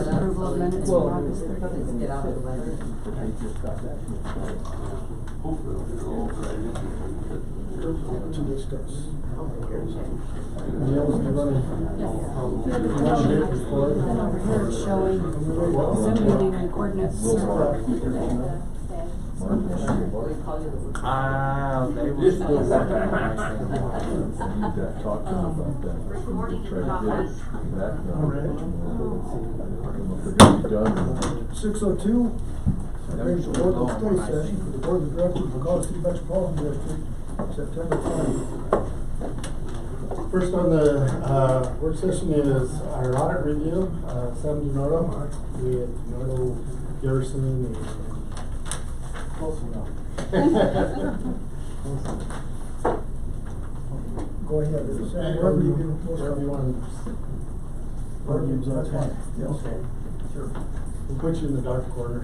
approval of minutes from August 30th. Get out of the weather. To discuss. And over here it's showing Zoom meeting and coordinates. They will. Talk to them about that. We'll try to get it back done. They're gonna be done. 6:02, arrange the board study session for the board of directors of the Colorado City Metropolitan District, September 20th. First on the work session is our audit review, Sam DiNardo with DiNardo, Garrison, and close enough. Go ahead, wherever you can. Wherever you want. That's fine. Yes. Okay. Sure. We'll put you in the dark corner.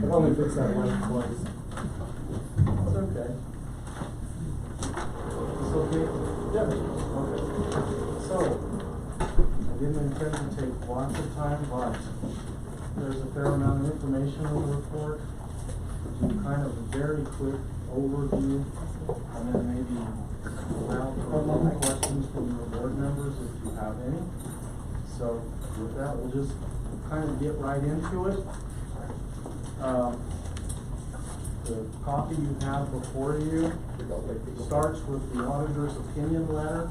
I've only fixed that light twice. It's okay. It's okay? Yeah. Okay. So, I didn't intend to take lots of time, but there's a fair amount of information in the report. Do kind of a very quick overview, and then maybe allow for questions from the board members if you have any. So with that, we'll just kind of get right into it. The copy you have before you starts with the auditor's opinion letter.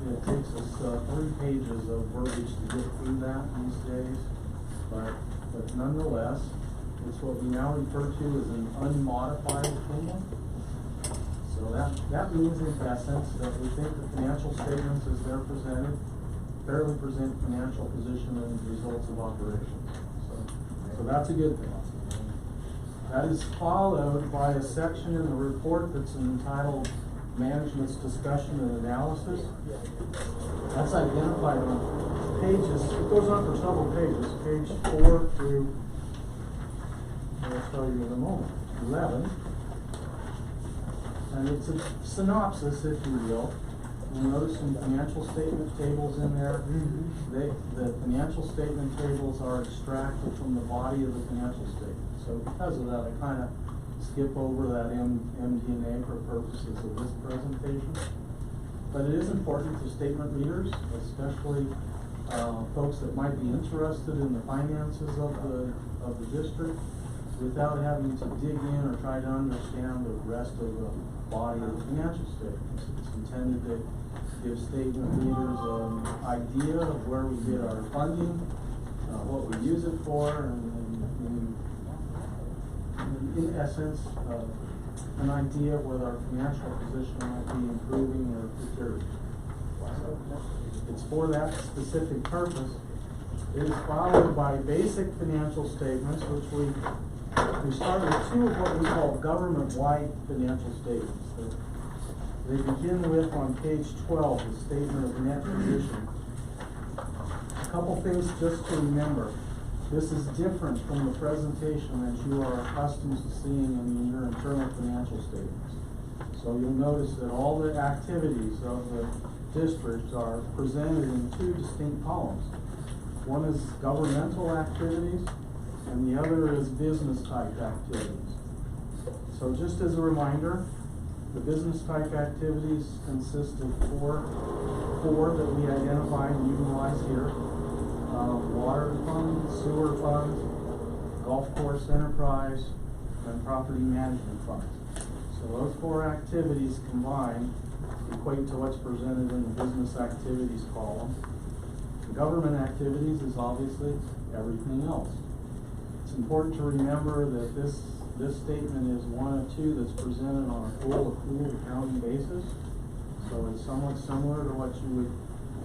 It takes us 3 pages of verbiage to get through that these days, but nonetheless, it's what we now refer to as an unmodified opinion. So that means in essence that we think the financial statements as they're presented fairly present financial position and results of operations. So that's a good thing. That is followed by a section in the report that's entitled Management's Discussion and Analysis. That's identified on pages, it goes on for several pages, page 4 through, I'll show you in a moment, 11. And it's a synopsis, if you will. You'll notice some financial statement tables in there. The financial statement tables are extracted from the body of the financial statement. So because of that, I kind of skip over that MD&A for purposes of this presentation. But it is important to statement readers, especially folks that might be interested in the finances of the district, without having to dig in or try to understand the rest of the body of the financial statements. It's intended to give statement readers an idea of where we get our funding, what we use it for, and in essence, an idea of whether our financial position might be improving or deteriorating. It's for that specific purpose. It is followed by basic financial statements, which we start with 2 of what we call government-wide financial statements. They begin with, on page 12, the statement of net position. A couple things just to remember. This is different from the presentation that you are accustomed to seeing in your internal financial statements. So you'll notice that all the activities of the district are presented in 2 distinct columns. One is governmental activities, and the other is business type activities. So just as a reminder, the business type activities consist of four that we identify and utilize here. Water fund, sewer fund, golf course enterprise, and property management funds. So those 4 activities combined equate to what's presented in the business activities column. The government activities is obviously everything else. It's important to remember that this statement is one of 2 that's presented on a full accrual accounting basis. So it's somewhat similar to what you would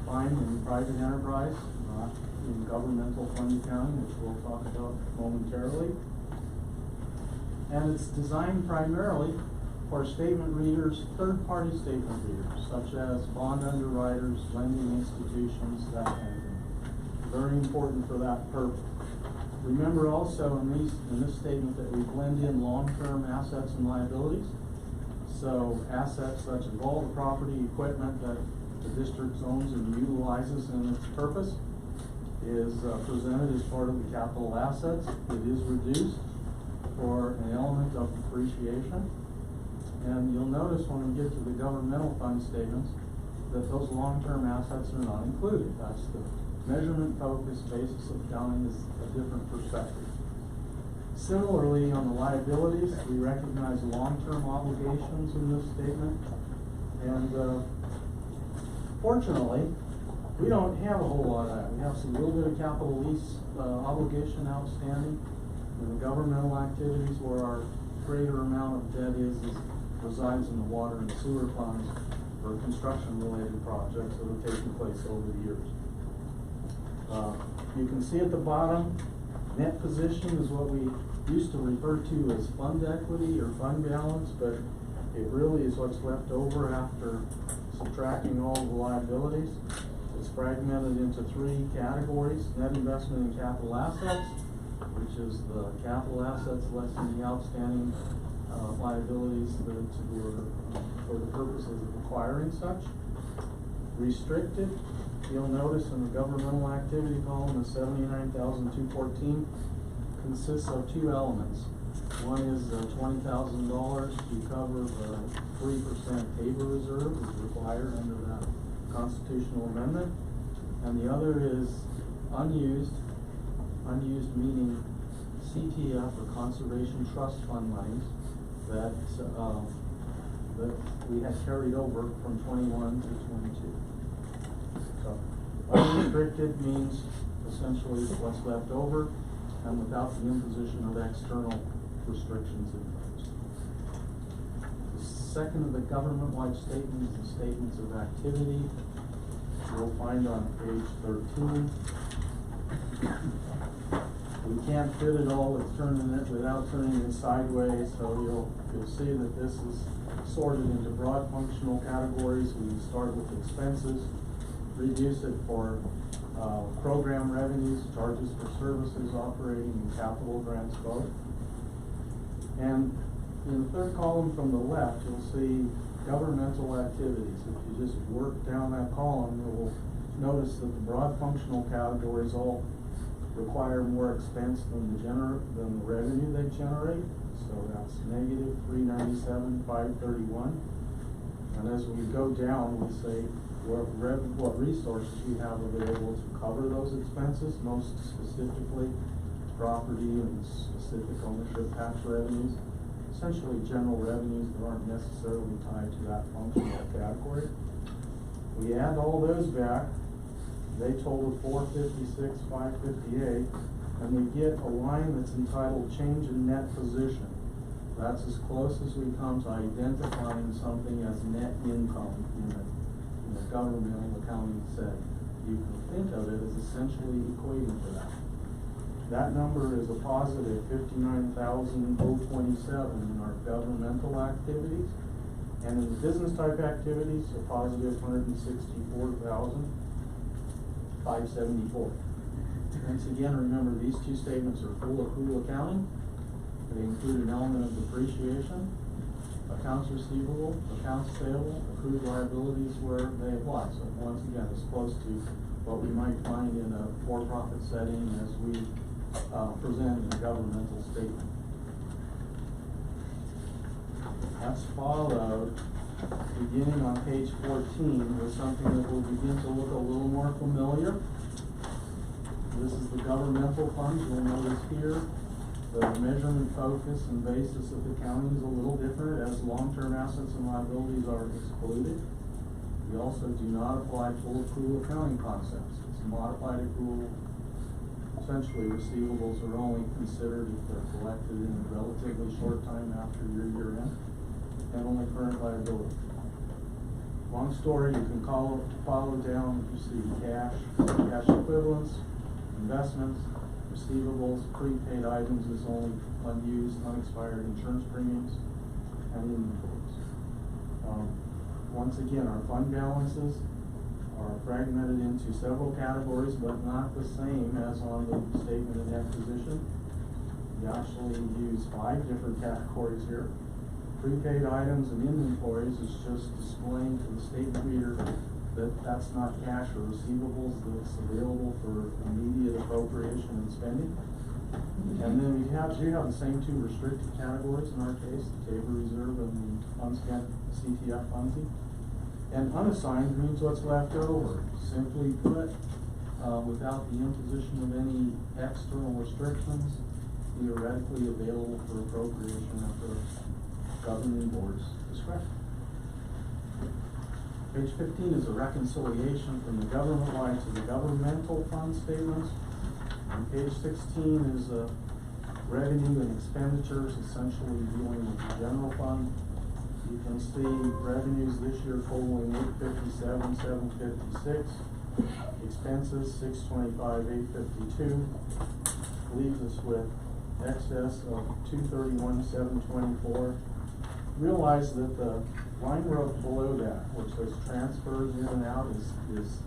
find in private enterprise, not in governmental fund accounting, which we'll talk about momentarily. And it's designed primarily for statement readers, third-party statement readers, such as bond underwriters, lending institutions, that kind of thing. Very important for that purpose. Remember also in this statement that we blend in long-term assets and liabilities. So assets such as all the property, equipment that the district owns and utilizes in its purpose, is presented as part of the capital assets. It is reduced for an element of depreciation. And you'll notice when we get to the governmental fund statements that those long-term assets are not included. That's the measurement focus basis of accounting, is a different perspective. Similarly, on the liabilities, we recognize long-term obligations in this statement. And fortunately, we don't have a whole lot of that. We have some little bit of capital lease obligation outstanding. And the governmental activities where our greater amount of debt resides in the water and sewer funds for construction-related projects that have taken place over the years. You can see at the bottom, net position is what we used to refer to as fund equity or fund balance, but it really is what's left over after subtracting all the liabilities. It's fragmented into three categories: net investment in capital assets, which is the capital assets less than the outstanding liabilities that were for the purposes of acquiring such. Restricted, you'll notice in the governmental activity column, the $79,214 consists of two elements. One is $20,000 to cover the 3% tabor reserve, which is required under that constitutional amendment, and the other is unused meaning CTF or Conservation Trust Fund monies that we had carried over from 21 to 22. So unrestricted means essentially what's left over and without the imposition of external restrictions imposed. The second of the government-wide statements is the statements of activity. You'll find on page 13. We can't fit it all without turning it sideways, so you'll see that this is sorted into broad functional categories. We start with expenses, reduce it for program revenues, charges for services, operating, and capital grants both. And in the third column from the left, you'll see governmental activities. If you just work down that column, you'll notice that the broad functional categories all require more expense than the revenue they generate. So that's negative $397,531. And as we go down, we say what resources we have available to cover those expenses, most specifically property and specific ownership tax revenues, essentially general revenues that aren't necessarily tied to that functional category. We add all those back. They total $456,558, and we get a line that's entitled change in net position. That's as close as we come to identifying something as net income in a governmental accounting setting. You can think of it as essentially equating to that. That number is a positive $59,027 in our governmental activities, and in the business type activities, a positive $164,574. Once again, remember these two statements are full accrual accounting. They include an element of depreciation, accounts receivable, accounts payable, accrued liabilities where they apply. So once again, it's close to what we might find in a for-profit setting as we present in a governmental statement. That's followed, beginning on page 14, with something that will begin to look a little more familiar. This is the governmental funds. You'll notice here the measurement focus and basis of the accounting is a little different, as long-term assets and liabilities are excluded. We also do not apply full accrual accounting concepts. It's a modified accrual. Essentially, receivables are only considered if they're collected in a relatively short time after your year end, and only current liability. Long story, you can follow down. You see cash equivalents, investments, receivables, prepaid items is only unused, unexpired insurance premiums, and inventories. Once again, our fund balances are fragmented into several categories, but not the same as on the statement of net position. We actually use 5 different categories here. Prepaid items and inventories is just displaying to the statement reader that that's not cash or receivables that's available for immediate appropriation and spending. And then we have the same two restricted categories in our case, the table reserve and the unspent CTF funding. And unassigned means what's left over. Simply put, without the imposition of any external restrictions, theoretically available for appropriation at the governing board's discretion. Page 15 is a reconciliation from the government-wide to the governmental fund statements. And page 16 is revenue and expenditures, essentially dealing with the general fund. You can see revenues this year totaling $857,756, expenses $625,852, leaves us with excess of $231,724. Realize that the line below that, which says transfers in and out, is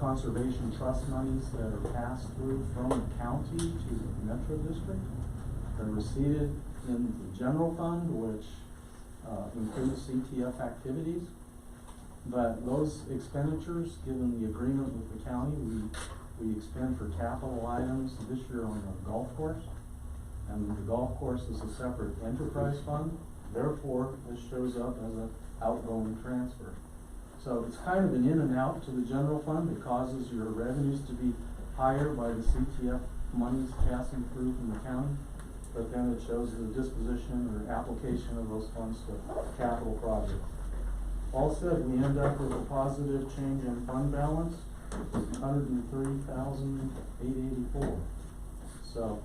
conservation trust monies that are passed through from the county to the metro district. They're received in the general fund, which includes CTF activities. But those expenditures, given the agreement with the county, we expend for capital items this year on the golf course. And the golf course is a separate enterprise fund. Therefore, this shows up as an outgoing transfer. So it's kind of an in and out to the general fund. It causes your revenues to be higher by the CTF monies passing through from the county, but then it shows the disposition or application of those funds to capital projects. All said, we end up with a positive change in fund balance, $103,884. So,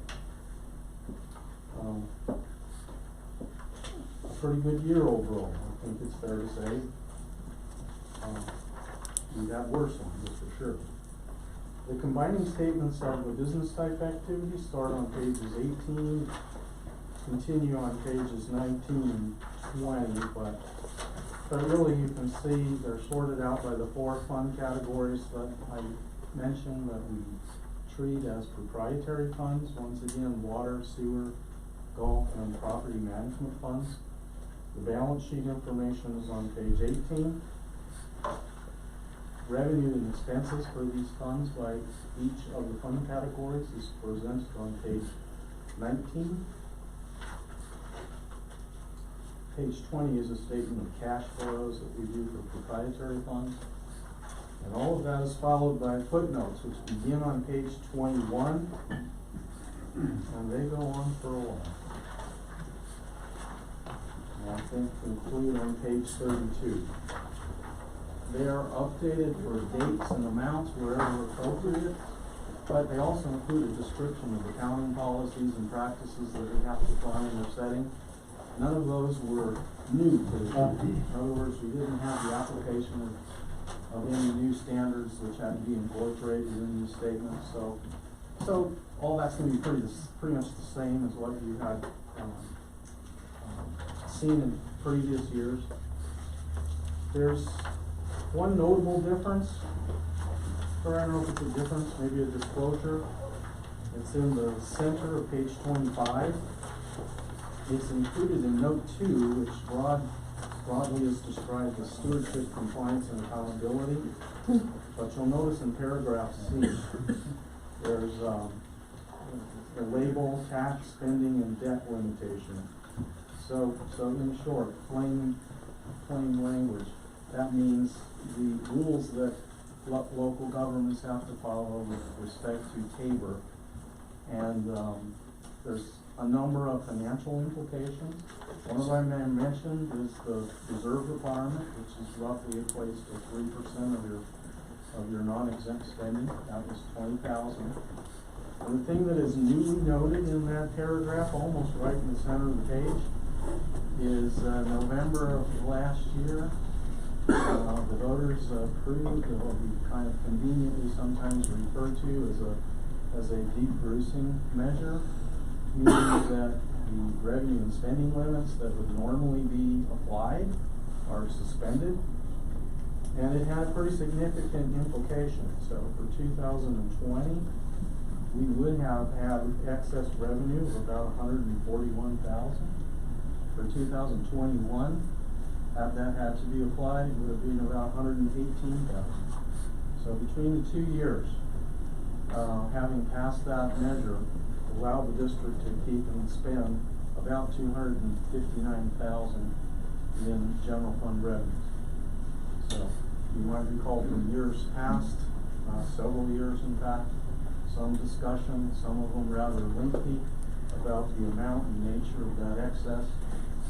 a pretty good year overall, I think it's fair to say. We got worse ones, that's for sure. The combining statements of the business type activities start on pages 18, continue on pages 19 and 20, but really you can see they're sorted out by the 4 fund categories that I mentioned that we treat as proprietary funds. Once again, water, sewer, golf, and property management funds. The balance sheet information is on page 18. Revenue and expenses for these funds by each of the fund categories is presented on page 19. Page 20 is a statement of cash flows that we do for proprietary funds. And all of that is followed by footnotes, which begin on page 21, and they go on for a while. And I think conclude on page 32. They are updated for dates and amounts wherever appropriate, but they also include a description of accounting policies and practices that we have to apply in their setting. None of those were new to the company. In other words, we didn't have the application of any new standards which had to be incorporated in these statements. So all that's going to be pretty much the same as what you had seen in previous years. There's one notable difference, or I don't know if it's a difference, maybe a disclosure. It's in the center of page 25. It's included in note 2, which broadly is described as stewardship, compliance, and accountability. But you'll notice in paragraph C, there's the label, tax, spending, and debt limitation. So in short, plain language, that means the rules that local governments have to follow with respect to TABOR. And there's a number of financial implications. One of them I mentioned is the reserve requirement, which is roughly equates to 3% of your non-exempt spending. That was $20,000. And the thing that is newly noted in that paragraph, almost right in the center of the page, is November of last year, the voters approved what we kind of conveniently sometimes refer to as a debrucing measure, meaning that the revenue and spending limits that would normally be applied are suspended. And it had pretty significant implications. So for 2020, we would have had excess revenue of about $141,000. For 2021, had that had to be applied, it would have been about $118,000. So between the 2 years, having passed that measure, allow the district to keep and spend about $259,000 in general fund revenues. So you might recall from years past, several years in fact, some discussion, some of them rather lengthy, about the amount and nature of that excess.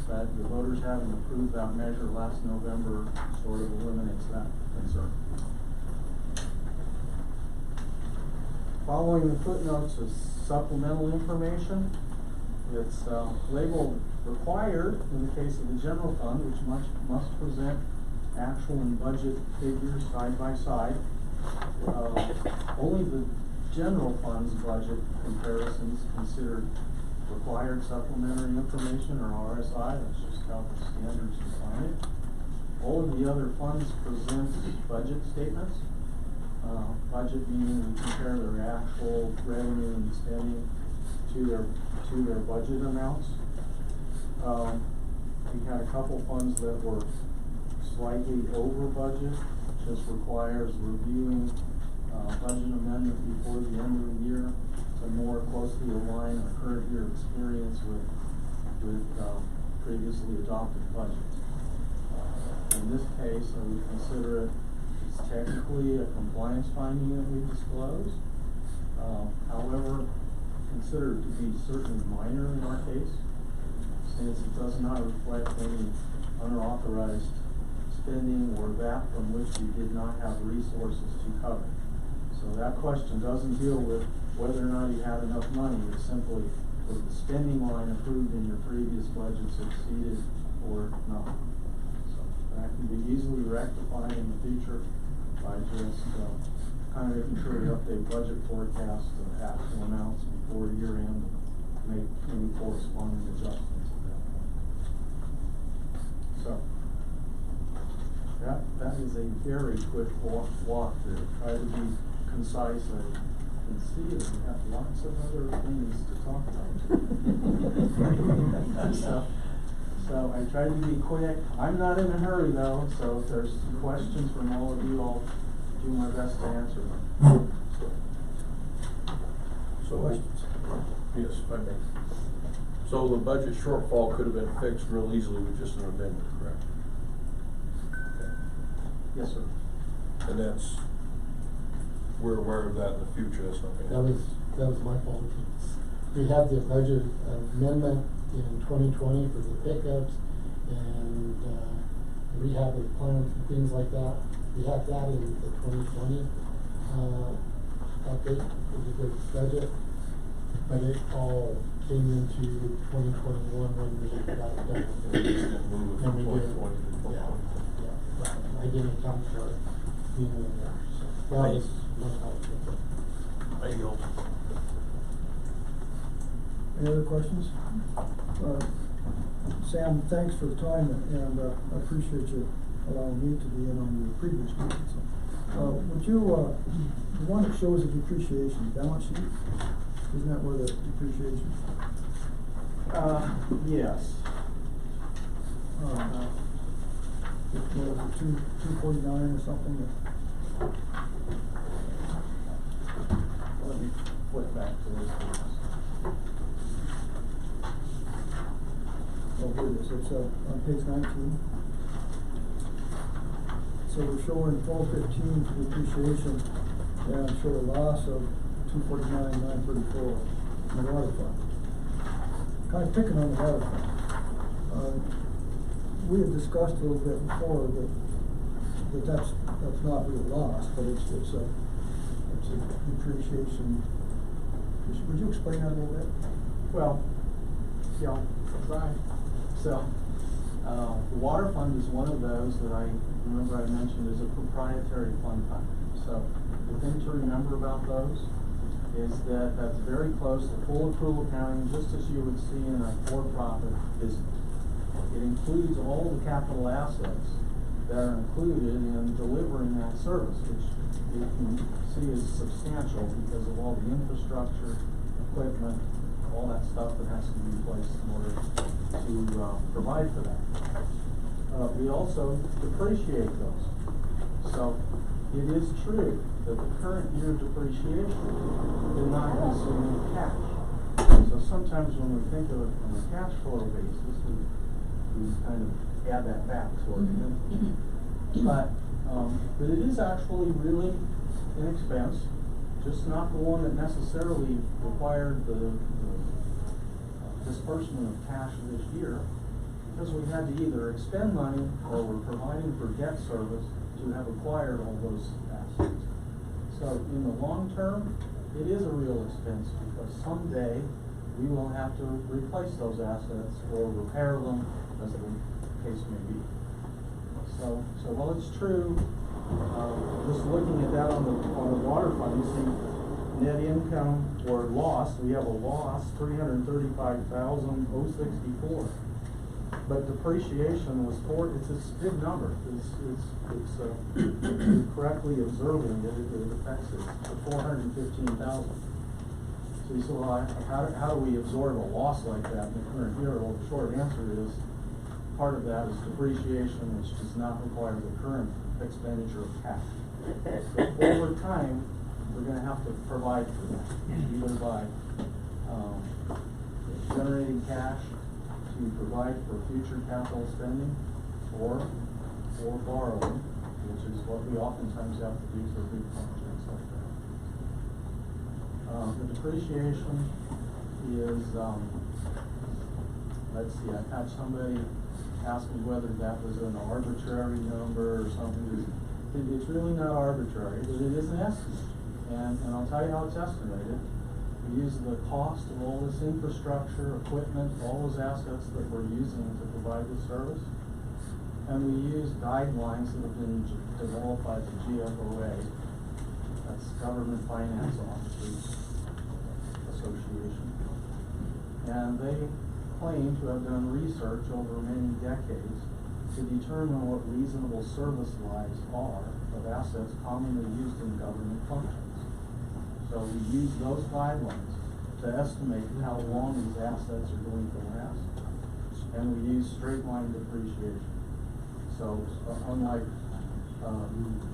That the voters having approved that measure last November sort of eliminates that concern. Following the footnotes is supplemental information. It's labeled required in the case of the general fund, which must present actual and budget figures side by side. Only the general fund's budget comparisons considered required supplementary information, or RSI. That's just how the standards define it. All of the other funds present budget statements. Budget meaning we compare their actual revenue and spending to their budget amounts. We had a couple funds that were slightly over budget. Just requires reviewing budget amendment before the end of the year to more closely align our current year experience with previously adopted budgets. In this case, I would consider it as technically a compliance finding that we disclose. However, consider it to be certainly minor in our case, since it does not reflect any unauthorized spending or that from which we did not have resources to cover. So that question doesn't deal with whether or not you had enough money. It's simply, was the spending line approved in your previous budget succeeded or not? So that can be easily rectified in the future by just kind of making sure you update budget forecasts to actual amounts before year end and make any corresponding adjustments at that point. So that is a very quick walk through. Try to be concise. I can see that we have lots of other things to talk about. So I tried to be quick. I'm not in a hurry though, so if there's questions from all of you, I'll do my best to answer them. So, yes, if I may. So the budget shortfall could have been fixed real easily with just an amendment, correct? Okay. Yes, sir. And we're aware of that in the future. That's not going to happen. That was my fault. We had the budget amendment in 2020 for the pickups and rehab of the plants and things like that. We had that in the 2020 update for the budget, but it all came into 2021 when we got it done. And we didn't move it from 2020 to 2020. Yeah, right. I didn't account for it being in there. So that was my fault. I yield. Any other questions? Sam, thanks for the time, and I appreciate you allowing me to be in on your previous meeting. So, would you, the one that shows the depreciation balance sheet, isn't that where the depreciation? Yes. What was it, 249 or something? Let me flip back to this. Oh, here it is. It's on page 19. So we're showing 1215 for depreciation and show a loss of 249,934 in the water fund. Kind of picking on the water fund. We had discussed a little bit before that's not really a loss, but it's a depreciation. Would you explain that a little bit? Well, yeah, I'll try. So, the water fund is one of those that I mentioned is a proprietary fund type. So, the thing to remember about those is that that's very close to full accrual accounting, just as you would see in a for-profit business. It includes all the capital assets that are included in delivering that service, which you can see is substantial because of all the infrastructure, equipment, all that stuff that has to be in place in order to provide for that. We also depreciate those. So it is true that the current year depreciation is necessarily cash. So sometimes when we think of it from a cash flow basis, we kind of add that back toward it. But it is actually really an expense, just not the one that necessarily required the disbursement of cash this year, because we had to either expend money or we're providing for debt service to have acquired all those assets. So in the long term, it is a real expense because someday we will have to replace those assets or repair them, as the case may be. So while it's true, just looking at that on the water fund, you see net income or loss, we have a loss, $335,064. But depreciation was it's a big number. It's correctly observing that it affects it for $415,000. So you say, well, how do we absorb a loss like that in the current year? Well, the short answer is part of that is depreciation, which does not require the current expenditure of cash. But over time, we're going to have to provide for that, either by generating cash to provide for future capital spending, or borrowing, which is what we oftentimes have to do for big projects like that. The depreciation is, let's see, I've had somebody ask me whether that was an arbitrary number or something. It's really not arbitrary, but it is an estimate. And I'll tell you how it's estimated. We use the cost of all this infrastructure, equipment, all those assets that we're using to provide this service. And we use guidelines that have been developed by the GFOA, that's Government Finance Officers Association. And they claim to have done research over many decades to determine what reasonable service lives are of assets commonly used in government functions. So we use those guidelines to estimate how long these assets are going to last, and we use straight line depreciation. So unlike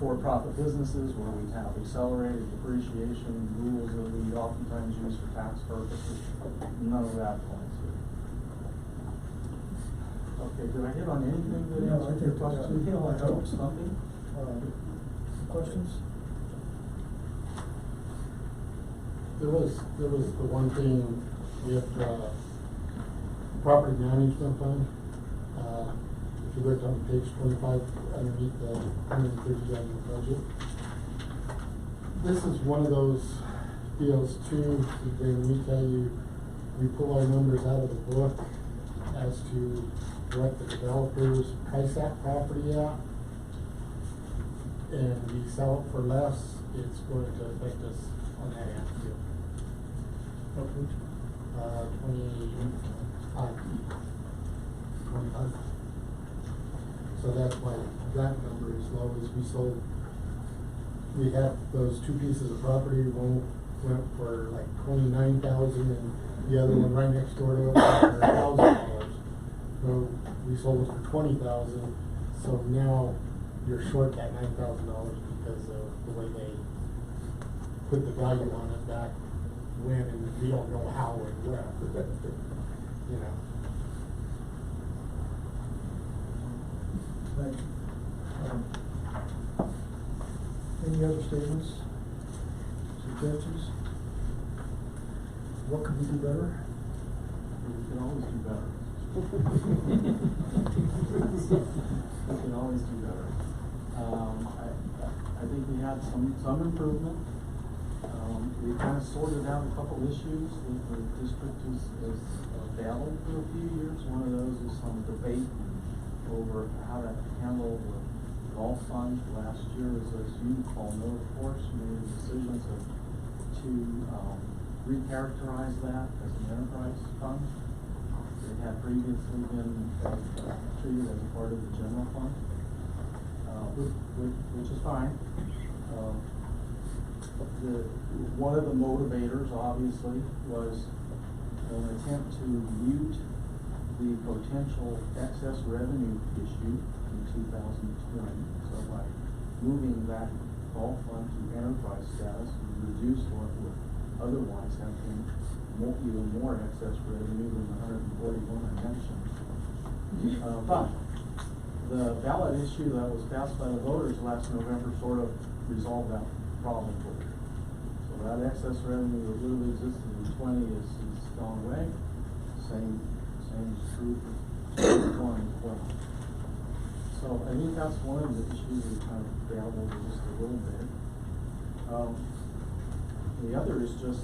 for-profit businesses where we have accelerated depreciation rules that we oftentimes use for tax purposes, none of that applies here. Okay, did I hit on anything that answered your question? I hope something. Questions? There was the one thing with property management fund. If you look on page 25 underneath the 130 on the budget, this is one of those deals too. When we tell you, we pull our numbers out of the book as to what the developers price that property at, and we sell it for less, it's going to affect us on that end too. What page? 25. So that's why that number is low, is we had those two pieces of property, one went for like $29,000 and the other one right next door to it for $1,000. So we sold it for $20,000, so now you're short that $9,000 because of the way they put the value on it back when, and we don't know how and where, you know. Thank you. Any other statements, suggestions? What could we do better? We can always do better. We can always do better. I think we had some improvement. We kind of sorted out a couple issues that the district has battled for a few years. One of those is some debate over how to handle the golf fund. Last year, as you all know, of course, made a decision to recharacterize that as an enterprise fund. It had previously been treated as a part of the general fund, which is fine. One of the motivators, obviously, was an attempt to mute the potential excess revenue issue in 2020. So by moving that golf fund to enterprise status, we reduced what would otherwise have been even more excess revenue than the 141 I mentioned. But the ballot issue that was passed by the voters last November sort of resolved that problem for them. So that excess revenue that really existed in 20 is gone away. Same is true for 21 as well. So I think that's one of the issues we kind of dabbled with just a little bit. The other is just,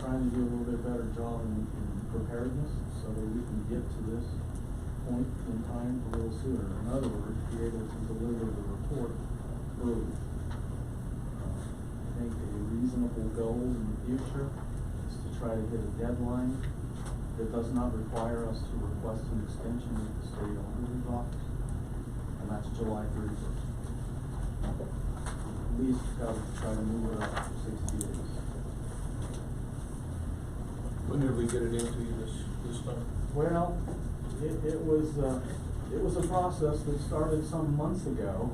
trying to do a little bit better job in preparedness so that we can get to this point in time a little sooner. In other words, be able to deliver the report early. I think a reasonable goal in the future is to try to hit a deadline that does not require us to request an extension of the state auditor's office, and that's July 31st. At least got to try to move it up to 60 days. When did we get it into you this time? Well, it was a process that started some months ago.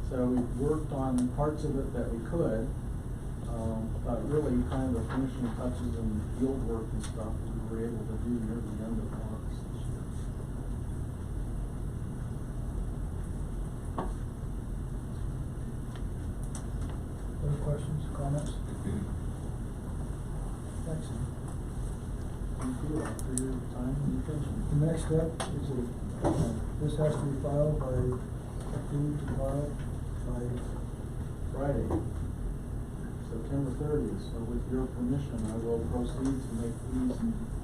So we worked on parts of it that we could, but really kind of the finishing touches and field work and stuff we were able to do near the end of August this year. Other questions, comments? Thanks. Thank you for your time and attention. The next step is this has to be filed by, approved and filed by Friday, September 30th. So with your permission, I will proceed to make these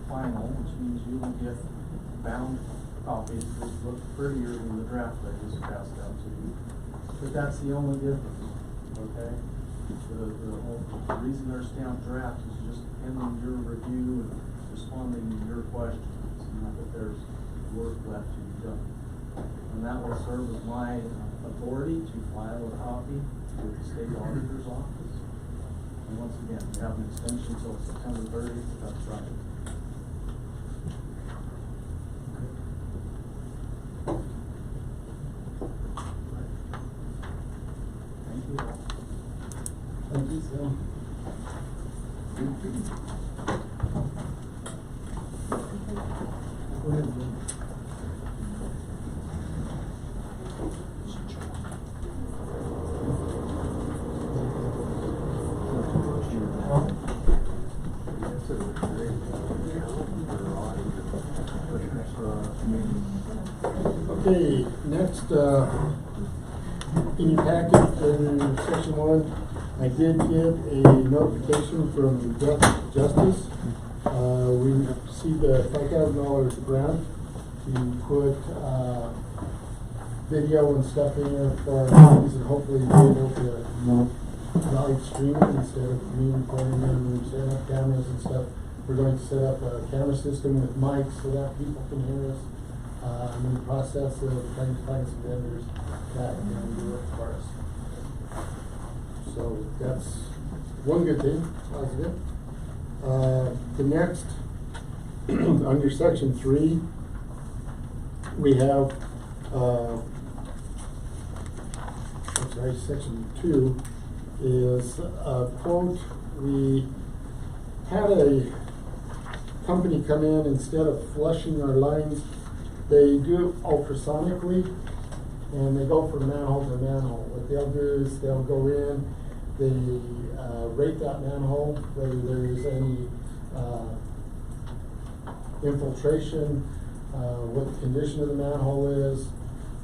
final, which means you will get bound copies that look prettier than the draft I just passed out to you. But that's the only difference, okay? The reason they're stamped draft is just pending your review and responding to your questions. It's not that there's work left to be done. And that will serve as my authority to file a copy with the state auditor's office. And once again, we have an extension until September 30th, that's right. Thank you all. Thank you, Sam. Go ahead, Jim. Okay, next, in your packet in section 1, I did get a notification from Justice. We received a $5,000 grant to put video and stuff in there for our movies and hopefully be able to live stream it instead of me recording them and setting up cameras and stuff. We're going to set up a camera system with mics so that people can hear us. I'm in the process of trying to find some vendors that can do it for us. So that's one good thing, positive. The next, under section 3, we have, section 2 is a quote. We had a company come in, instead of flushing our lines, they do it ultrasonically, and they go from manhole to manhole. What they'll do is they'll go in, they rate that manhole, whether there's any infiltration, what the condition of the manhole is,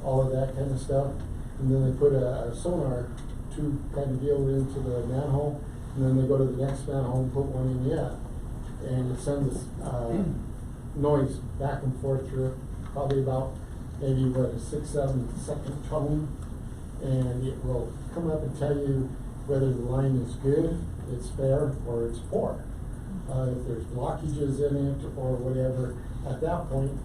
all of that kind of stuff. And then they put a sonar tube kind of deal into the manhole, and then they go to the next manhole and put one in yet. And it sends noise back and forth through it, probably about maybe a 6-7 second tone, and it will come up and tell you whether the line is good, it's fair, or it's poor. If there's blockages in it or whatever, at that point,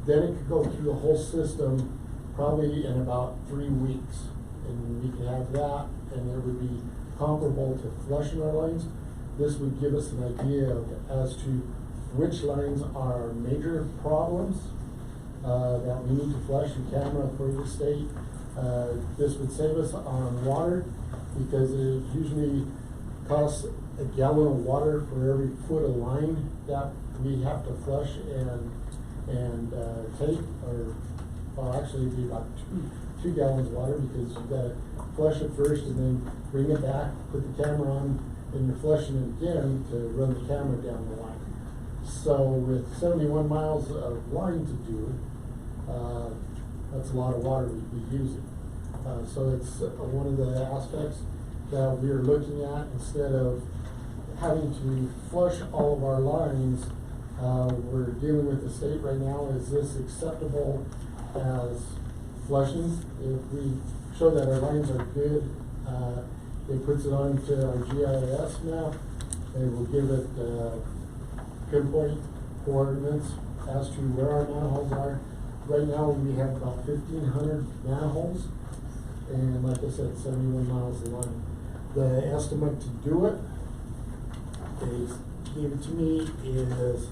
then it could go through the whole system probably in about 3 weeks. And we could have that, and it would be comparable to flushing our lines. This would give us an idea as to which lines are major problems that we need to flush in camera for the state. This would save us on water because it usually costs a gallon of water for every foot of line that we have to flush and take, or, well, actually it'd be about two gallons of water, because you gotta flush it first and then bring it back, put the camera on, and you're flushing it again to run the camera down the line. So with 71 miles of line to do, that's a lot of water we'd be using. So it's one of the aspects that we're looking at. Instead of having to flush all of our lines, we're dealing with the state right now. Is this acceptable as flushing? If we show that our lines are good, it puts it onto our GIS map. It will give it pinpoint coordinates as to where our manholes are. Right now we have about 1,500 manholes, and like I said, 71 miles of line. The estimate to do it is, gave it to me, is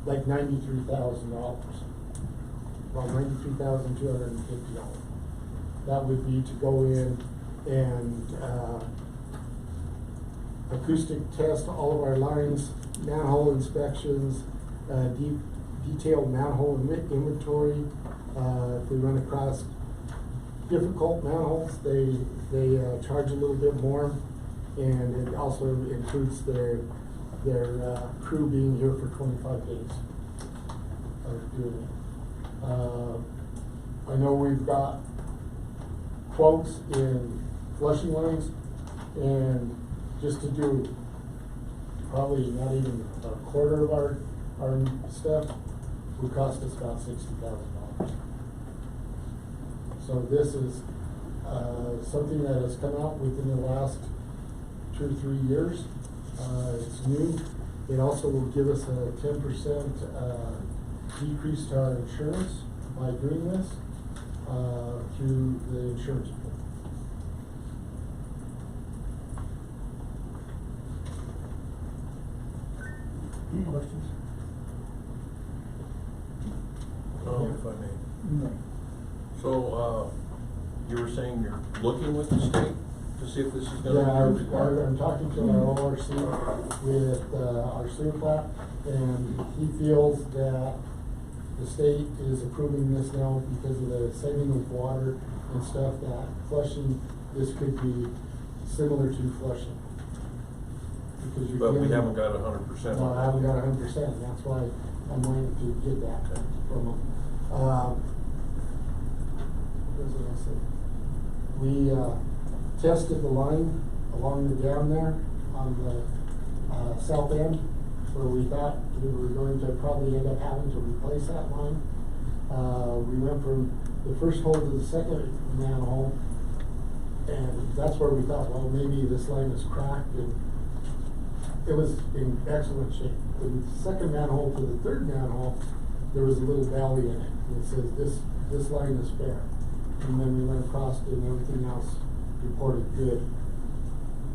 like $93,000. About $93,250. That would be to go in and acoustic test all of our lines, manhole inspections, detailed manhole inventory. If we run across difficult manholes, they charge a little bit more, and it also includes their crew being here for 25 days of doing it. I know we've got quotes in flushing lines, and just to do probably not even a quarter of our stuff would cost us about $60,000. So this is something that has come out within the last 2 or 3 years. It's new. It also will give us a 10% decrease to our insurance by doing this through the insurance pool. Any questions? If I may. No. So, you were saying you're looking with the state to see if this is gonna Yeah, improve the water? I'm talking to our ORC with our sewer plat, and he feels that the state is approving this now because of the saving of water and stuff, that flushing, this could be similar to flushing. Because you're But we getting- haven't got 100%. No, I haven't got 100%, that's why I'm waiting to get that from them. What was I gonna say? We tested the line along the dam there on the south end, where we thought we were going to probably end up having to replace that line. We went from the first hole to the second manhole, and that's where we thought, well, maybe this line is cracked, and it was in excellent shape. The second manhole to the third manhole, there was a little valley in it, and it says this line is fair. And then we went across it, and everything else reported good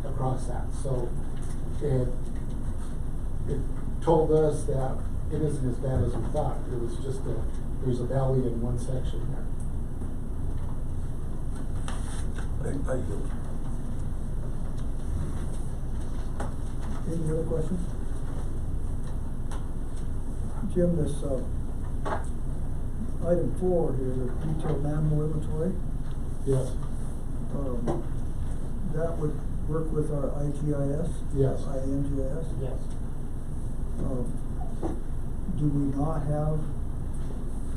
across that. So it told us that it isn't as bad as we thought. It was just there's a valley in one section there. I yield. Any other questions? Jim, this item 4 here, the detailed manhole inventory, Yes. that would work with our IGIS? Yes. INGIS? Yes. Do we not have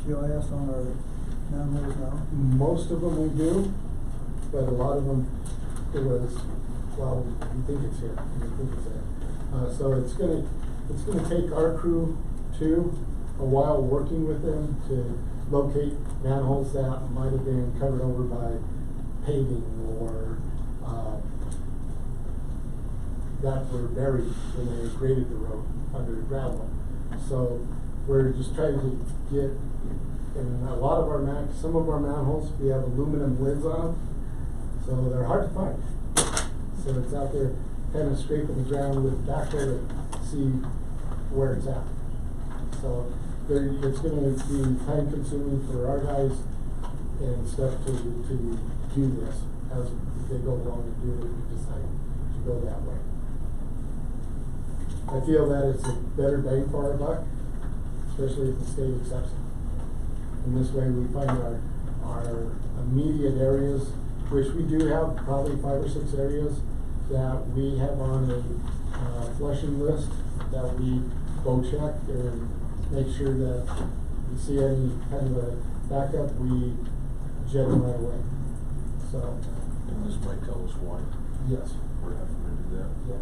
GIS on our manholes now? Most of them we do, but a lot of them, it was, well, we think it's here, we think it's there. So it's gonna take our crew too a while working with them to locate manholes that might have been covered over by paving or that were buried when they graded the road under gravel. So we're just trying to get, in a lot of some of our manholes, we have aluminum lids on them, so they're hard to find. So it's out there kind of scraping the ground with backhoe to see where it's at. So it's gonna be time consuming for our guys and stuff to do this as they go along and do it if we decide to go that way. I feel that it's a better bang for our buck, especially if the state accepts it. And this way we find our immediate areas, which we do have probably 5 or 6 areas that we have on a flushing list that we go check and make sure that we see any kind of a backup, we jet them right away. So, And this might tell us why yes. we're having to do that. Yeah.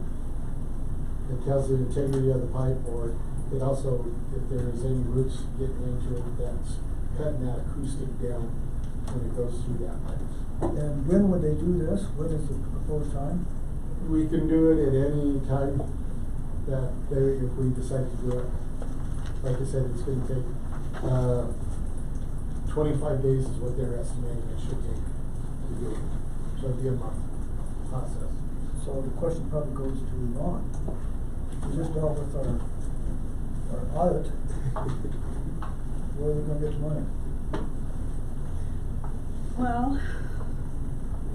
It tells the integrity of the pipe, or it also, if there's any roots getting into it, that's cutting that acoustic down when it goes through that pipe. And when would they do this? When is the proposed time? We can do it at any time that if we decide to do it. Like I said, it's gonna take, 25 days is what they're estimating it should take to do it. So it'd be a month process. So the question probably goes to Ron. We just dealt with our audit. Where are we gonna get the money? Well,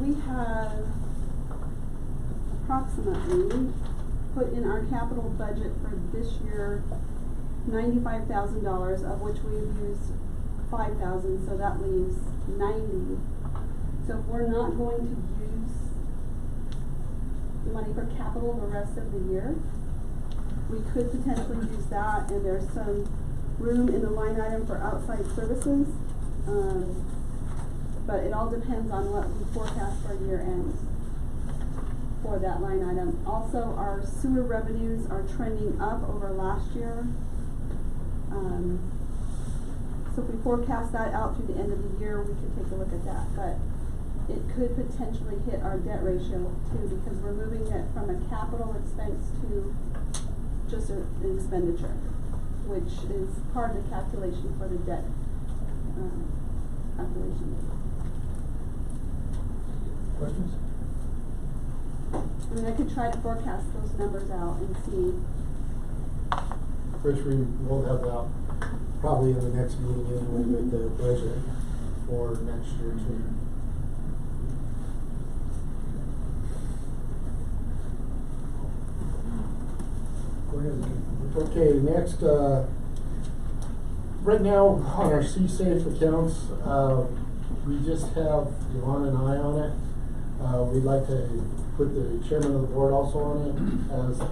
we have approximately put in our capital budget for this year $95,000, of which we've used 5,000, so that leaves 90. So if we're not going to use the money for capital the rest of the year, we could potentially use that, and there's some room in the line item for outside services. But it all depends on what we forecast for year end for that line item. Also, our sewer revenues are trending up over last year. So if we forecast that out through the end of the year, we could take a look at that. But it could potentially hit our debt ratio too, because we're moving it from a capital expense to just an expenditure, which is part of the calculation for the debt calculation. Questions? I mean, I could try to forecast those numbers out and see. Which we will have that probably in the next meeting anyway with the budget for next year too. Go ahead. Okay, next, right now on our C-Safe accounts, we just have Yvonne and I on it. We'd like to put the chairman of the board also on it as a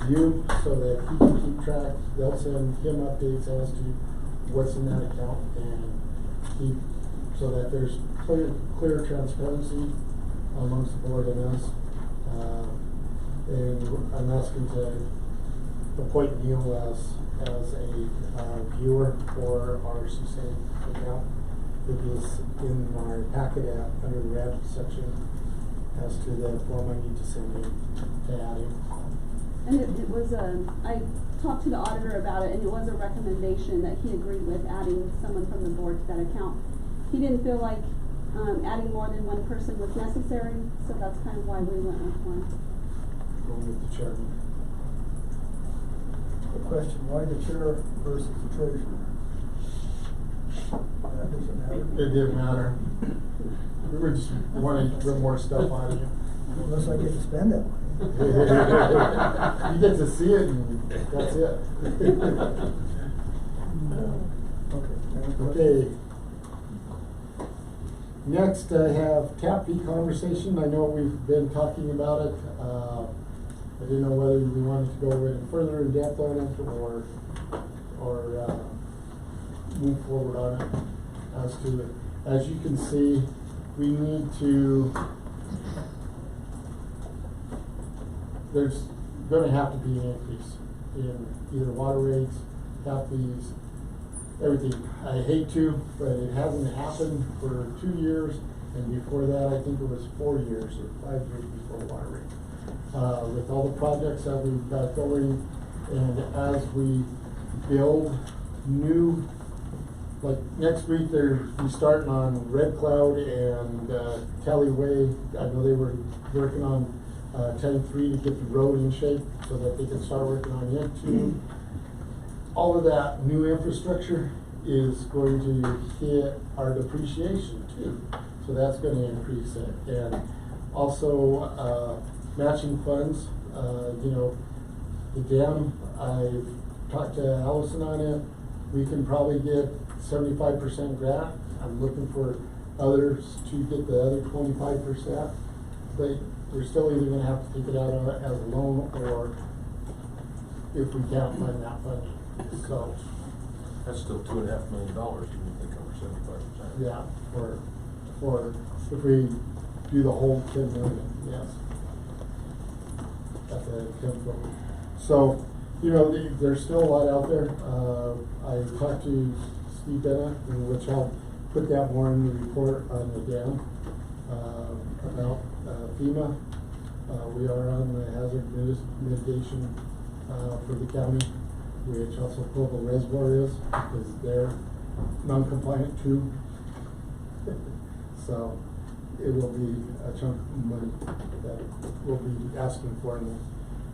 view so that he can keep track. They'll send him updates as to what's in that account and keep, so that there's clear transparency amongst the board and us. And I'm asking to appoint Neil as a viewer for our C-Safe account. It is in our packet under the red section as to the form I need to send in to add him. And it was I talked to the auditor about it, and it was a recommendation that he agreed with adding someone from the board to that account. He didn't feel like adding more than one person was necessary, so that's kind of why we went with one. Going with the chairman. The question, why the chair versus the treasurer? That doesn't matter. It didn't matter. We were just wanting to bring more stuff out of you. Unless I get to spend that money. You get to see it and that's it. Okay. Next, I have tap fee conversation. I know we've been talking about it. I didn't know whether we wanted to go any further in depth on it or move forward on it as to it. As you can see, we need to, there's gonna have to be an increase in either water rates, tap fees, everything. I hate to, but it hasn't happened for 2 years, and before that, I think it was 4 years or 5 years before water rate. With all the projects that we've got going, and as we build new, like next week, we starting on Red Cloud and Kelly Way. I know they were working on Tank 3 to get the road in shape so that they can start working on it too. All of that new infrastructure is going to hit our depreciation too. So that's going to increase it. And also matching funds, you know, The dam, I talked to Allison on it, we can probably get 75% grant. I'm looking for others to get the other 25%, but we're still either gonna have to take it out as a loan, or if we can't find that funding, so. That's still $2.5 million, even if they cover 75%. Yeah, or if we do the whole 10 million, yes. At the 10 foot. So, you know, there's still a lot out there. I talked to Steve Bennett, which I'll put that more in the report on the dam, about FEMA. We are on the hazard mitigation for the county, which also Global Reservoir is, because they're non-compliant too. So it will be a chunk of money that we'll be asking for in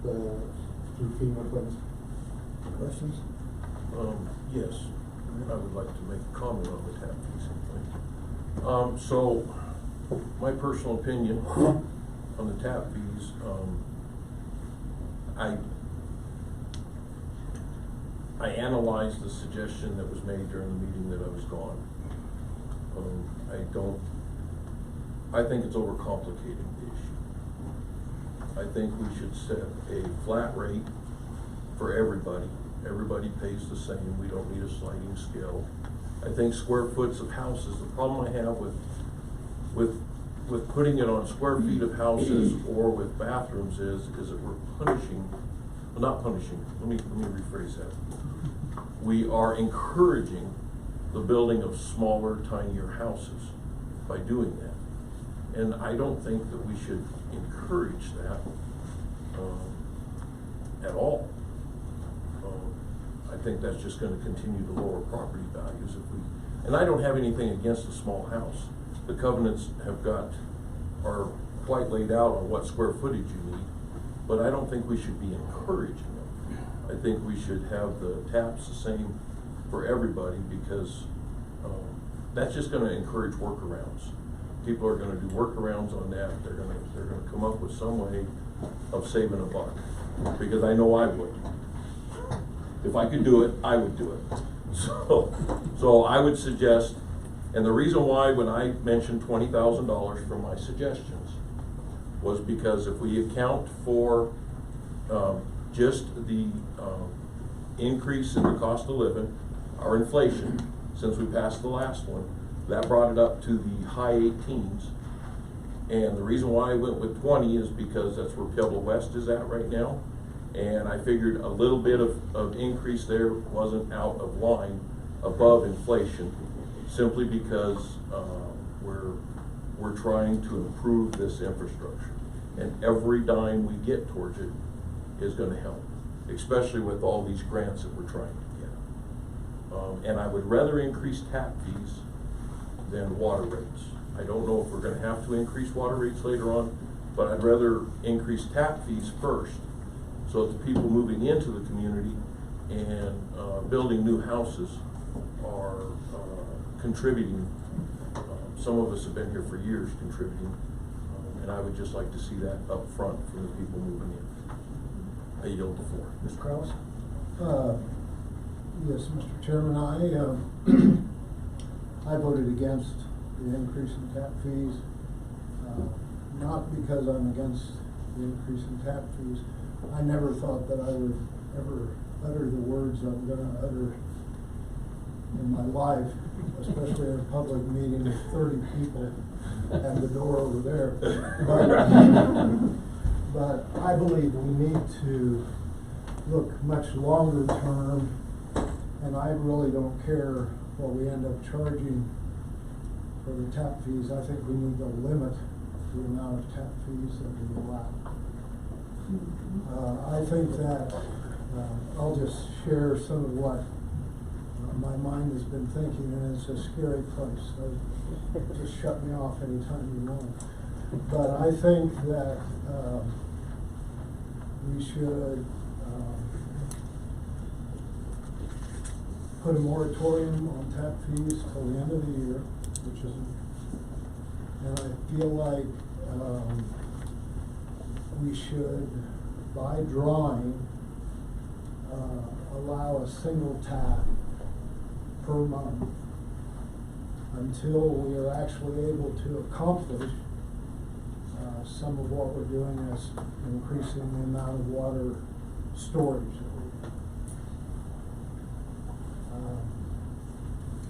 the through FEMA funds. Questions? Yes, I would like to make a comment on the tap fees. So, my personal opinion on the tap fees, I analyzed the suggestion that was made during the meeting that I was gone. I think it's overcomplicating the issue. I think we should set a flat rate for everybody. Everybody pays the same. We don't need a sliding scale. I think square foots of houses, the problem I have with putting it on square feet of houses or with bathrooms is that we're punishing, well, not punishing, let me rephrase that. We are encouraging the building of smaller, tinier houses by doing that. And I don't think that we should encourage that at all. I think that's just gonna continue to lower property values if we, and I don't have anything against a small house. The covenants are quite laid out on what square footage you need, but I don't think we should be encouraging them. I think we should have the taps the same for everybody, because that's just gonna encourage workarounds. People are gonna do workarounds on that. They're gonna come up with some way of saving a buck, because I know I would. If I could do it, I would do it. So I would suggest, and the reason why when I mentioned $20,000 for my suggestions was because if we account for just the increase in the cost of living, our inflation, since we passed the last one, that brought it up to the high 18s. And the reason why I went with 20 is because that's where Pueblo West is at right now. And I figured a little bit of increase there wasn't out of line above inflation, simply because we're trying to improve this infrastructure. And every dime we get towards it is gonna help, especially with all these grants that we're trying to get. And I would rather increase tap fees than water rates. I don't know if we're gonna have to increase water rates later on, but I'd rather increase tap fees first, so that the people moving into the community and building new houses are contributing. Some of us have been here for years contributing, and I would just like to see that up front from the people moving in. I yield the floor. Mr. Kraus? Yes, Mr. Chairman, I voted against the increase in tap fees, not because I'm against the increase in tap fees. I never thought that I would ever utter the words I'm gonna utter in my life, especially in a public meeting with 30 people and the door over there. But I believe we need to look much longer term, and I really don't care what we end up charging for the tap fees. I think we need to limit the amount of tap fees that we allow. I think that I'll just share some of what my mind has been thinking, and it's a scary place, so just shut me off anytime you want. But I think that we should put a moratorium on tap fees till the end of the year, which is, and I feel like we should, by drawing, a single tap per month until we are actually able to accomplish some of what we're doing is increasing the amount of water storage.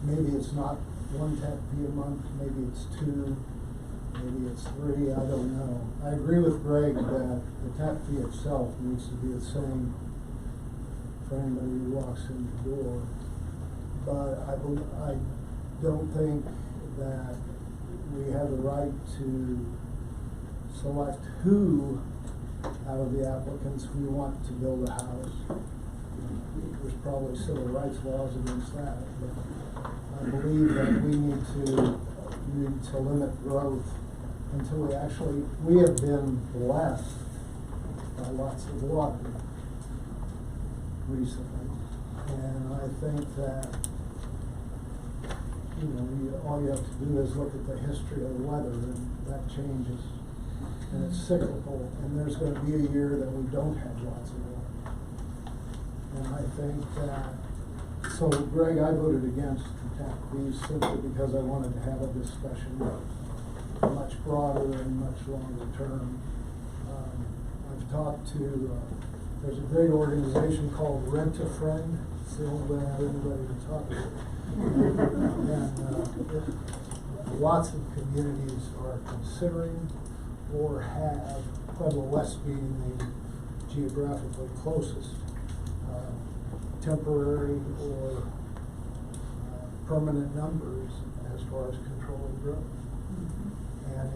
Maybe it's not one tap fee a month, maybe it's two, maybe it's three, I don't know. I agree with Greg that the tap fee itself needs to be the same for anybody who walks in the door. But I don't think that we have the right to select who out of the applicants we want to build a house. There's probably civil rights laws against that, but I believe that we need to limit growth until we have been blessed by lots of water recently. And I think that, all you have to do is look at the history of the weather, and that changes. And it's cyclical, and there's going to be a year that we don't have lots of water. And I think that, so Greg, I voted against the tap fees simply because I wanted to have a discussion much broader and much longer term. I've talked to, there's a great organization called Rent a Friend. It's the only way I have anybody to talk to. And lots of communities are considering or have Pueblo West being the geographically closest, temporary or permanent numbers as far as controlling growth. And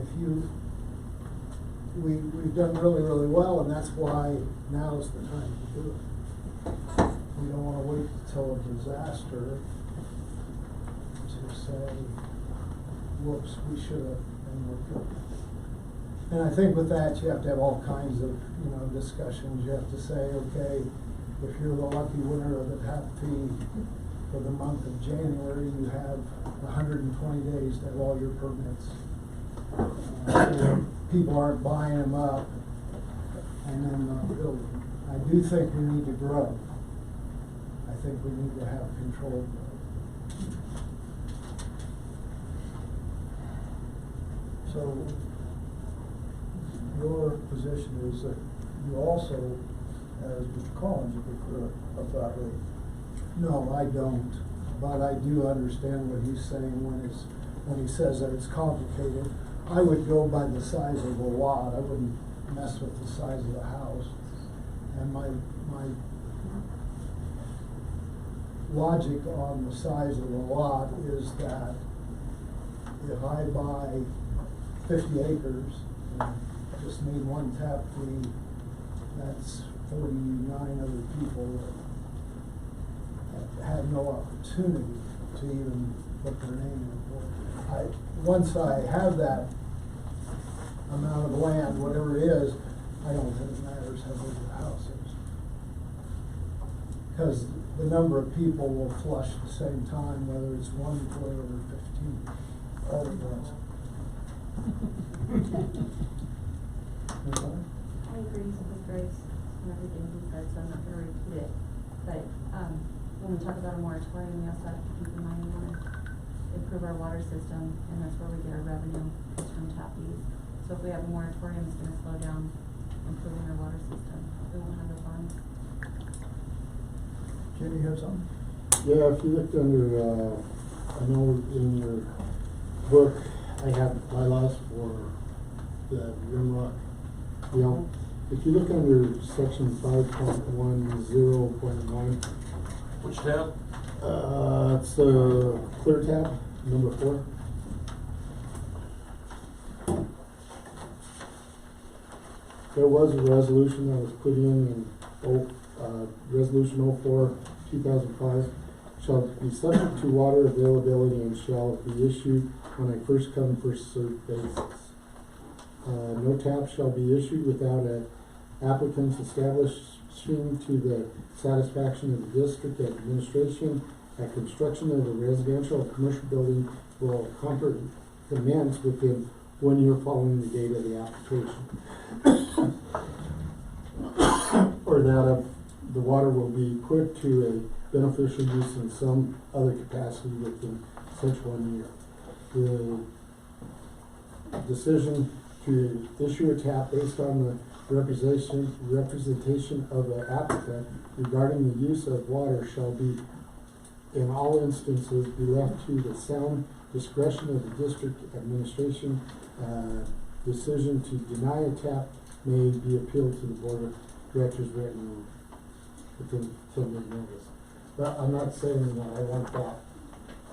we've done really, really well, and that's why now's the time to do it. We don't want to wait until a disaster to say, whoops, we should have, and we're good. And I think with that, you have to have all kinds of, discussions. You have to say, okay, if you're the lucky winner of the tap fee for the month of January, you have 120 days to have all your permits. People aren't buying them up and then not building. I do think we need to grow. I think we need to have controlled growth. So your position is that you also, as Mr. Collins, you prefer a flat rate? No, I don't. But I do understand what he's saying when he says that it's complicated. I would go by the size of the lot. I wouldn't mess with the size of the house. And my logic on the size of the lot is that if I buy 50 acres and just need one tap fee, that's 49 other people that had no opportunity to even put their name in for it. Once I have that amount of land, whatever it is, I don't think it matters how big the house is. Because the number of people will flush at the same time, whether it's 1 foot or 15, all at once. I agree with Grace and everything he said, so I'm not going to repeat it. But when we talk about a moratorium, we also have to keep in mind we want to improve our water system, and that's where we get our revenue is from tap fees. So if we have a moratorium, it's going to slow down improving our water system. We won't have the funds. Jim, you have something? Yeah, if you looked under, I know in your book, I have bylaws for the Rimrock deal. If you look under section 5.10.9. Which tab? It's the clear tab, number 4. There was a resolution that was put in resolution 04/2005 shall be subject to water availability and shall be issued on a first come first served basis. No tap shall be issued without an applicant's establishing to the satisfaction of the district administration that construction of a residential or commercial building will commence within 1 year following the date of the application. Or that of the water will be put to a beneficial use in some other capacity within such 1 year. The decision to issue a tap based on the representation of the applicant regarding the use of water shall be, in all instances, be left to the sound discretion of the district administration. Decision to deny a tap may be appealed to the board of directors written within 10-day notice. But I'm not saying that I want that.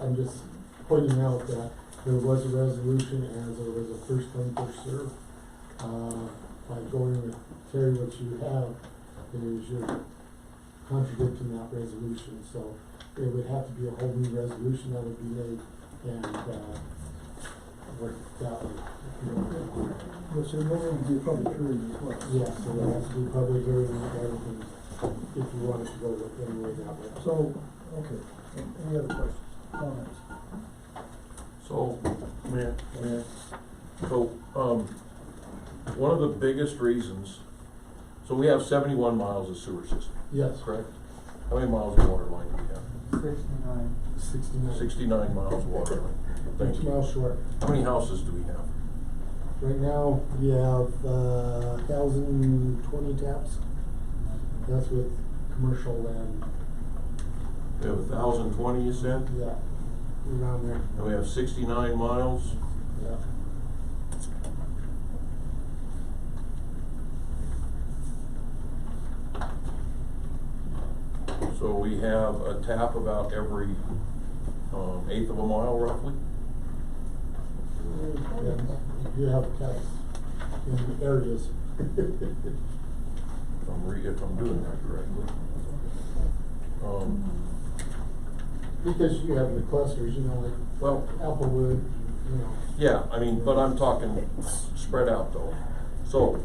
I'm just pointing out that there was a resolution as there was a first come, first served. By going with Terry, what you have is you're contradicting that resolution. So it would have to be a whole new resolution that would be made and work that way. Which there may be a public hearing as well. Yeah, so there has to be public hearing and everything if you wanted to go with anyway that way. So, okay, any other questions, comments? So, one of the biggest reasons, so we have 71 miles of sewer system, Yes, correct? How many miles of water line do we have? 69. 69 miles of water line. Thank 6 you. miles short. How many houses do we have? Right now, we have 1,020 taps. That's with commercial and, We have 1,020, you said? yeah, around there. And we have 69 miles. Yeah. So we have a tap about every eighth of a mile roughly. Yeah, you have taps in areas. If I'm doing that correctly. Because you have the clusters, you know, like Well, Applewood, you know. yeah, I mean, but I'm talking spread out though. So,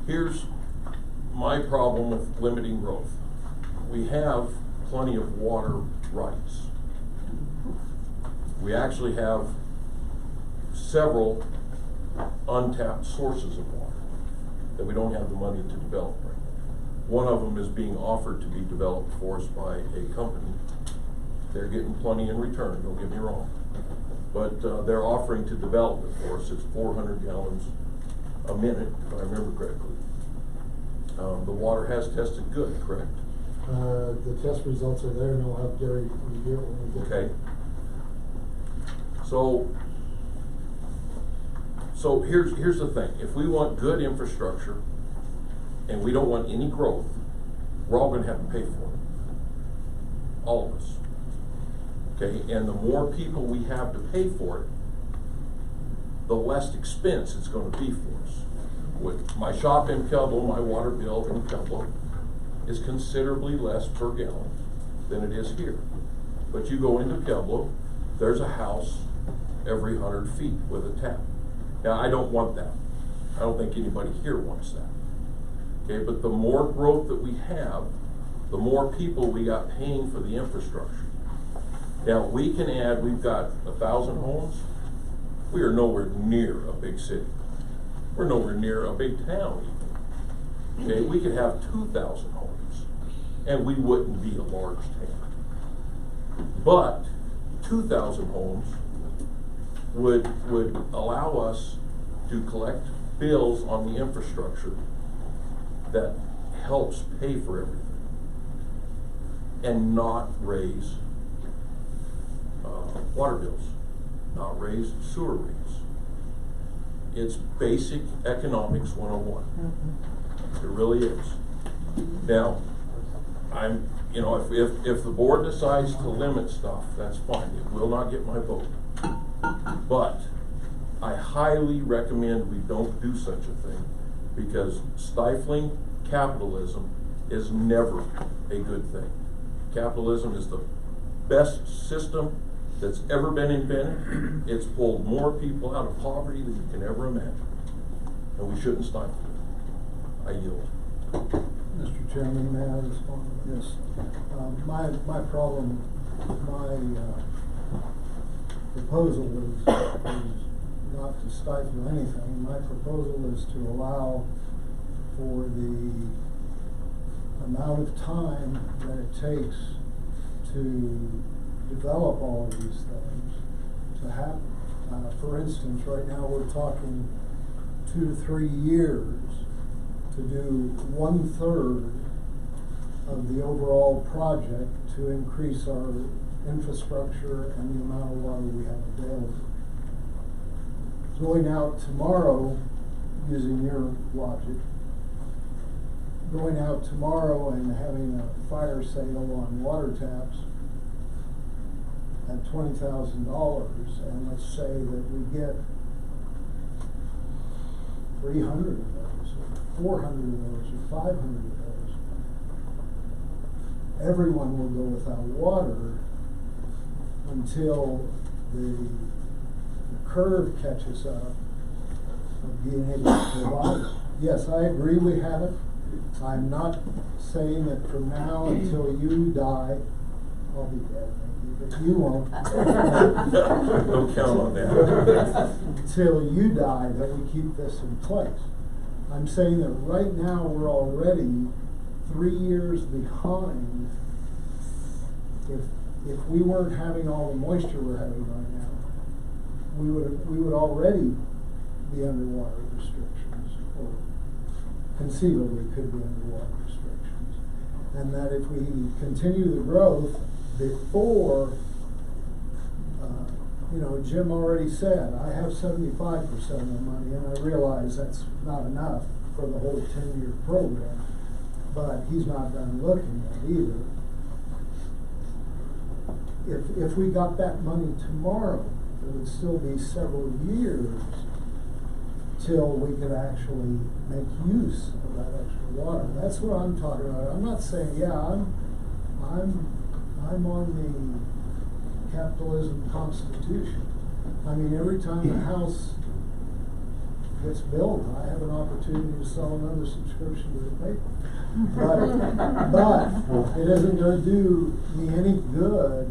here's my problem with limiting growth. We have plenty of water rights. We actually have several untapped sources of water that we don't have the money to develop right now. One of them is being offered to be developed for us by a company. They're getting plenty in return, don't get me wrong. But they're offering to develop it for us. It's 400 gallons a minute, if I remember correctly. The water has tested good, correct? The test results are there, and I'll have Gary review it when we get Okay. So here's the thing. If we want good infrastructure and we don't want any growth, we're all gonna have to pay for it. All of us. Okay, and the more people we have to pay for it, the less expense it's gonna be for us. With my shop in Pueblo, my water bill in Pueblo is considerably less per gallon than it is here. But you go into Pueblo, there's a house every 100 feet with a tap. Now, I don't want that. I don't think anybody here wants that. Okay, but the more growth that we have, the more people we got paying for the infrastructure. Now, we can add, we've got 1,000 homes. We are nowhere near a big city. We're nowhere near a big town even. Okay, we could have 2,000 homes and we wouldn't be a large town. But 2,000 homes would allow us to collect bills on the infrastructure that helps pay for everything and not raise water bills, not raise sewer rates. It's basic economics 101. It really is. Now, if the board decides to limit stuff, that's fine. It will not get my vote. But I highly recommend we don't do such a thing, because stifling capitalism is never a good thing. Capitalism is the best system that's ever been invented. It's pulled more people out of poverty than you can ever imagine. And we shouldn't stifle it. I yield. Mr. Chairman, may I respond? Yes. My problem, my proposal is not to stifle anything. My proposal is to allow for the amount of time that it takes to develop all of these things to happen. For instance, right now we're talking 2 to 3 years to do 1/3 of the overall project to increase our infrastructure and the amount of water we have available. Going out tomorrow, using your logic, going out tomorrow and having a fire sale on water taps at $20,000, and let's say that we get 300 of those, or 400 of those, or 500 of those, everyone will go without water until the curve catches up of being able to provide it. Yes, I agree we have it. I'm not saying that from now until you die, I'll be dead maybe, but you won't. Don't count on that. Till you die that we keep this in place. I'm saying that right now we're already 3 years behind. If we weren't having all the moisture we're having right now, we would already be under water restrictions, or conceivably could be under water restrictions. And that if we continue the growth before, Jim already said, I have 75% of the money, and I realize that's not enough for the whole 10-year program, but he's not done looking at it either. If we got that money tomorrow, it would still be several years till we could actually make use of that extra water. That's what I'm talking about. I'm not saying, I'm on the capitalism constitution. I mean, every time a house gets built, I have an opportunity to sell another subscription to the paper. But it isn't going to do me any good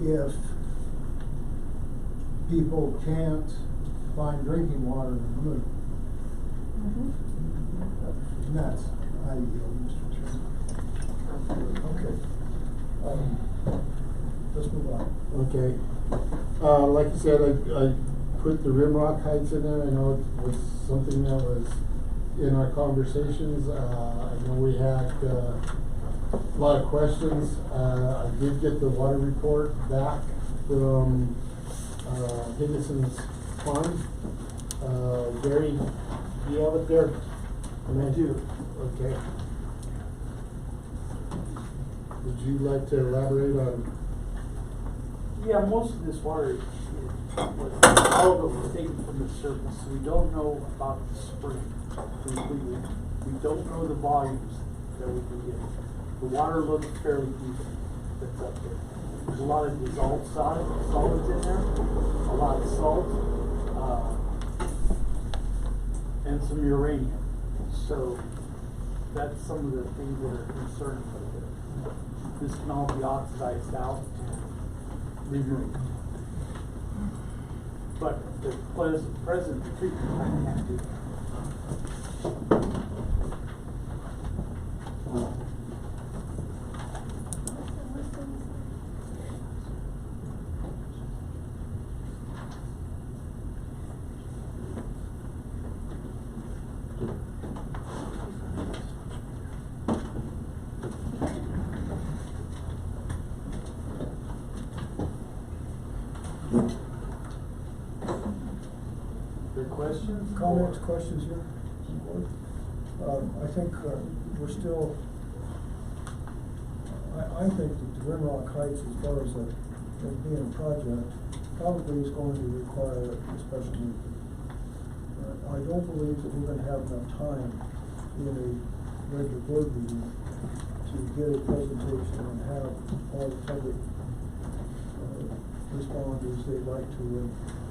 if people can't find drinking water in the moon. And that's how you deal, Mr. Chairman. Okay. Let's move on. Okay. Like you said, I put the rimrock heights in there. I know it was something that was in our conversations. I know we had a lot of questions. I did get the water report back from Higginson's Farm. Gary, do you have it there? I do. Okay. Would you like to elaborate on? Yeah, most of this water, all of it was taken from the surface, so we don't know about the spring completely. We don't know the volumes that we can get. The water looks fairly deep that's up there. There's a lot of dissolved solids in there, a lot of salt, and some uranium. So that's some of the things that are concerning with it. This can all be oxidized out and removed. But the present treatment I can't do. Comments, questions here? I think we're still, I think that the Rimrock Heights, as far as it being a project, probably is going to require a special meeting. I don't believe that we're going to have enough time in a regular board meeting to get a presentation and have all the public respond as they'd like to. And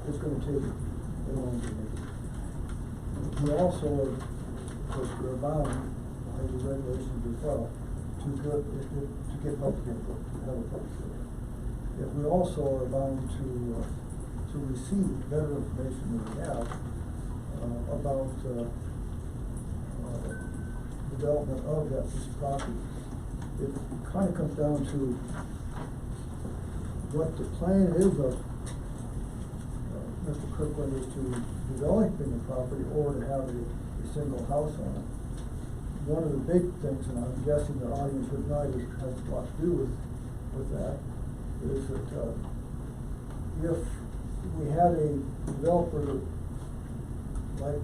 it's going to take a long time. We also, of course, we're bound by the regulations as well to get public input, to have a public hearing. Yet we also are bound to receive better information than we have about development of that piece of property. It kind of comes down to what the plan is of Mr. Kirkland is to developing the property or to have a single house on it. One of the big things, and I'm guessing the audience here tonight has a lot to do with that, is that if we had a developer like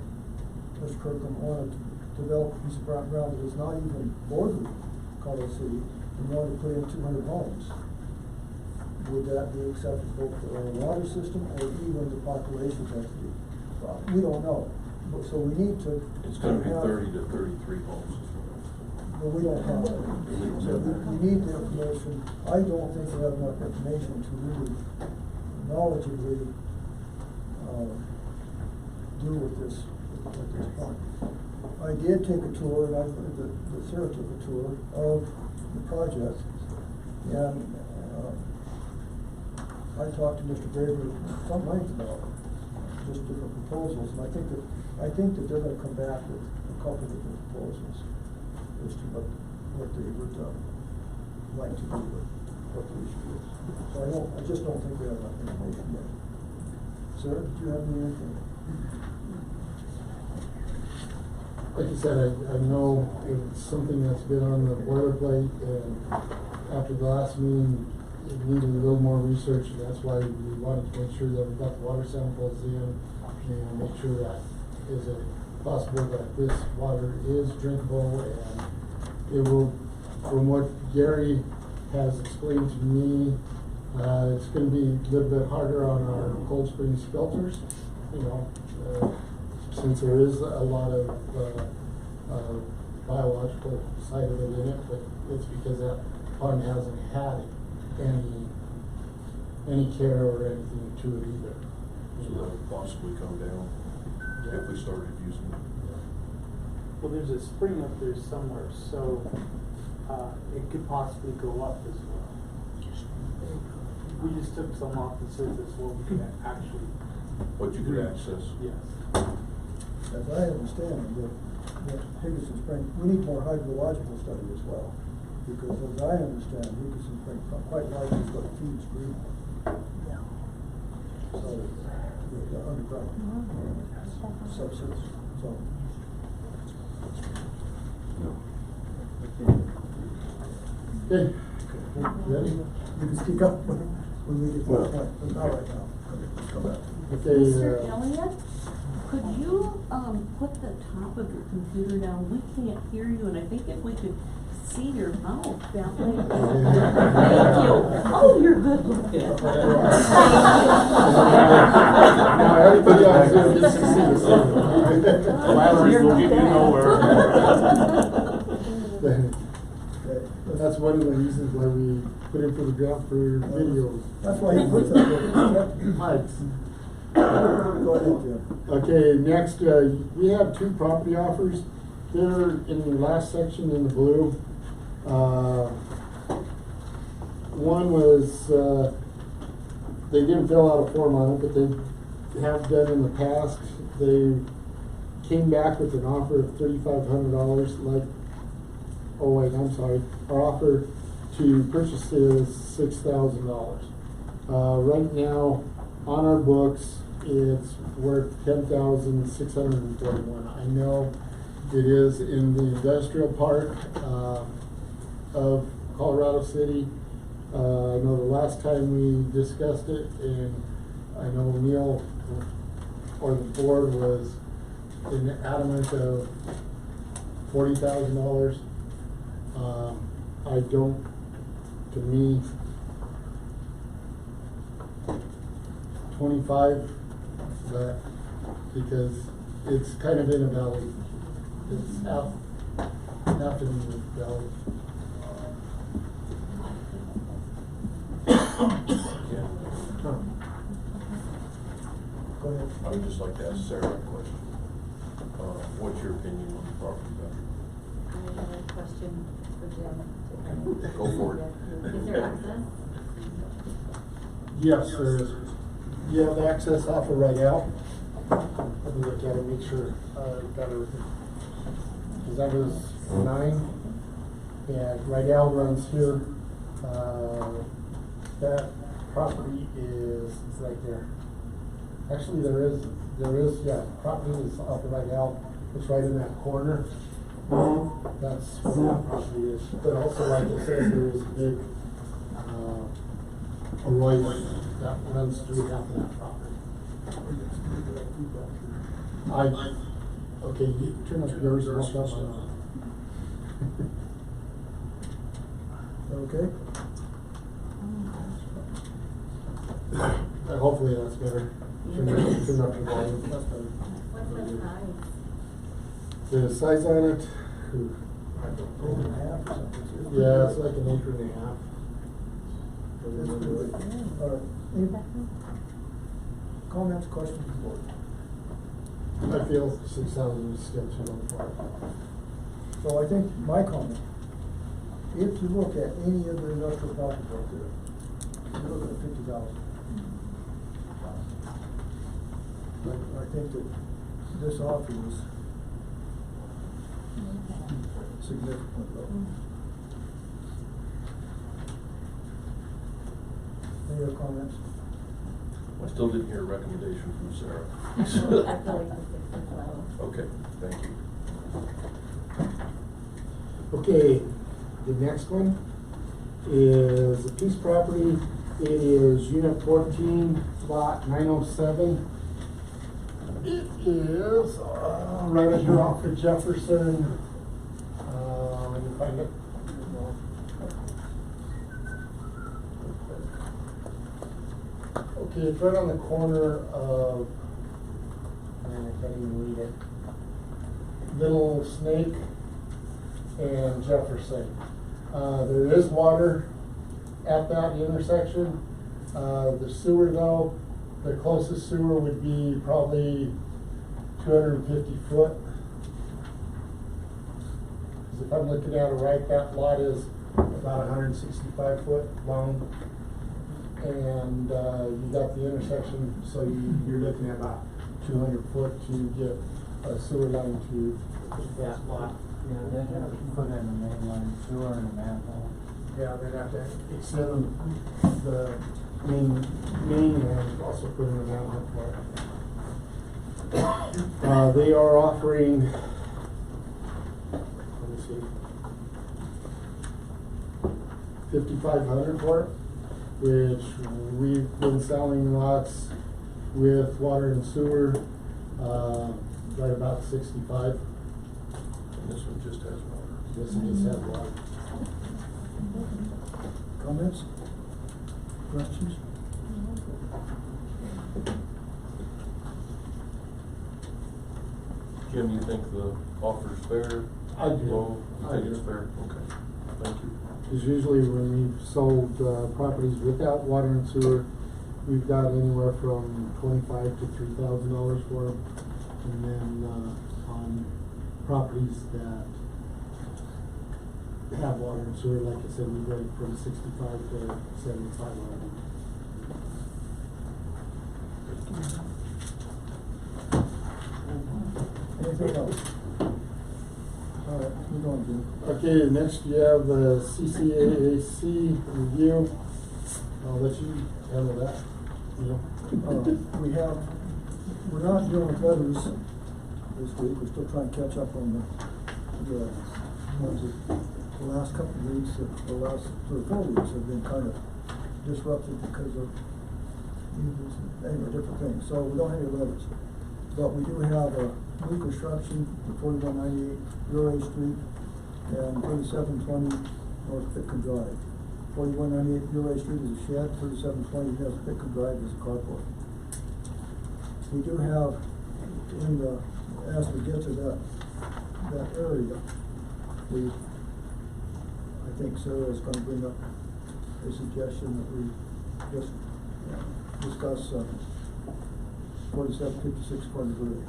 Mr. Kirkland wanted to develop a piece of ground that is not even bordered Colorado City and wanted to put in 200 homes, would that be acceptable for our water system or even the population density? We don't know. So we need to. It's gonna be 30 to 33 homes. But we don't have it. So we need the information. I don't think we have enough information to really knowledgeably deal with this point. I did take a tour, and the Sarah took a tour of the project, and I talked to Mr. Graver some length about just different proposals, and I think that they're gonna come back with a couple of different proposals as to what they would like to do with what the issue is. So I just don't think we have enough information yet. Sir, did you have anything? Like you said, I know it's something that's been on the boilerplate, and after the last meeting, it needed a little more research, and that's why we wanted to make sure that we got the water samples in and make sure that is it possible that this water is drinkable, and it will, from what Gary has explained to me, it's going to be a little bit harder on our Cold Springs filters, you know, since there is a lot of biological side of it in it, but it's because that pond hasn't had any care or anything to it either. So that would possibly come down if we started using it. Well, there's a spring up there somewhere, so it could possibly go up as well. We just took some off the surface where we could actually. What you could access. Yes. As I understand it, the Higginson Spring, we need more hydrological study as well. Because as I understand, Higginson Spring quite likely is what feeds Greenwood. So, the underground subsurface, so. Okay, ready? You can speak up when we get to that point, but not right now. Okay, let's go back. Okay, Mr. Elliott, could you, put the top of your computer down? We can't hear you, and I think if we could see your mouth that way. Thank you. Oh, you're good looking. Now, everybody on Zoom gets to see this. Flattery will get you nowhere. That's one of the reasons why we put in for the grant for videos. That's why he puts that there. Lights. Go ahead, Jim. Okay, next, we have two property offers. They're in the last section in the blue. One was, they didn't fill out a form on it, but they have done in the past. They came back with an offer of $3,500, like, oh wait, I'm sorry. Our offer to purchase is $6,000. Right now, on our books, it's worth $10,641. I know it is in the industrial park of Colorado City. I know the last time we discussed it, and I know Neil or the board was in adamant of $40,000. I don't, to me, 25, but because it's kind of in a valley. It's out in the valley. Yeah. Go ahead. I would just like to ask Sarah a question. What's your opinion on the property value? I have a question for Jim. Go for it. Is there access? Yes, there is. You have the access off of right out. Let me look at it, make sure got everything. Because that was 9, and Rydell runs here. That property is right there. Actually, there is, property is off of Rydell. It's right in that corner. That's what that property is. But also, like I said, there is a big arroyo that runs through half of that property. Okay, you turn up yours and I'll shut mine off. Okay? Hopefully that's better. Turn up your volume. That's better. What's the size? The size on it, Acre and a half or something. yeah, it's like an acre and a half. That's pretty good. Any comments, questions, board? I feel 6,000 is still too low for it. So I think my comment, if you look at any of the industrial properties out there, you're looking at 50,000. I think that this offer is significant low. Any other comments? I still didn't hear a recommendation from Sarah. I feel like the 6 is low. Okay, thank you. Okay, the next one is a piece of property. It is Unit 14, Lot 907. It is right here off of Jefferson. Let me find it. Okay, it's right on the corner of, man, I can't even read it. Little Snake and Jefferson. There is water at that intersection. The sewer though, the closest sewer would be probably 250 foot. Because if I'm looking at it right, that lot is about 165 foot long. And you got the intersection, so you're looking at about 200 foot to get a sewer line to that lot. Yeah, they'd have to put in a main line sewer and a manhole. Yeah, they'd have to extend the main and also put in a manhole for it. They are offering, let me see, 5,500 for it, which we've been selling lots with water and sewer, right about 65. And this one just has water. This one just has water. Comments? Questions? Jim, you think the offer's fair? I do. Low? You I think do. it's fair? Okay, thank you. Because usually when we've sold properties without water and sewer, we've got anywhere from $25,000 to $3,000 for them. And then on properties that have water and sewer, like I said, we went from 65 to 75 on them. Anything else? All right, move on, Jim. Okay, next you have the CCAAC review. I'll let you handle that. Neil. We're not dealing with letters this week, we're still trying to catch up on the ones that the last couple of weeks, the last 3 or 4 weeks have been kind of disrupted because of different things, so we don't have any letters. But we do have a new construction for 4198 Bureau Street and 3720 North Pitkin Drive. 4198 Bureau Street is a shed, 3720 North Pitkin Drive is a carport. We do have, as we get to that area, I think Sarah is going to bring up a suggestion that we just discuss 4756 Carter Road.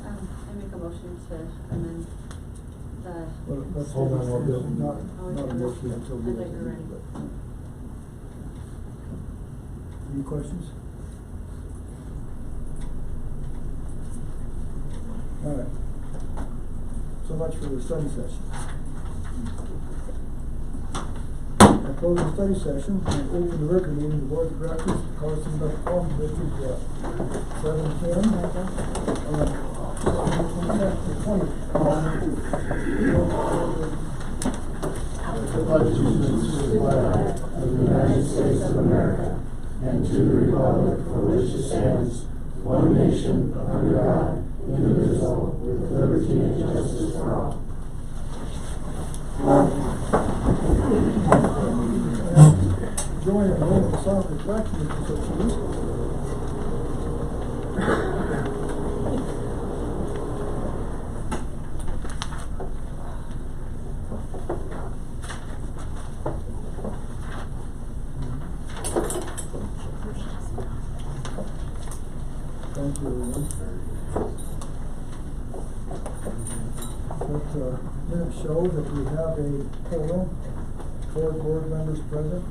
I make a motion to amend the. Well, let's Hold on, we'll do it. Not a motion until we. I thought you were ready. Any questions? All right. So much for the study session. I close the study session and open the record meeting of the Board of Directors of Carson Metropolitan District, 7:10. Of the United States of America, and to the republic for which it stands, one nation, under God, indivisible, with liberty and justice for all. Join in a moment of silent reflection, if you so choose. Thank you, everyone. That minutes show that we have a quorum, 4 board members present,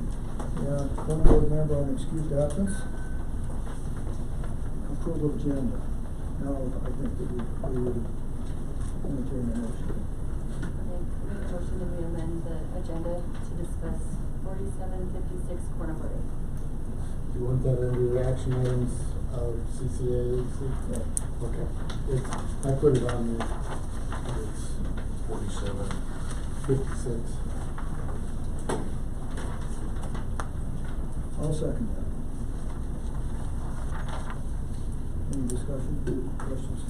and 1 board member on excused absence. Approval of agenda. Now, I think that we would entertain a motion. Okay, make a motion that we amend the agenda to discuss 4756 Cornerwood. Do you want that under the action items of CCAC? Yeah. Okay. I put it on there. It's 47. 56. I'll second that. Any discussion, questions?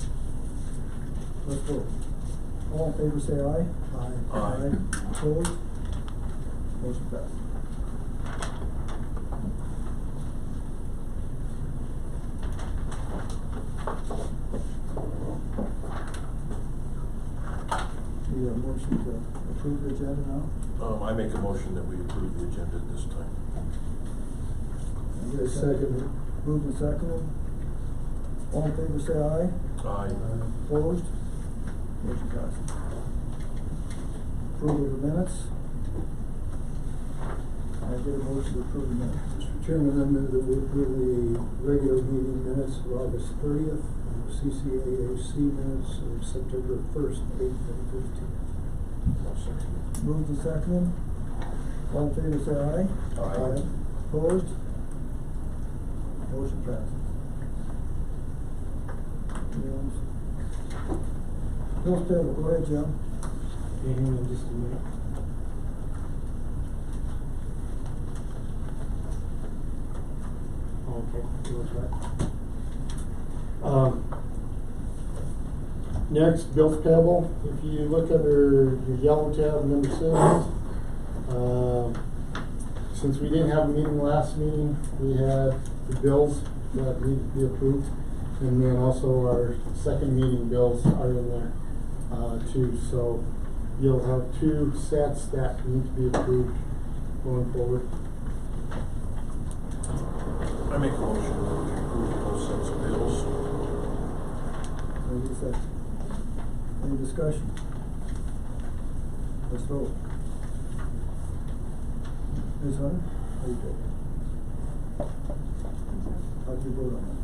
Let's vote. All in favor say aye. Aye. Opposed? Motion passed. Need a motion to approve the agenda now? I make a motion that we approve the agenda at this time. Is there a second? Moved and seconded. All in favor say aye. Aye. Opposed? Motion passes. Approval of the minutes. I get a motion to approve the minutes. Mr. Chairman, I move that we approve the regular meeting minutes of August 30th, and the CCAAC minutes of September 1st, 8th, and 15th. Moved and seconded. All in favor say aye. Aye. Opposed? Motion passes. Bills payable, go ahead, Jim. Okay, hang on just a minute. Okay, that's right. Next, bills payable. If you look under your yellow tab, number 7, since we didn't have a meeting last meeting, we had the bills that need to be approved. And then also our second meeting bills are in there, too. So you'll have 2 sets that need to be approved going forward. I make a motion that we approve both sets of bills. Any second? Any discussion? Let's vote. Ms. Hunter, how do you vote? How do you vote on that?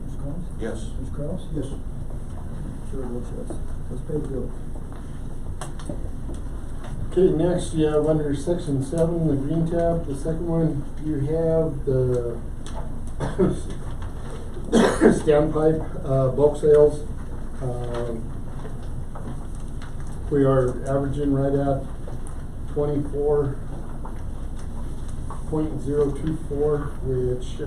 Ms. Collins? Yes. Ms. Kraus? Yes. Sure, votes yes. Let's pay the bill. Okay, next you have under section 7, the green tab, the second one, you have the standpipe, bulk sales. We are averaging right at 24.024, which,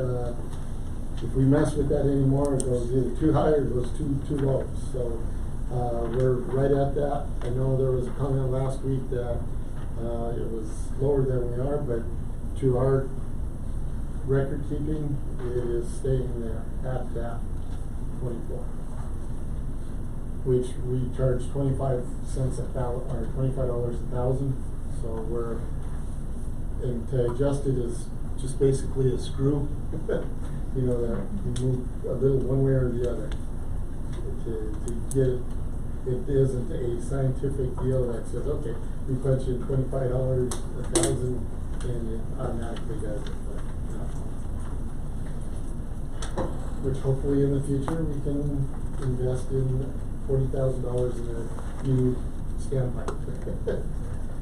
if we mess with that anymore, it goes either too high or it goes too low. So, we're right at that. I know there was a comment last week that, it was lower than we are, but to our record keeping, it is staying there at that 24. Which we charge 25 cents a thousand, or $25 a thousand. So we're, and to adjust it is just basically a screw, you know, that you move a little one way or the other. To get it, it isn't a scientific deal that says, okay, we punch in $25 a thousand and it automatically does it. But, no. Which hopefully in the future we can invest in $40,000 in a new standpipe.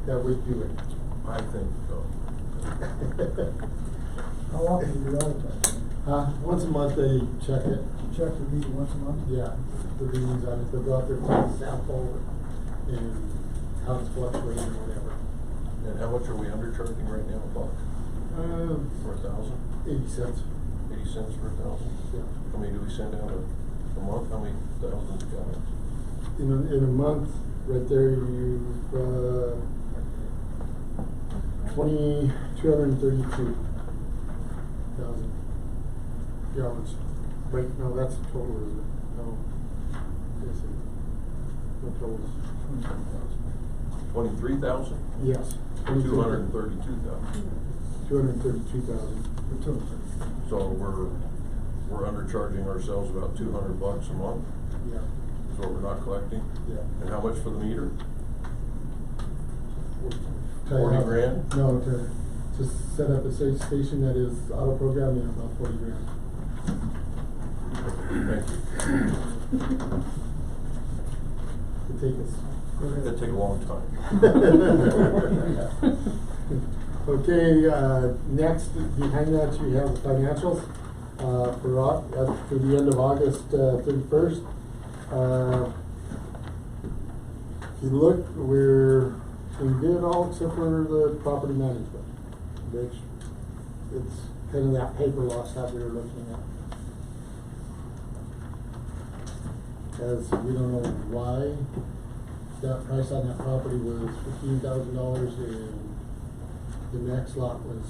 That would do it. I think so. How often do you audit that? Once a month they check it. Check the meter once a month? Yeah, the readings on it, they'll go out there, take a sample and how it's fluctuating or whatever. And how much are we undercharging right now, about for 1,000? 80 cents. 80 cents for 1,000? Yeah. How many do we send out a month? How many thousands gallons? In a month, right there, you've, 232,000 gallons. Wait, no, that's the total, isn't it? No. Yes, no totals. 23,000? Yes. 232,000. 232,000. For two. So we're undercharging ourselves about $200 a month, Yeah, is what we're not collecting? yeah. And how much for the meter? Tell you 40 how- grand? No, to set up a safe station that is auto programming, about 40 grand. Thank you. To take us. That'd take a long time. Okay, next, behind that, you have the financials, for the end of August, 31st. If you look, we're in good all except for the property management, which it's kind of that paper loss that we were looking at. As we don't know why that price on that property was $15,000 and the next lot was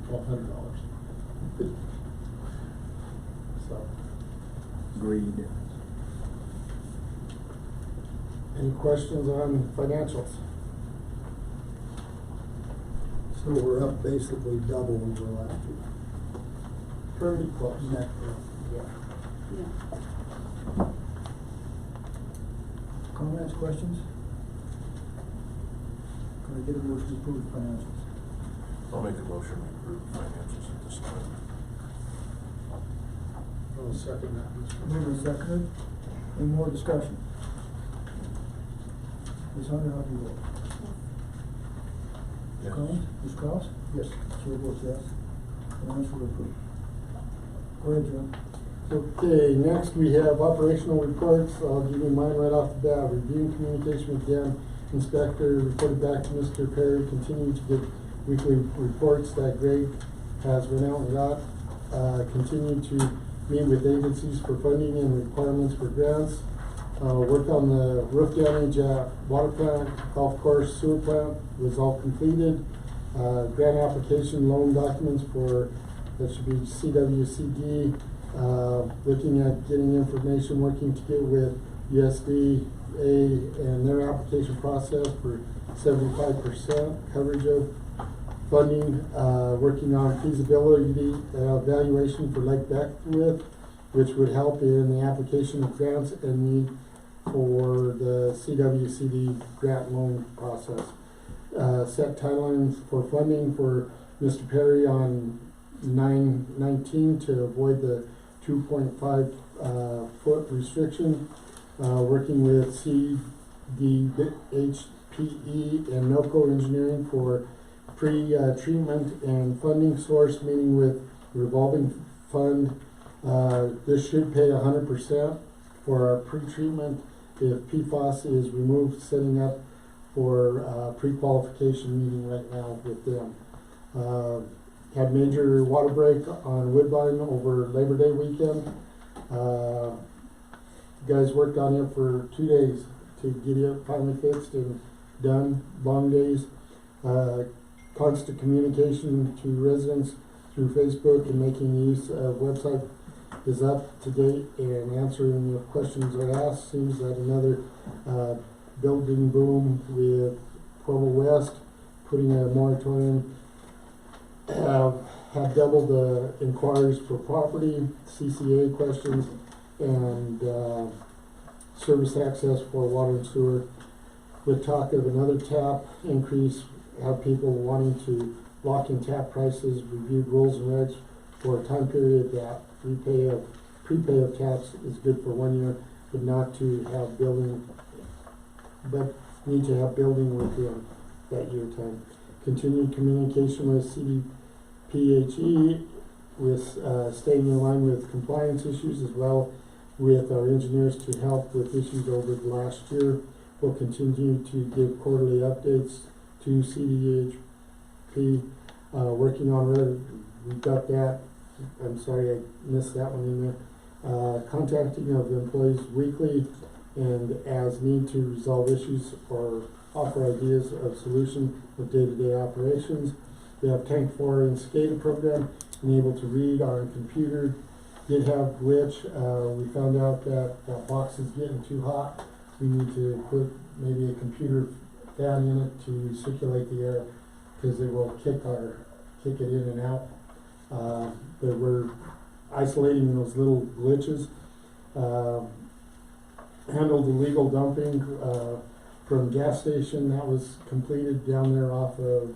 $1,200. So. Greed. Any questions on financials? So we're up basically double over last year. Pretty close. Net. Yeah. Yeah. Comments, questions? Can I get a motion to approve the financials? I'll make a motion to approve financials at this time. I'll second that. Moved and seconded. Any more discussion? Ms. Hunter, how do you vote? Yes. Collins? Ms. Cross? Yes. Chair votes yes. Financials are approved. Go ahead, Jim. Okay, next we have operational reports. I'll give you mine right off the bat. Reviewing communication with dam inspector, reported back to Mr. Perry, continuing to get weekly reports that Greg has went out and got. Continue to meet with agencies for funding and requirements for grants. Work on the roof damage at water plant, golf course, sewer plant was all completed. Grant application loan documents for, that should be CWCD. Looking at getting information, working to get with USDA and their application process for 75% coverage of funding. Working on feasibility evaluation for Lake Beckwith, which would help in the application of grants and need for the CWCD grant loan process. Set timelines for funding for Mr. Perry on 9/19 to avoid the 2.5 foot restriction. Working with CDHPE and NOCO Engineering for pre-treatment and funding source, meeting with revolving fund. This should pay 100% for our pre-treatment if PFAS is removed, setting up for pre-qualification meeting right now with them. Had major water break on Woodbine over Labor Day weekend. Guys worked on it for 2 days to get it finally fixed and done. Long days. Constant communication to residents through Facebook and making use of website is up to date and answering the questions that are asked. Seems that another building boom with Pueblo West putting a moratorium. Have doubled the inquiries for property, CCA questions, and service access for water and sewer. With talk of another tap increase, have people wanting to lock in tap prices, reviewed rules and regs for a time period that prepay of taps is good for 1 year, but not to have building, but need to have building within that year time. Continued communication with CDPHE, with staying in line with compliance issues, as well with our engineers to help with issues over the last year. We'll continue to give quarterly updates to CDHP, working on it. We've got that. I'm sorry I missed that one in there. Contacting of employees weekly and as need to resolve issues or offer ideas of solution of day-to-day operations. We have Tank 4 and SCADA program, being able to read on computer. Did have glitch. We found out that that box is getting too hot. We need to put maybe a computer fan in it to circulate the air, because it will kick it in and out. But we're isolating those little glitches. Handled illegal dumping from gas station. That was completed down there off of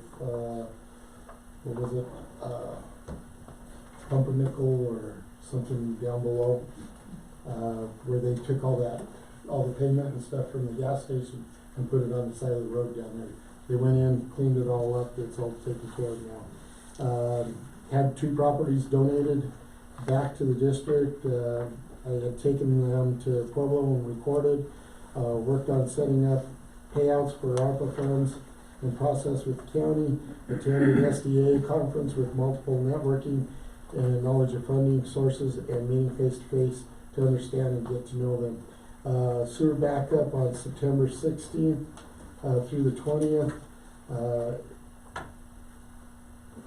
what was it? Pumpernickel or something down below, where they took all the payment and stuff from the gas station and put it on the side of the road down there. They went in, cleaned it all up. It's all taken care of now. Had 2 properties donated back to the district. I had taken them to Pueblo and recorded, worked on setting up payouts for ARPA funds and process with the county, attended SDA conference with multiple networking and knowledge of funding sources, and meeting face to face to understand and get to know them. Sewer backup on September 16th through the 20th.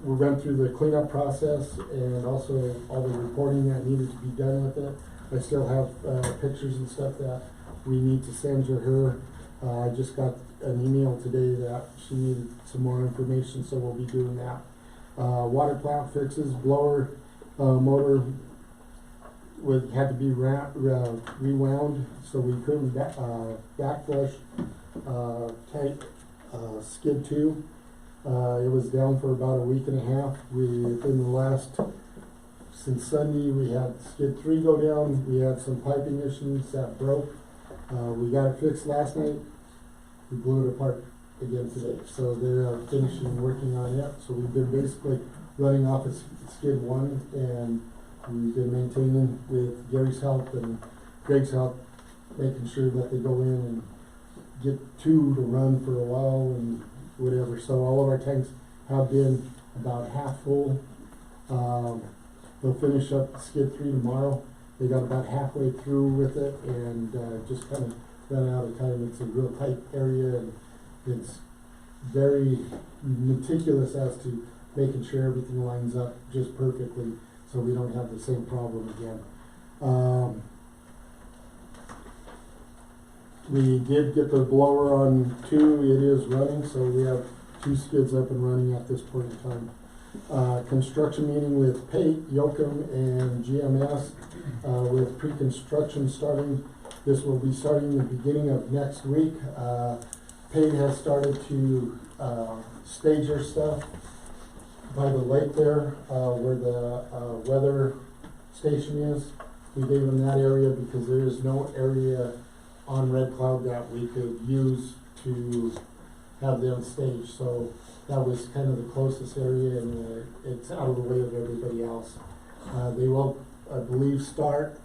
We went through the cleanup process and also all the reporting that needed to be done with it. I still have pictures and stuff that we need to send to her. I just got an email today that she needed some more information, so we'll be doing that. Water plant fixes, blower motor had to be rewound, so we couldn't backflush tank skid 2. It was down for about a week and a half. Within the last, since Sunday, we had skid 3 go down. We had some piping issues that broke. We got it fixed last night. We blew it apart again today. So they're finishing working on it. So we've been basically running off of skid 1, and we've been maintaining with Gary's help and Greg's help, making sure that they go in and get 2 to run for a while and whatever. So all of our tanks have been about half full. They'll finish up skid 3 tomorrow. They got about halfway through with it and just kind of ran out of time. It's a real tight area, and it's very meticulous as to making sure everything lines up just perfectly so we don't have the same problem again. We did get the blower on 2. It is running, so we have 2 skids up and running at this point in time. Construction meeting with Pate, Yoakum, and GMS with pre-construction starting. This will be starting the beginning of next week. Pate has started to stage their stuff by the lake there, where the weather station is. We gave them that area because there is no area on Red Cloud that we could use to have them staged. So that was kind of the closest area, and it's out of the way of everybody else. They will, I believe, start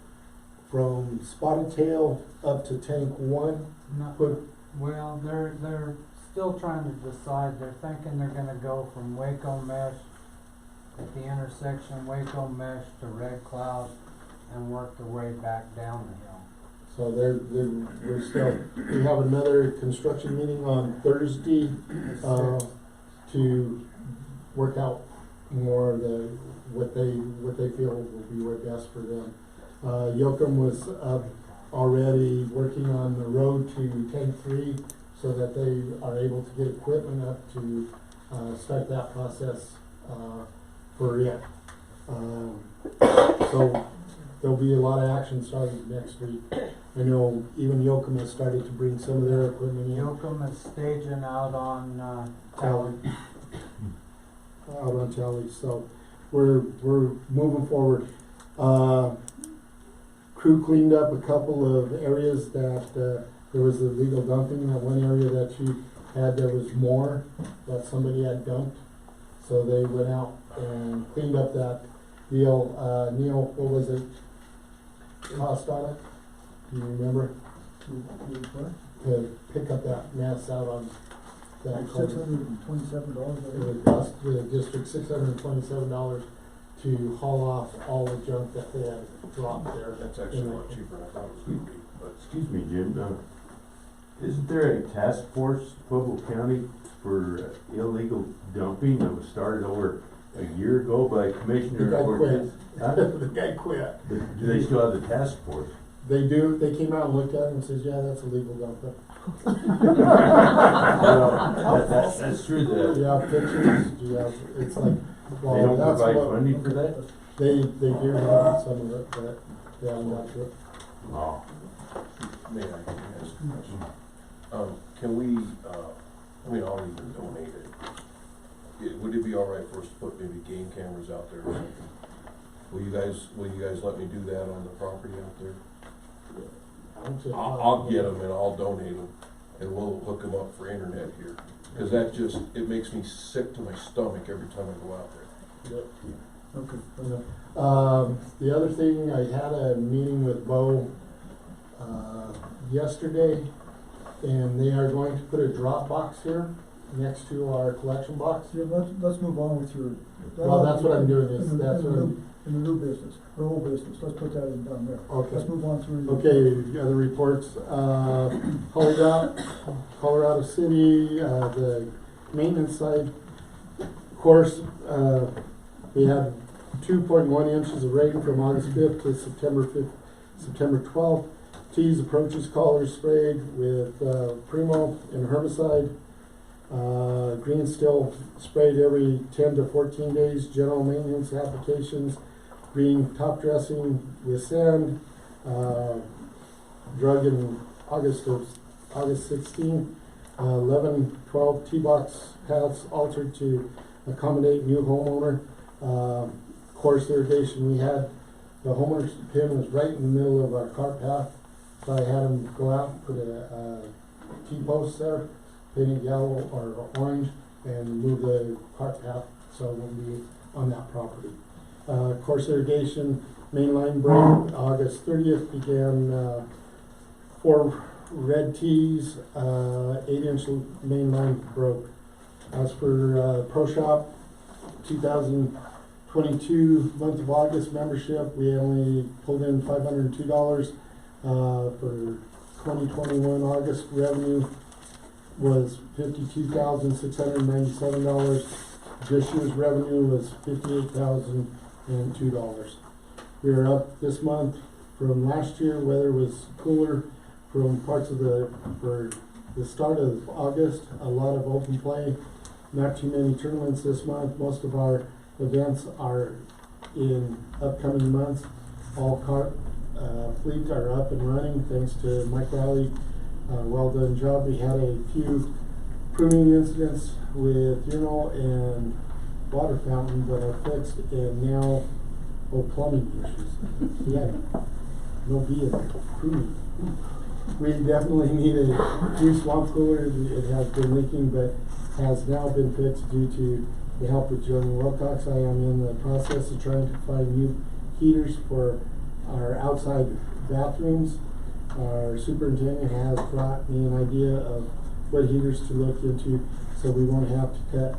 from Spotted Tail up to Tank 1. Well, they're still trying to decide. They're thinking they're gonna go from Waco Mesh at the intersection Waco Mesh to Red Cloud and work their way back down the hill. So we're still, we have another construction meeting on Thursday to work out more what they feel will be way best for them. Yoakum was already working on the road to Tank 3 so that they are able to get equipment up to start that process for it. So there'll be a lot of action starting next week. I know even Yoakum has started to bring some of their equipment in. Yoakum is staging out on Tally. Out on Tally. So we're moving forward. crew cleaned up a couple of areas that, there was illegal dumping. That one area that you had, there was more that somebody had dumped. So they went out and cleaned up that deal. Neil, what was it? Cost on it? Do you remember? To pick up that mess out on that. $627. It would cost the district $627 to haul off all the junk that they had dropped there. That's actually a lot cheaper than I thought it was gonna be, but. Excuse me, Jim, isn't there a task force, Pueblo County, for illegal dumping that was started over a year ago by Commissioner The guy Ortiz? Huh? quit. The guy quit. But do they still have the task force? They do. They came out and looked at it and says, yeah, that's illegal dumping. Well, that's true, Do you have pictures? Do you have, it's like, well, they don't that's provide what. funding for that? They do have some of it, but they haven't got to it. Oh. May I ask a question? Can we, I mean, I'll even donate it. Would it be all right for us to put maybe game cameras out there or something? Will you guys let me do that on the property out there? I'll get them and I'll donate them and we'll hook them up for internet here. Cause that just, it makes me sick to my stomach every time I go out there. Yep. Okay. The other thing, I had a meeting with Bo, yesterday, and they are going to put a drop box here next to our collection box. Yeah, let's move on with your. Well, that's what I'm doing, is in the- that's in the what new- In the new business, or old business, let's put that in down there. Okay. Let's move on through. Okay, other reports, Colorado City, the maintenance side, of course, we had 2.1 inches of rain from August 5th to September 12th. Tees, approaches, collars sprayed with Primo and herbicide. Green still sprayed every 10 to 14 days. General maintenance applications. Green top dressing with sand. Drug in August 16. 11-12 T-box paths altered to accommodate new homeowner. Course irrigation, we had the homeowner's pin was right in the middle of our cart path, so I had him go out and put a T-post there, paint it yellow or orange, and move the cart path so it won't be on that property. Course irrigation, main line break, August 30th began 4 red tees, 8-inch main line broke. As for Pro Shop, 2022 month of August membership, we only pulled in $502. For 2021 August revenue was $52,697. This year's revenue was $58,002. We are up this month from last year. Weather was cooler from parts of for the start of August. A lot of open play, not too many tournaments this month. Most of our events are in upcoming months. All cart fleet are up and running thanks to Mike Riley. Well done job. We had a few pruning incidents with urinal and water fountain that are fixed, and now plumbing issues. Yeah, no vehicle pruning. We definitely need a new swamp cooler. It has been leaking, but has now been fixed due to the help with Jeremy Wilcox. I am in the process of trying to find new heaters for our outside bathrooms. Our superintendent has brought me an idea of what heaters to look into, so we won't have to cut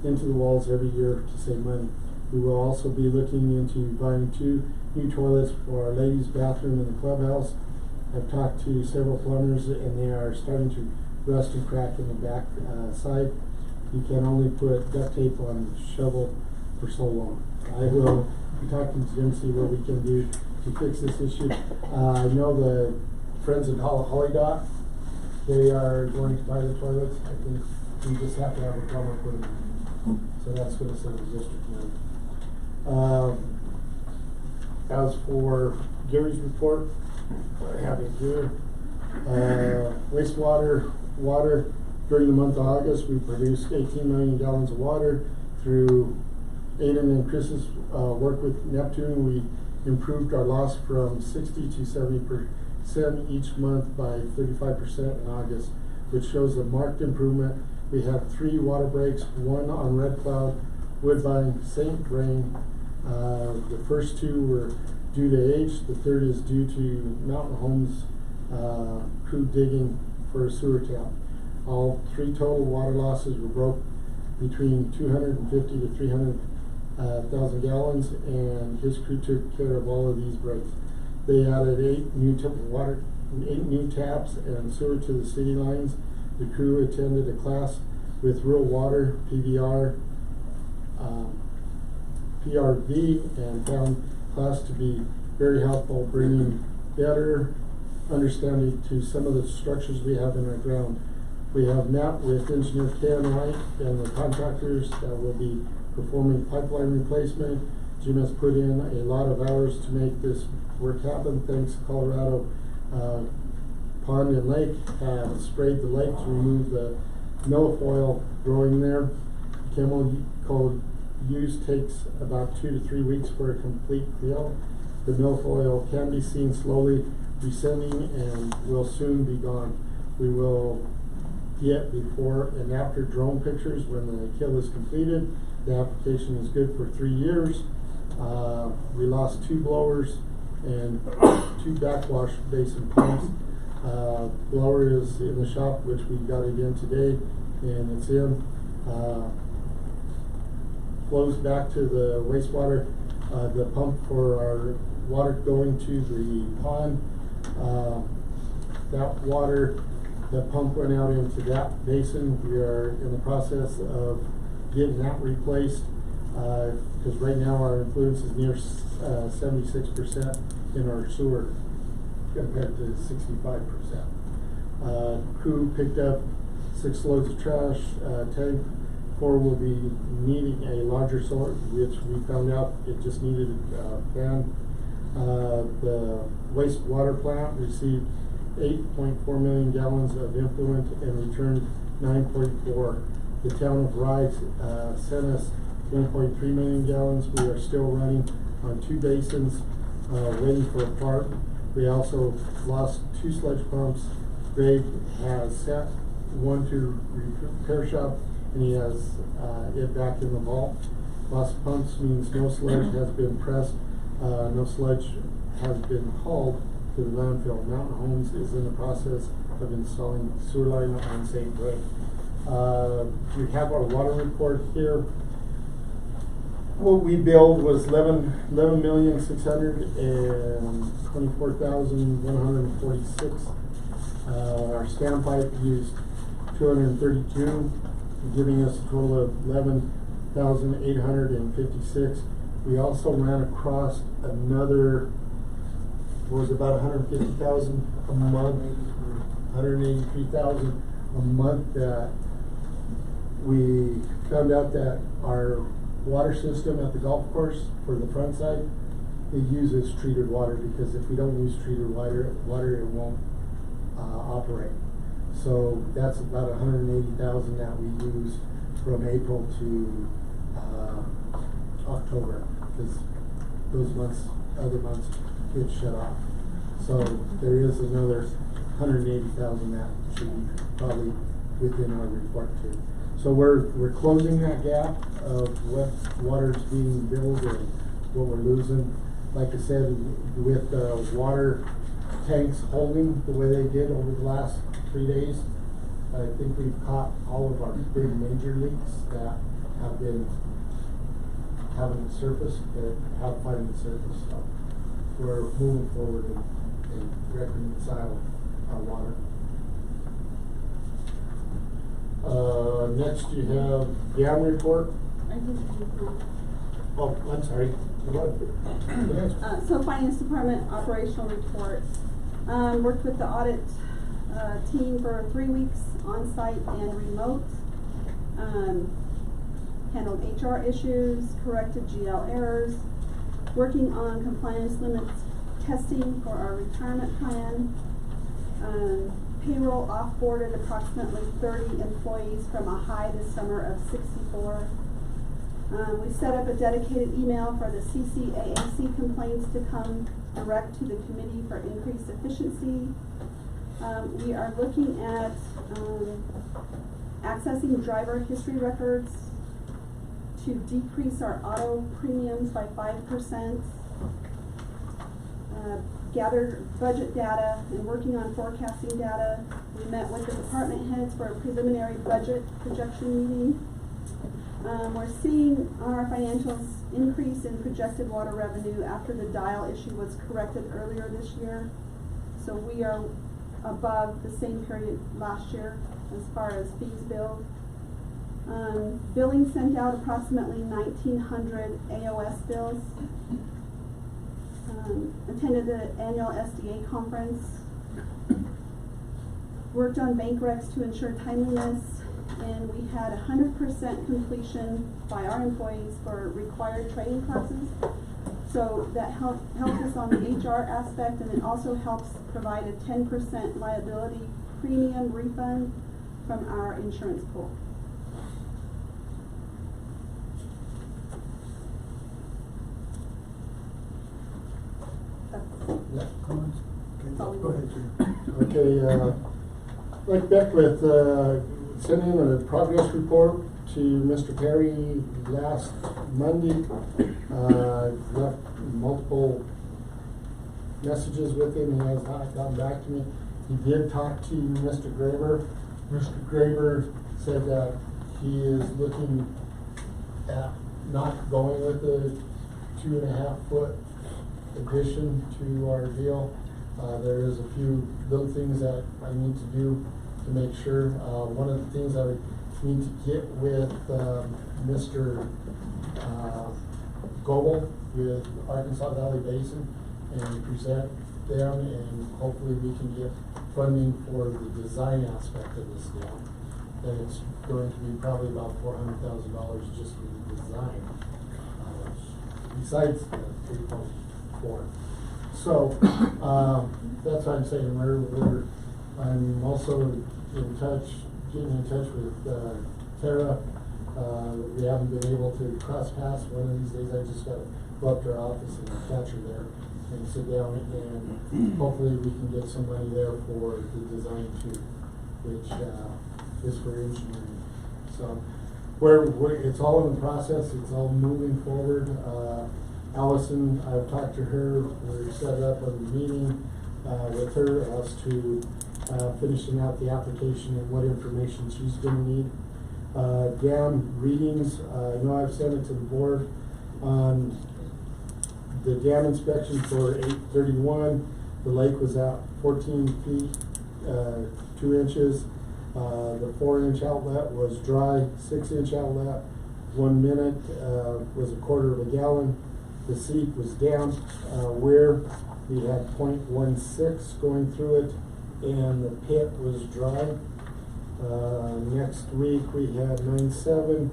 into the walls every year to save money. We will also be looking into buying 2 new toilets for our ladies' bathroom in the clubhouse. I've talked to several plumbers, and they are starting to rust and crack in the back side. You can only put duct tape on the shovel for so long. I will be talking to Jim, see what we can do to fix this issue. I know the friends at Holly Dot, they are going to buy the toilets. I think we just have to have a plumber put them in. So that's going to send the district money. As for Gary's report, I have it here. Wastewater, water. During the month of August, we produced 18 million gallons of water through Aiden and Chris's work with Neptune. We improved our loss from 60 to 70% each month by 35% in August, which shows a marked improvement. We had 3 water breaks, 1 on Red Cloud, Woodbine, St. Vrain. The first 2 were due to age, the third is due to Mountain Homes crew digging for a sewer tap. All 3 total water losses were broke between 250 to 300,000 gallons, and his crew took care of all of these breaks. They added 8 new taps and sewer to the city lines. The crew attended a class with Rural Water, PVR, PRV, and found class to be very helpful, bringing better understanding to some of the structures we have in our ground. We have met with engineer Ken White and the contractors that will be performing pipeline replacement. Jim has put in a lot of hours to make this work happen. Thanks, Colorado Pond and Lake have sprayed the lake to remove the milfoil growing there. Chemical use takes about 2 to 3 weeks for a complete clear. The milfoil can be seen slowly descending and will soon be gone. We will get before and after drone pictures when the kill is completed. The application is good for 3 years. We lost 2 blowers and 2 backwash basin pumps. Blower is in the shop, which we got it in today, and it's in. Flows back to the wastewater, the pump for our water going to the pond. That water, the pump went out into that basin. We are in the process of getting that replaced, because right now our influence is near 76% in our sewer compared to 65%. Crew picked up 6 loads of trash, tank. 4 will be needing a larger sort, which we found out it just needed a fan. The wastewater plant received 8.4 million gallons of influent and returned 9.4. The town of Rye sent us 1.3 million gallons. We are still running on 2 basins, waiting for a part. We also lost 2 sludge pumps. Greg has sent 1 to repair shop, and he has it back in the vault. Lost pumps means no sludge has been pressed, no sludge has been hauled to the landfill. Mountain Homes is in the process of installing sewer line on St. Vrain. We have our water report here. What we billed was 11,624,146. Our standpipe used 232, giving us a total of 11,856. We also ran across another, was about 150,000 a month, 183,000 a month, that we found out that our water system at the golf course for the front side, it uses treated water, because if we don't use treated water it won't operate. So that's about 180,000 that we use from April to October, because those months, other months, get shut off. So there is another 180,000 that should be probably within our report too. So we're closing that gap of what water's being billed and what we're losing. Like I said, with the water tanks holding the way they did over the last 3 days, I think we've caught all of our big major leaks that have been having surfaced, that have finally surfaced. So we're moving forward and reconcile our water. Next you have dam report. I think you can. Oh, I'm sorry. So Finance Department operational report. Worked with the audit team for 3 weeks on site and remote. Handled HR issues, corrected GL errors, working on compliance limits testing for our retirement plan. Payroll offboarded approximately 30 employees from a high this summer of 64. We set up a dedicated email for the CCAAC complaints to come direct to the committee for increased efficiency. We are looking at accessing driver history records to decrease our auto premiums by 5%. Gathered budget data and working on forecasting data. We met with the department heads for a preliminary budget projection meeting. We're seeing on our financials increase in projected water revenue after the dial issue was corrected earlier this year. So we are above the same period last year as far as fees billed. Billing sent out approximately 1,900 AOS bills. Attended the annual SDA conference. Worked on bank recs to ensure timeliness, and we had 100% completion by our employees for required training classes. So that helps us on the HR aspect, and it also helps provide a 10% liability premium refund from our insurance pool. Comments? That's all we Go ahead, need. Jim. Okay, like Beckwith, sent in a progress report to Mr. Perry last Monday. Left multiple messages with him. He has not gotten back to me. He did talk to Mr. Graber. Mr. Graber said that he is looking at not going with the 2.5 foot addition to our deal. There is a few little things that I need to do to make sure. One of the things I need to get with Mr. Goebel with Arkansas Valley Basin and present them, and hopefully we can get funding for the design aspect of this deal. And it's going to be probably about $400,000 just for the design, besides the 3.4. So that's what I'm saying. I'm also getting in touch with Tara. We haven't been able to cross paths. One of these days I just got to go up to her office and catch her there and sit down, and hopefully we can get some money there for the design too, which is for engineering. So it's all in the process. It's all moving forward. Allison, I've talked to her. We're set up a meeting with her as to finishing out the application and what information she's going to need. Dam readings, I know I've sent it to the board on the dam inspection for 8/31. The lake was at 14 feet, 2 inches. The 4-inch outlet was dry, 6-inch outlet, 1 minute was 1/4 of a gallon. The seep was damp, where we had 0.16 going through it, and the pit was dry. Next week we had 9/7,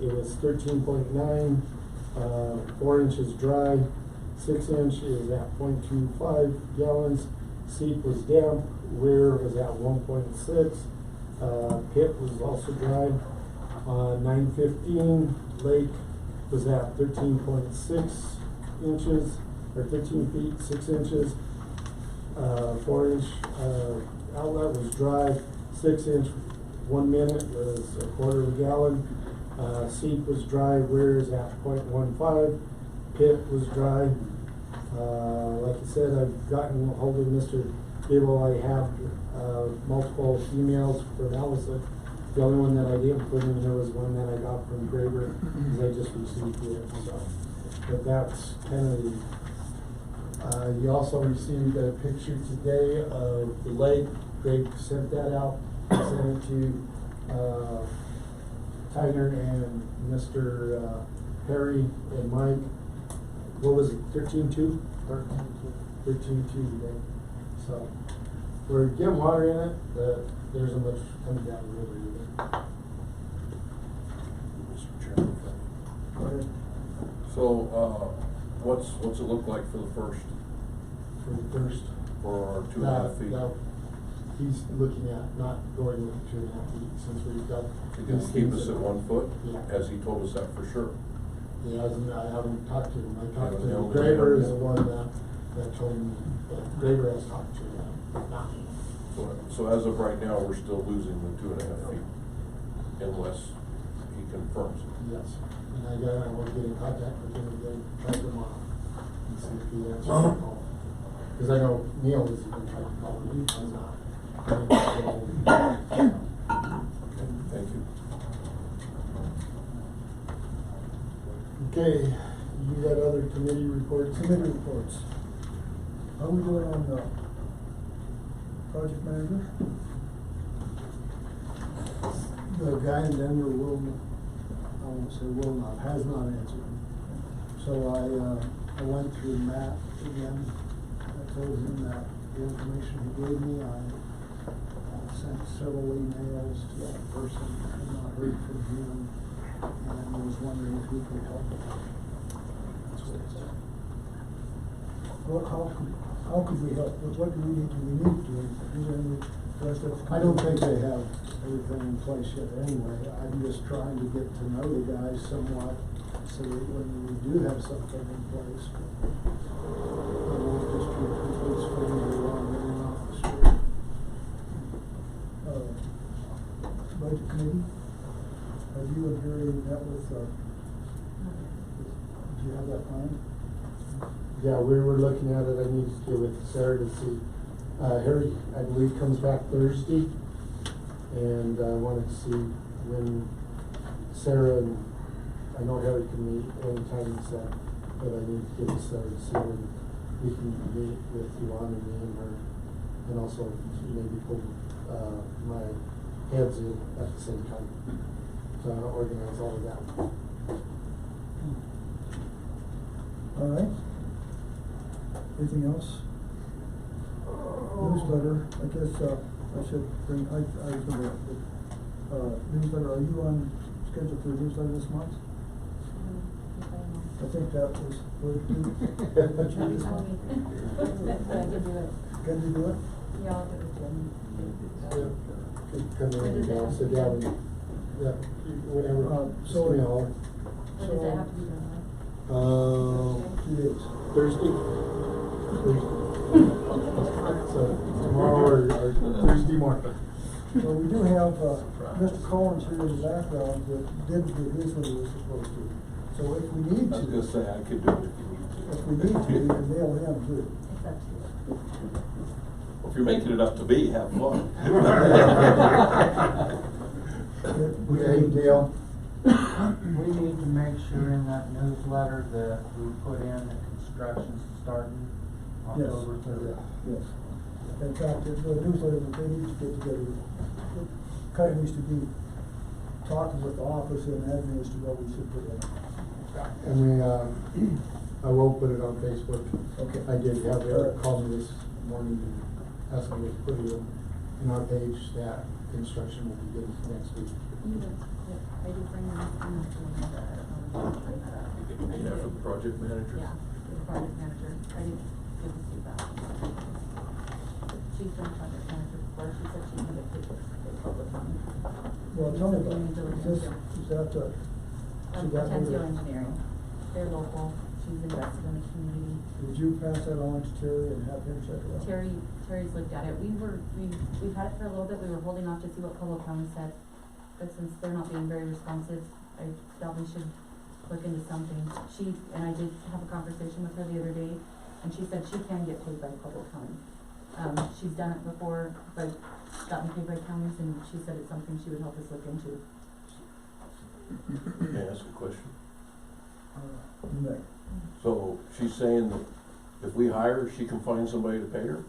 it was 13.9, 4 inches dry, 6-inch is at 0.25 gallons. Seep was damp, weir was at 1.6, pit was also dry. 9/15, lake was at 13.6 inches, or 13 feet, 6 inches. 4-inch outlet was dry, 6-inch, 1 minute was 1/4 of a gallon. Seep was dry, weir is at 0.15, pit was dry. Like I said, I've gotten a hold of Mr. Gable. I have multiple emails from Allison. The only one that I didn't put in here was one that I got from Graber, because I just received it. So, but that's kind of the. You also received a picture today of the lake. Greg sent that out. Sent it to Tyler and Mr. Perry and Mike. What was it? 13.2? 13.2 today. So we're getting water in it, but there isn't much coming down the river either. Mr. Chairman. Go ahead. So, what's it look like for the first, For the first. for our 2.5 feet? he's looking at not going with the 2.5 feet since we've got. He can these keep things us that- at 1 foot, Yeah. as he told us that for sure. He hasn't, I haven't talked to him, I talked to Yeah, him, yeah. Graver is the one that told me, that Graver has talked to him, not me. So as of right now, we're still losing the 2.5 feet unless he confirms it. Yes, and I will get in contact with him again, try tomorrow, and see if he answers the call. Cause I know Neil has even tried to call him, he's not. Thank you. Okay, you got other committee reports? Committee reports. How are we doing on the project manager? The guy in Denver I won't say will not, has not answered. So I went through Matt again. I told him that the information he gave me, I sent several emails to that person, and not heard from him, and I was wondering if he could help. That's what it said. What, how could we help? What do we need to do? Is there any rest of? I don't think they have everything in place yet anyway. I'm just trying to get to know the guys somewhat, so that when we do have something in place, I won't just keep complete swinging along in and off the street. Budget committee? Have you and Harry met with, do you have that plan? Yeah, we were looking at it, I need to get with Sarah to see, Harry, I believe, comes back Thursday. And I wanted to see when Sarah and, I know Harry can meet anytime he said, but I need to get with Sarah to see when we can meet with Yuan and me and her. And also maybe pull, my heads in at the same time to organize all of that. All right. Anything else? Newsletter, I guess, I should bring, I was gonna, newsletter, are you on schedule for a newsletter this month? I think that was, would you this month? Can you do it? Yeah, I'll get with Jim. Come in and down, sit down, yeah, whatever, just give me a holler. When does it have to be done by? 2 days. Thursday. So tomorrow or Thursday morning. Well, we do have, Mr. Collins here in the background that did his when he was supposed to. So if we need I was to, gonna say, I could do it if you need to. if we need to, we can nail him too. It's up to you. If you're making it up to me, have fun. Hey, Dale. We need to make sure in that newsletter that we put in that construction's starting October 3rd. Yes. In fact, the newsletter that they need to get together, it kind of needs to be talking with the office and admin as to what we should put in. And we, I will put it on Facebook. Okay. I did have Eric call me this morning and ask me to put it in our page that construction will begin next week. I did bring this, I'm not doing that, I don't know if I bring that up. Yeah, for the project manager? Yeah, for the project manager, I didn't get to see that. She's been a project manager before, she said she's gonna take the public on. Well, tell me about We need to look it. Is into. that, Potential engineering, they're local, she's invested in the community. did you pass that on to Terry and have him check it out? Terry's looked at it, we've had it for a little bit, we were holding off to see what Pueblo County said. But since they're not being very responsive, I thought we should look into something. And I did have a conversation with her the other day, and she said she can get paid by Pueblo County. She's done it before, but gotten paid by counties, and she said it's something she would help us look into. May I ask a question? You may. So she's saying that if we hire her, she can find somebody to pay her?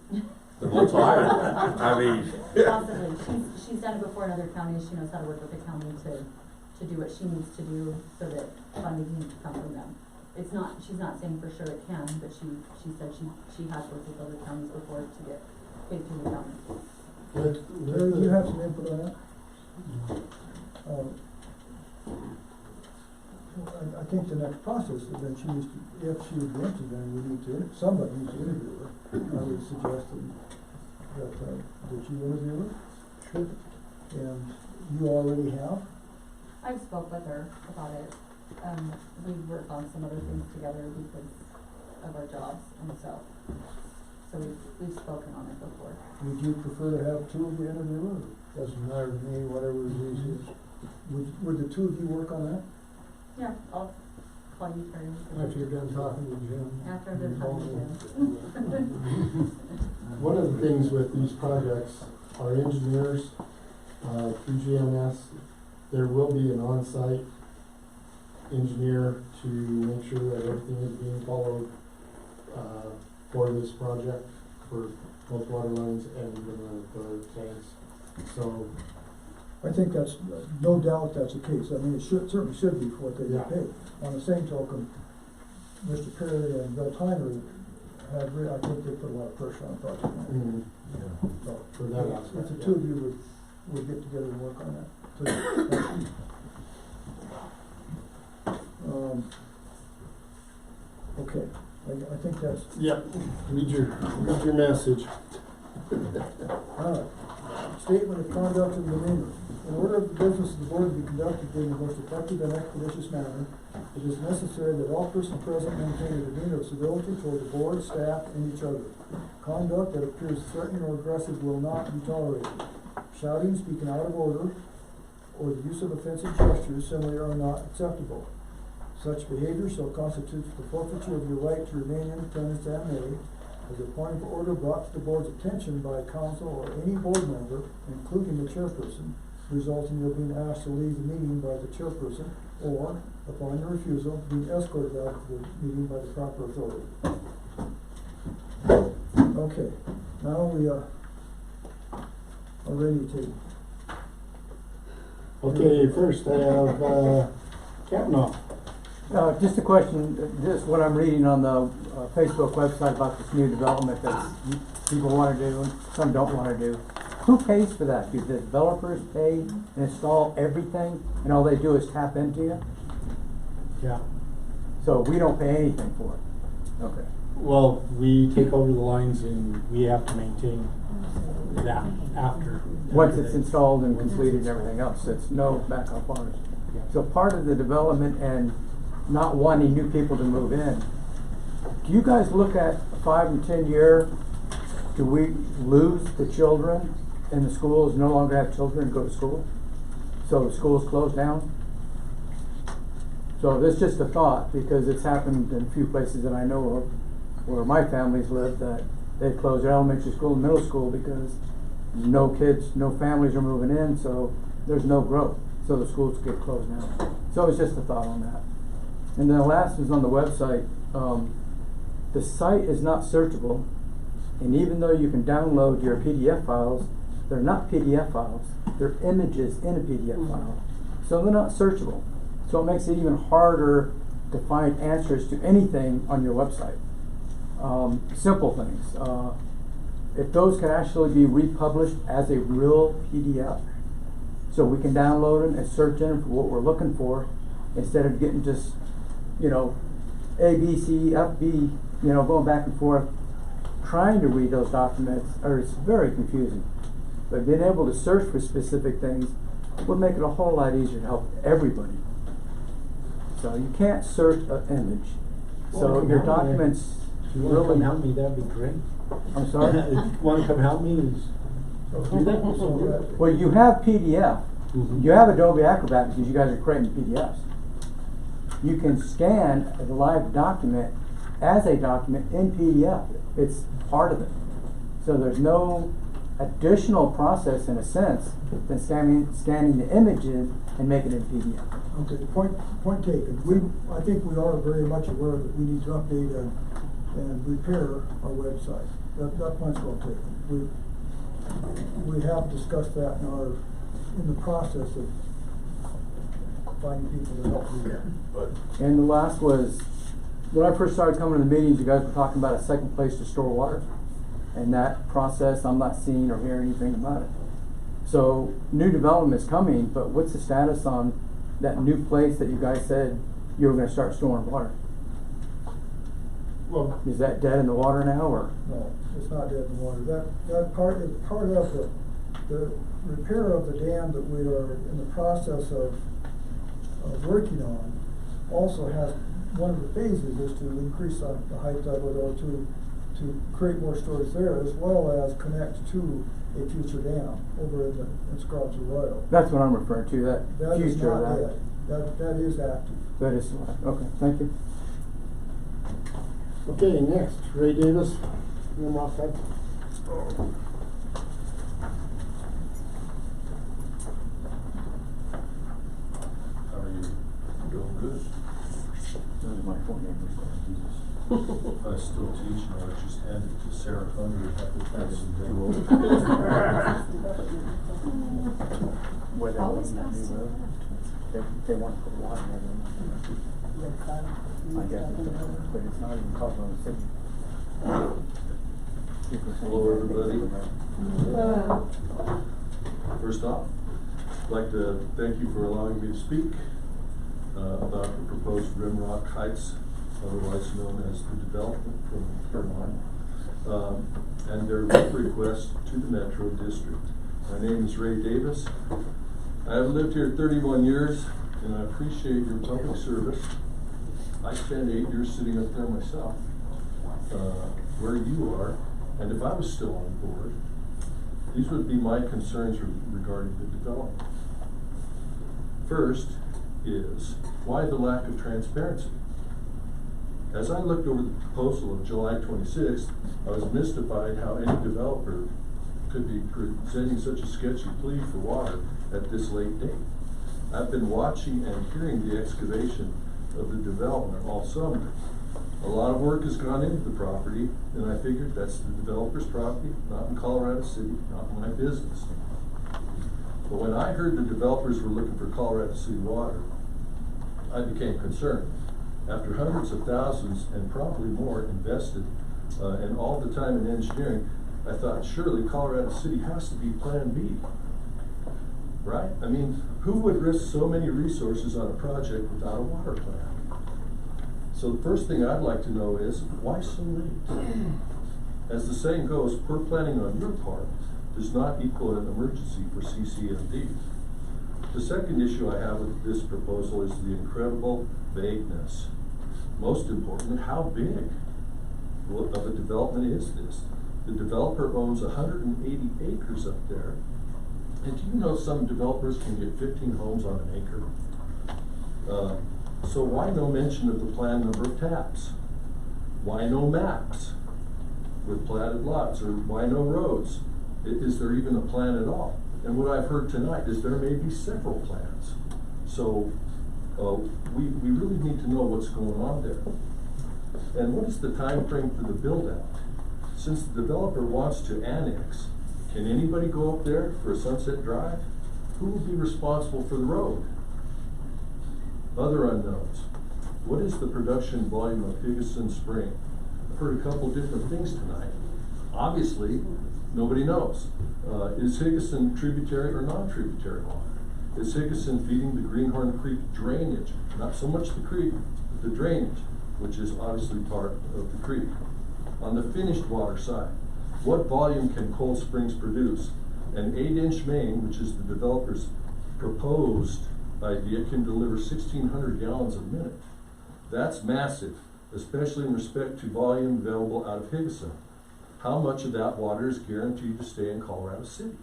Then let's hire her. I mean. Possibly, she's done it before in other counties, she knows how to work with the county to do what she needs to do so that funding can come from them. It's not, she's not saying for sure it can, but she said she has worked with other counties before to get paid through the county. Terry, do you have some input on that? I think the next process is that she needs to, if she would be interested, then we need to, somebody needs to interview her. I would suggest that that you interviewed? Sure. And you already have? I've spoke with her about it. We've worked on some other things together because of our jobs and so we've spoken on it before. Would you prefer to have two of you interview her? Doesn't matter to me, whatever is easiest. Would the two of you work on that? Yeah, I'll call you for After you're done talking to Jim. After I'm done talking to him. One of the things with these projects, our engineers, through GMS, there will be an on-site engineer to make sure that everything is being followed, for this project, for both water lines and the tanks. So, I think that's, no doubt that's the case. I mean, it certainly should be for what they Yeah. get paid. On the same token, Mr. Perry and Bill Tyner I think they put a lot of pressure on the project manager. So, for that aspect, if the yeah. two of you would get together and work on that, please. Okay, I think that's, Yep, read your message. statement of conduct and demeanor. In order of the business of the board to be conducted in the most effective and expeditious manner, it is necessary that all persons present maintain a demeanor of civility toward the board, staff, and each other. Conduct that appears threatening or aggressive will not be tolerated. Shouting, speaking out of order, or the use of offensive gestures similarly are not acceptable. Such behavior shall constitute the forfeiture of your right to remain in attendance and may, as a point of order brought to the board's attention by council or any board member, including the chairperson, result in your being asked to leave the meeting by the chairperson, or, upon your refusal, being escorted out of the meeting by the proper authority. Okay, now we are ready to. Okay, first I have, Kavanaugh. Just a question, just what I'm reading on the Facebook website about this new development that people want to do and some don't want to do. Who pays for that? Do the developers pay and install everything and all they do is tap into you? Yeah. So we don't pay anything for it? Okay. Well, we take over the lines and we have to maintain that after. Once it's installed and completed and everything else, it's no backup ours. So part of the development and not wanting new people to move in, do you guys look at 5 and 10 year, do we lose the children in the schools, no longer have children go to school? So the schools close down? So this is just a thought, because it's happened in a few places that I know of where my families live, that they closed their elementary school and middle school because no kids, no families are moving in, so there's no growth. So the schools get closed down. So it's just a thought on that. And then the last is on the website. The site is not searchable, and even though you can download your PDF files, they're not PDF files. They're images in a PDF file. So they're not searchable. So it makes it even harder to find answers to anything on your website. Simple things. If those can actually be republished as a real PDF, so we can download them and search in them for what we're looking for, instead of getting just, A, B, C, F, B, going back and forth, trying to read those documents, or it's very confusing. But being able to search for specific things would make it a whole lot easier to help everybody. So you can't search an image. So your documents If you want to come help me, that'd be great. I'm sorry? If you want to come help me, do that. Well, you have PDF. Mhm. You have Adobe Acrobat because you guys are creating PDFs. You can scan a live document as a document in PDF. It's part of it. So there's no additional process, in a sense, than scanning the images and making it in PDF. Okay, point taken. I think we are very much aware that we need to update and repair our website. That point's well taken. We have discussed that in the process of finding people to help do that. And the last was, when I first started coming to the meetings, you guys were talking about a second place to store water. And that process, I'm not seeing or hearing anything about it. So new development is coming, but what's the status on that new place that you guys said you were going to start storing water? Well, Is that dead in the water now, or? No, it's not dead in the water. That part is part of the repair of the dam that we are in the process of working on. Also has, one of the phases is to increase the height of it, or to create more storage there, as well as connect to a future dam over in Scrubs Arroyo. That's what I'm referring to, that That is future not of that. dead. That is active. That is, okay, thank you. okay, next, Ray Davis, Rimrock Heights. How are you? Doing good. Those are my phone numbers. I still teach, and I just hand it to Sarah Hunter, have to pass it Where they want that new road, they want to put water in it. I guess, but it's not even covered on the city. Hello, everybody. First off, I'd like to thank you for allowing me to speak about the proposed Rimrock Heights, otherwise known as the development from Carolina, and their request to the Metro District. My name is Ray Davis. I have lived here 31 years, and I appreciate your public service. I spent 8 years sitting up there myself, where you are, and if I was still on board, these would be my concerns regarding the development. First is, why the lack of transparency? As I looked over the proposal of July 26th, I was mystified how any developer could be presenting such a sketchy plea for water at this late date. I've been watching and hearing the excavation of the development all summer. A lot of work has gone into the property, and I figured that's the developer's property, not in Colorado City, not my business. But when I heard the developers were looking for Colorado City water, I became concerned. After hundreds of thousands and probably more invested and all the time in engineering, I thought surely Colorado City has to be Plan B, right? I mean, who would risk so many resources on a project without a water plan? So the first thing I'd like to know is, why so late? As the saying goes, poor planning on your part does not equal an emergency for CCMD. The second issue I have with this proposal is the incredible vagueness. Most importantly, how big of a development is this? The developer owns 180 acres up there. And do you know some developers can get 15 homes on an acre? So why no mention of the planned number of taps? Why no maps with platted lots? Or why no roads? Is there even a plan at all? And what I've heard tonight is there may be several plans. So we really need to know what's going on there. And what is the time frame for the build out? Since the developer wants to annex, can anybody go up there for a Sunset Drive? Who will be responsible for the road? Other unknowns. What is the production volume of Higgison Spring? I've heard a couple different things tonight. Obviously, nobody knows. Is Higgison tributary or non-tributary water? Is Higgison feeding the Greenhorn Creek drainage? Not so much the creek, but the drainage, which is obviously part of the creek. On the finished water side, what volume can Cold Springs produce? An 8-inch main, which is the developer's proposed idea, can deliver 1,600 gallons a minute. That's massive, especially in respect to volume available out of Higgison. How much of that water is guaranteed to stay in Colorado City?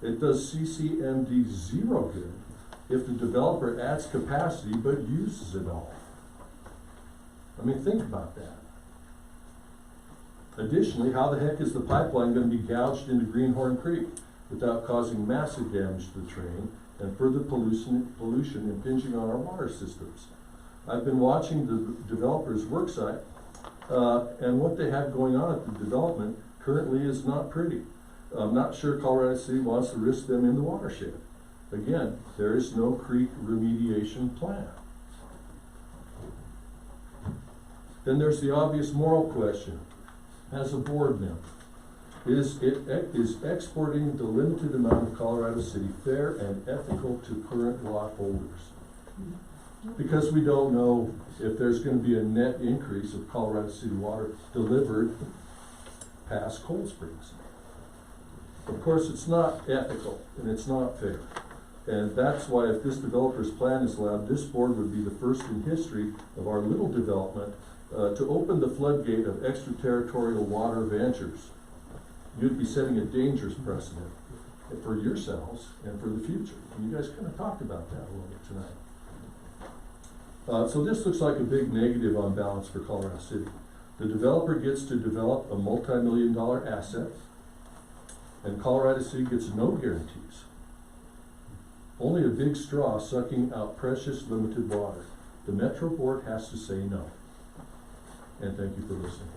It does CCMD zero good if the developer adds capacity but uses it all. I mean, think about that. Additionally, how the heck is the pipeline going to be gouged into Greenhorn Creek without causing massive damage to the terrain and further pollution impinging on our water systems? I've been watching the developer's worksite, and what they have going on at the development currently is not pretty. I'm not sure Colorado City wants to risk them in the watershed. Again, there is no creek remediation plan. Then there's the obvious moral question. As a board member, is exporting the limited amount of Colorado City fair and ethical to current lot holders? because we don't know if there's gonna be a net increase of Colorado City water delivered past Cold Springs. Of course, it's not ethical and it's not fair. And that's why if this developer's plan is allowed, this board would be the first in history of our little development to open the floodgate of extraterritorial water ventures. You'd be setting a dangerous precedent for yourselves and for the future. And you guys kind of talked about that a little bit tonight. So this looks like a big negative on balance for Colorado City. The developer gets to develop a multi-million-dollar asset, and Colorado City gets no guarantees. Only a big straw sucking out precious limited water. The Metro Board has to say no. And thank you for listening.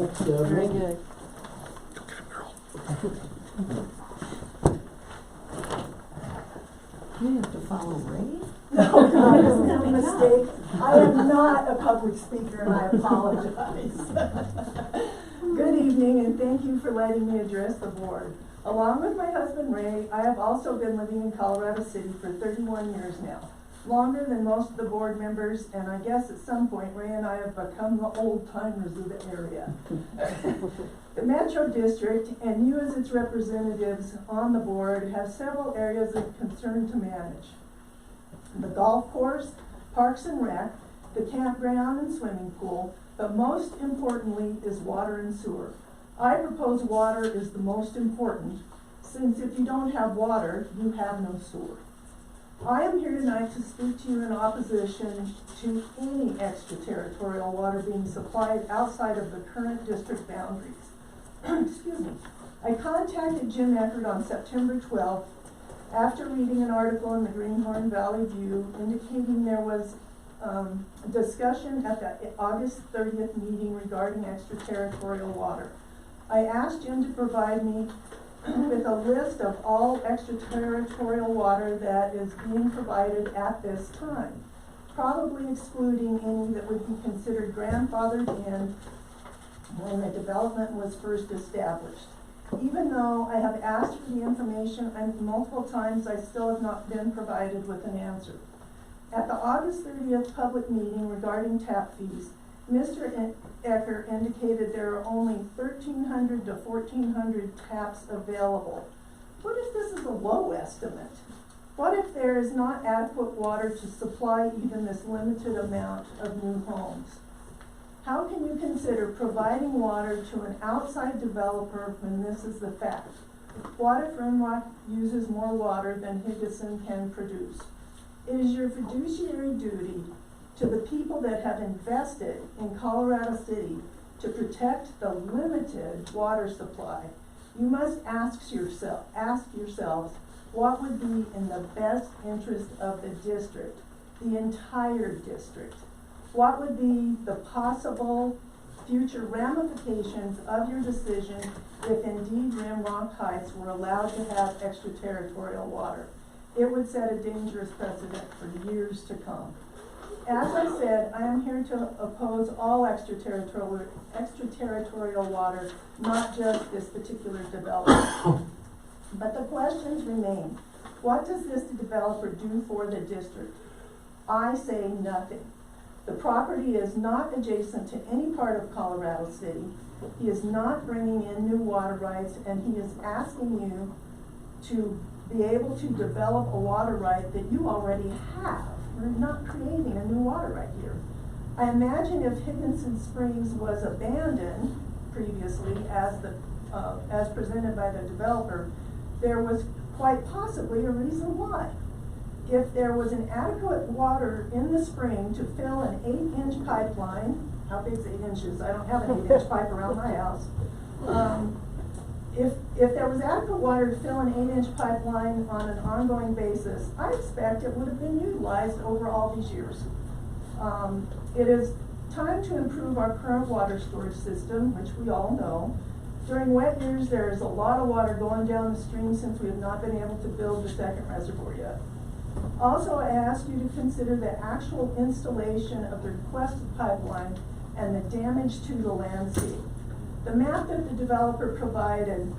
Next, Very good. You have to follow Ray? No, that is no mistake. I am not a public speaker and I apologize. Good evening and thank you for letting me address the board. Along with my husband Ray, I have also been living in Colorado City for 31 years now. Longer than most of the board members, and I guess at some point Ray and I have become the old timers of the area. The Metro District, and you as its representatives on the board, have several areas of concern to manage. The golf course, parks and rec, the campground and swimming pool, but most importantly is water and sewer. I propose water is the most important, since if you don't have water, you have no sewer. I am here tonight to speak to you in opposition to any extraterritorial water being supplied outside of the current district boundaries. Excuse me. I contacted Jim Eckert on September 12th after reading an article in the Greenhorn Valley View indicating there was a discussion at the August 30th meeting regarding extraterritorial water. I asked Jim to provide me with a list of all extraterritorial water that is being provided at this time, probably excluding any that would be considered grandfathered in when the development was first established. Even though I have asked for the information multiple times, I still have not been provided with an answer. At the August 30th public meeting regarding tap fees, Mr. Ecker indicated there are only 1,300 to 1,400 taps available. What if this is a low estimate? What if there is not adequate water to supply even this limited amount of new homes? How can you consider providing water to an outside developer when this is the fact? Water from Rock uses more water than Higgison can produce. It is your fiduciary duty to the people that have invested in Colorado City to protect the limited water supply. You must ask yourselves what would be in the best interest of the district, the entire district. What would be the possible future ramifications of your decision if indeed Rimrock Heights were allowed to have extraterritorial water? It would set a dangerous precedent for years to come. As I said, I am here to oppose all extraterritorial water, not just this particular development. But the questions remain. What does this developer do for the district? I say nothing. The property is not adjacent to any part of Colorado City. He is not bringing in new water rights, and he is asking you to be able to develop a water right that you already have. We're not creating a new water right here. I imagine if Higginson Springs was abandoned previously as presented by the developer, there was quite possibly a reason why. If there was an adequate water in the spring to fill an 8-inch pipeline, how big is 8 inches? I don't have an 8-inch pipe around my house. If there was adequate water to fill an 8-inch pipeline on an ongoing basis, I expect it would have been utilized over all these years. It is time to improve our current water storage system, which we all know. During wet years, there is a lot of water going down the stream since we have not been able to build the second reservoir yet. Also, I ask you to consider the actual installation of the requested pipeline and the damage to the landscape. The map that the developer provided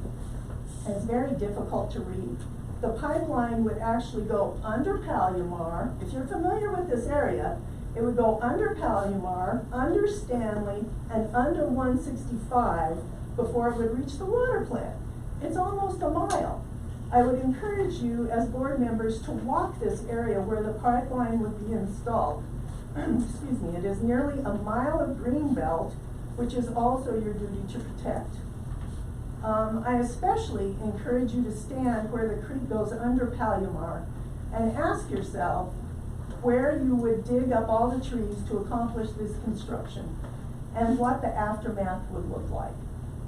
is very difficult to read. The pipeline would actually go under Palomar. If you're familiar with this area, it would go under Palomar, under Stanley, and under 165 before it would reach the water plant. It's almost a mile. I would encourage you as board members to walk this area where the pipeline would be installed. Excuse me, it is nearly a mile of green belt, which is also your duty to protect. I especially encourage you to stand where the creek goes under Palomar and ask yourself where you would dig up all the trees to accomplish this construction and what the aftermath would look like.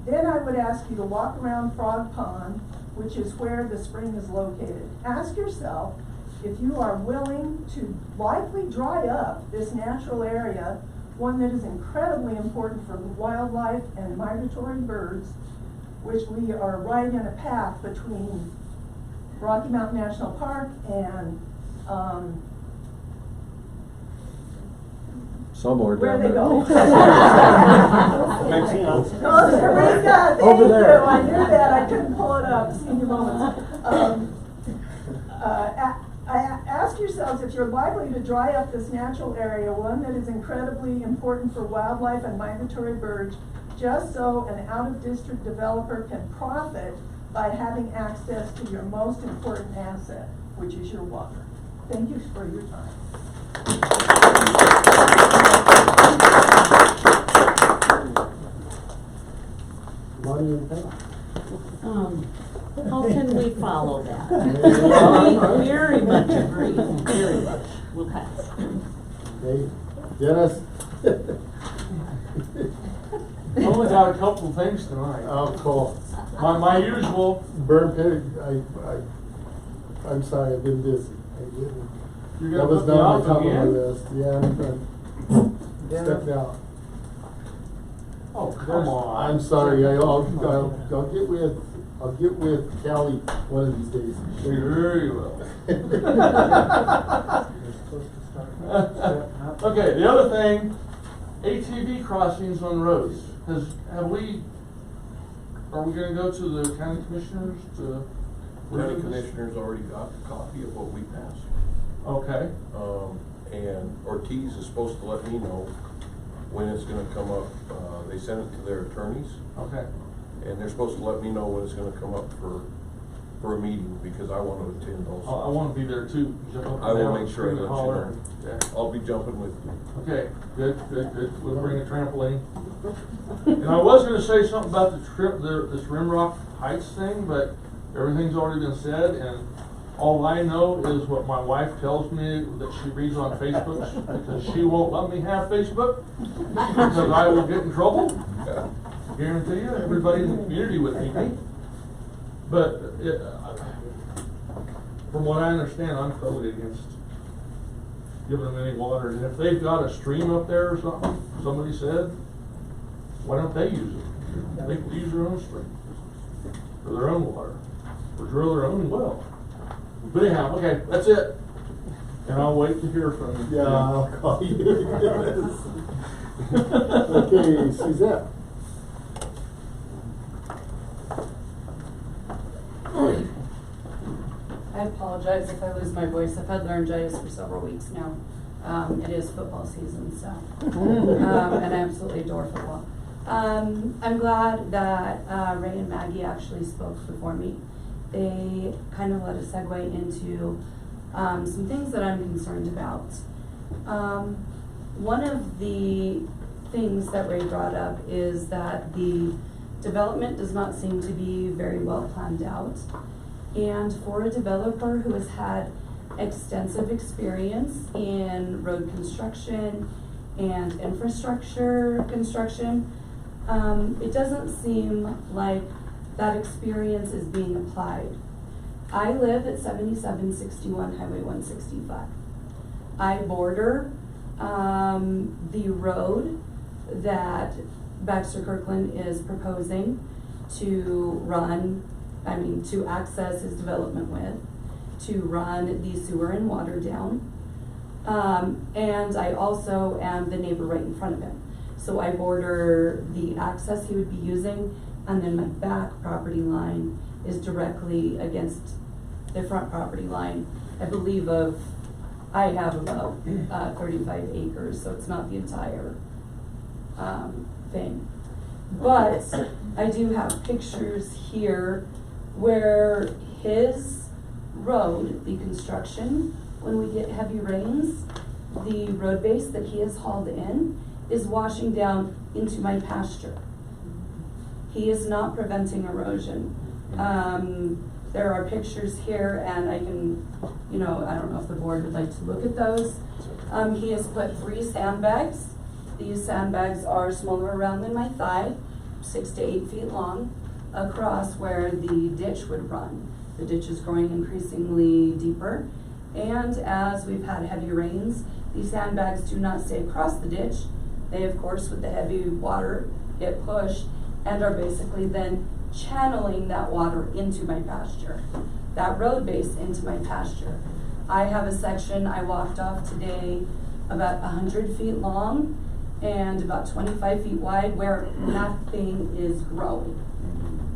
Then I would ask you to walk around Frog Pond, which is where the spring is located. Ask yourself if you are willing to likely dry up this natural area, one that is incredibly important for wildlife and migratory birds, which we are right in a path between Rocky Mountain National Park and Somewhere where down they there. go. Costa Rica, thank Over there. you. I knew that. I couldn't pull it up. Senior moments. Ask yourselves if you're likely to dry up this natural area, one that is incredibly important for wildlife and migratory birds, just so an out-of-district developer can profit by having access to your most important asset, which is your water. Thank you for your time. Money and Pam. How can we follow that? We very much agree, very much. We'll pass. Okay, Dennis? I only got a couple of things tonight. Oh, cool. My usual, Burn pig, I'm sorry, I've been busy. you're That gonna was put me not on off my top of my again? list, yeah, stepped out. Oh, come on. I'm sorry, I'll get with Callie one of these days. Very well. Okay, the other thing, ATV crossings on roads. Are we gonna go to the county commissioners to? County commissioners already got a copy of what we passed. Okay. And Ortiz is supposed to let me know when it's gonna come up. They sent it to their attorneys, Okay. and they're supposed to let me know when it's gonna come up for a meeting, because I want to attend I also. wanna be there too. Jump up and I will down, make sure I scream and let you holler. know. Yeah. I'll be jumping with you. Okay, good. We'll bring a trampoline. And I was gonna say something about this Rimrock Heights thing, but everything's already been said, and all I know is what my wife tells me that she reads on Facebook, because she won't let me have Facebook, because I will get in trouble. Guarantee you, everybody in the community would hate me. But from what I understand, I'm totally against giving them any water. And if they've got a stream up there or something, somebody said, why don't they use it? They can use their own stream for their own water, or drill their own well. But anyhow, okay, that's it. And I'll wait to hear from you. Yeah, I'll call you. Okay, Suzette. I apologize if I lose my voice. I've had laryngitis for several weeks now. It is football season, so, and I absolutely adore football. I'm glad that Ray and Maggie actually spoke before me. They kind of let us segue into some things that I'm concerned about. One of the things that Ray brought up is that the development does not seem to be very well planned out. And for a developer who has had extensive experience in road construction and infrastructure construction, it doesn't seem like that experience is being applied. I live at 7761 Highway 165. I border the road that Baxter Kirkland is proposing to access his development with, to run the sewer and water down. And I also am the neighbor right in front of him. So I border the access he would be using, and then my back property line is directly against the front property line. I believe I have about 35 acres, so it's not the entire thing. But I do have pictures here where his road, the construction, when we get heavy rains, the road base that he has hauled in is washing down into my pasture. He is not preventing erosion. There are pictures here, and I can, I don't know if the board would like to look at those. He has put 3 sandbags. These sandbags are smaller around than my thigh, 6 to 8 feet long, across where the ditch would run. The ditch is growing increasingly deeper, and as we've had heavy rains, these sandbags do not stay across the ditch. They, of course, with the heavy water, get pushed and are basically then channeling that water into my pasture, that road base into my pasture. I have a section I walked off today about 100 feet long and about 25 feet wide where nothing is growing.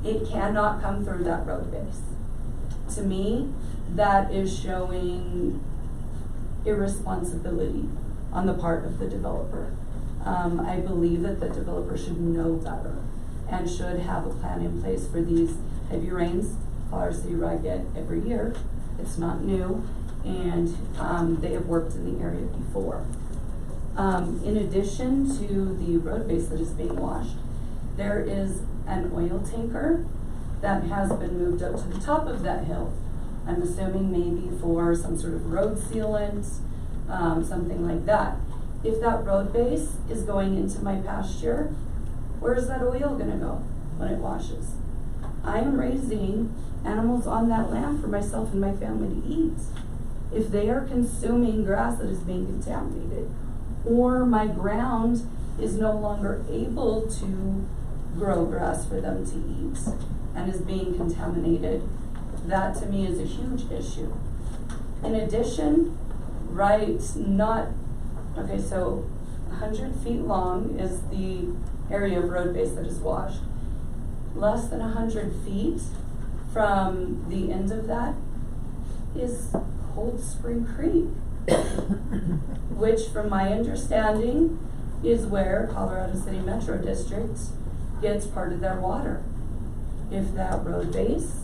It cannot come through that road base. To me, that is showing irresponsibility on the part of the developer. I believe that the developer should know better and should have a plan in place for these heavy rains. Colorado City Ride get every year. It's not new, and they have worked in the area before. In addition to the road base that is being washed, there is an oil tanker that has been moved up to the top of that hill. I'm assuming maybe for some sort of road sealant, something like that. If that road base is going into my pasture, where is that oil gonna go when it washes? I am raising animals on that land for myself and my family to eat. If they are consuming grass that is being contaminated, or my ground is no longer able to grow grass for them to eat and is being contaminated, that to me is a huge issue. In addition, so 100 feet long is the area of road base that is washed. Less than 100 feet from the end of that is Cold Spring Creek, which from my understanding is where Colorado City Metro District gets part of their water. If that road base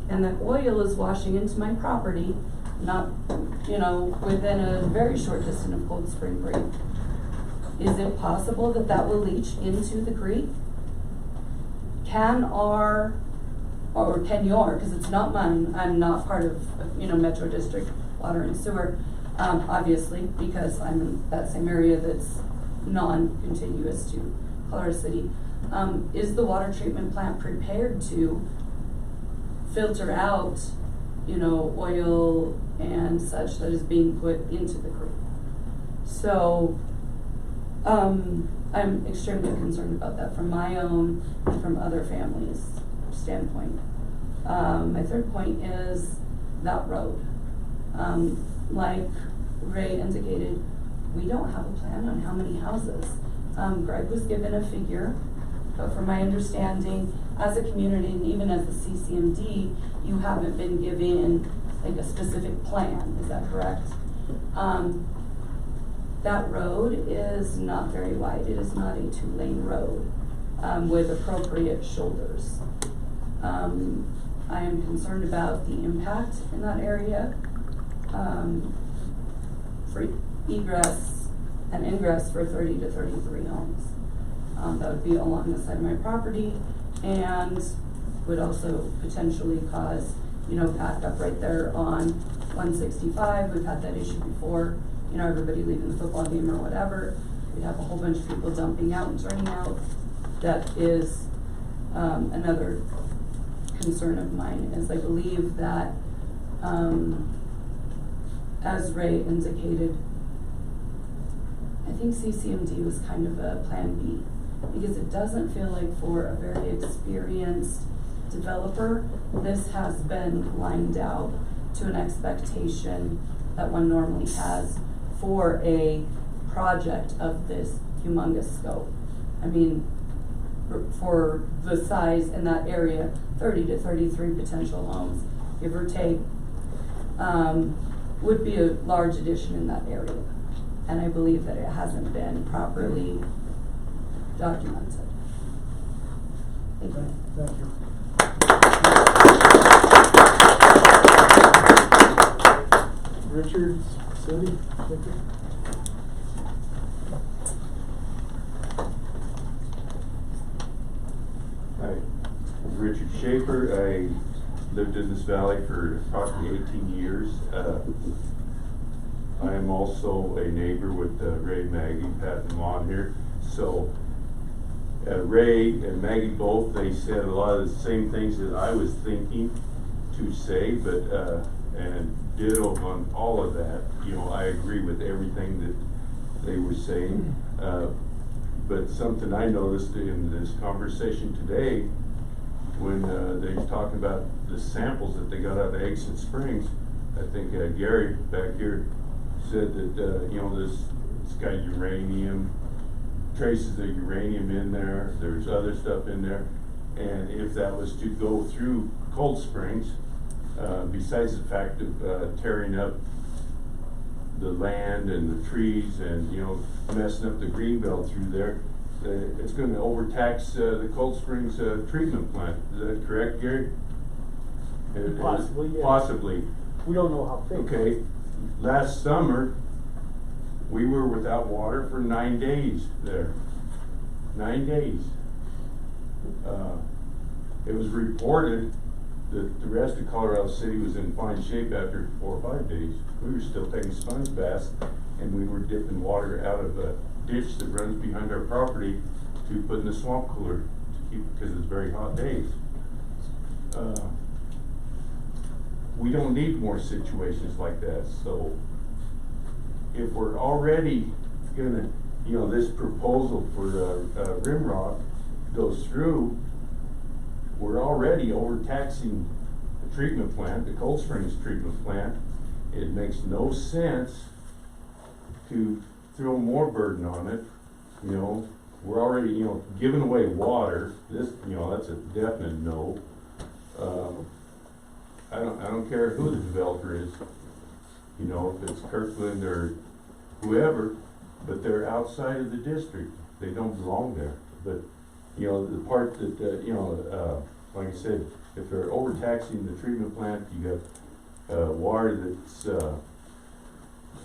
and that oil is washing into my property, not, within a very short distance of Cold Spring Creek, is it possible that that will leach into the creek? Can your, because it's not mine, I'm not part of, Metro District Water and Sewer, obviously, because I'm in that same area that's non-contiguous to Colorado City. Is the water treatment plant prepared to filter out, oil and such that is being put into the creek? So, I'm extremely concerned about that from my own and from other families' standpoint. My third point is that road. Like Ray indicated, we don't have a plan on how many houses. Greg was given a figure, but from my understanding, as a community and even as the CCMD, you haven't been given like a specific plan. Is that correct? That road is not very wide. It is not a 2-lane road with appropriate shoulders. I am concerned about the impact in that area for egress and ingress for 30 to 33 homes. That would be along the side of my property and would also potentially cause, back up right there on 165. We've had that issue before. Everybody leaving the football game or whatever. We'd have a whole bunch of people dumping out and turning out. That is another concern of mine, is I believe that, as Ray indicated, I think CCMD was kind of a plan B, because it doesn't feel like for a very experienced developer, this has been lined out to an expectation that one normally has for a project of this humongous scope. I mean, for the size in that area, 30 to 33 potential homes, give or take, would be a large addition in that area. And I believe that it hasn't been properly documented. Thank you. Thank you. Richard, Cindy, Victor? Hi, Richard Schaefer. I lived in this valley for approximately 18 years. I am also a neighbor with Ray and Maggie, Pat and Lon here. So Ray and Maggie both, they said a lot of the same things that I was thinking to say, but and ditto on all of that. You know, I agree with everything that they were saying. But something I noticed in this conversation today, when they were talking about the samples that they got out of Exit Springs, I think Gary back here said that you know, it's got uranium, traces of uranium in there. There's other stuff in there, and if that was to go through Cold Springs, besides the fact of tearing up the land and the trees and, you know, messing up the green belt through there, it's going to overtax the Cold Springs treatment plant. Is that correct, Gary? Possibly, yeah. Possibly. We don't know how big. Okay. Last summer, we were without water for 9 days there. 9 days. It was reported that the rest of Colorado City was in fine shape after 4 or 5 days. We were still taking sponge baths, and we were dipping water out of a ditch that runs behind our property to put in the swamp cooler to keep, because it's very hot days. We don't need more situations like that. So if we're already gonna, you know, this proposal for Rimrock goes through, we're already overtaxing the treatment plant, the Cold Springs treatment plant. It makes no sense to throw more burden on it. You know, we're already, you know, giving away water. This, you know, that's a definite no. I don't care who the developer is. You know, if it's Kirkland or whoever, but they're outside of the district. They don't belong there. But you know, the part that you know, like I said, if they're overtaxing the treatment plant, you got water that's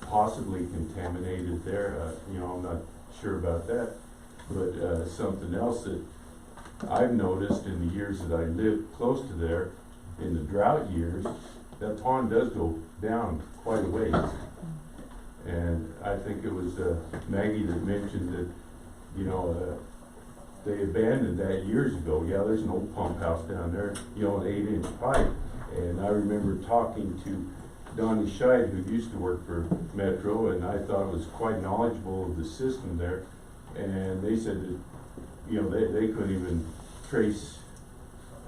possibly contaminated there. You know, I'm not sure about that, but something else that I've noticed in the years that I lived close to there, in the drought years, that pond does go down quite a ways. And I think it was Maggie that mentioned that, you know, they abandoned that years ago. Yeah, there's an old pump house down there, you know, an 8-inch pipe. And I remember talking to Donnie Scheid, who used to work for Metro, and I thought was quite knowledgeable of the system there. And they said that, you know, they couldn't even trace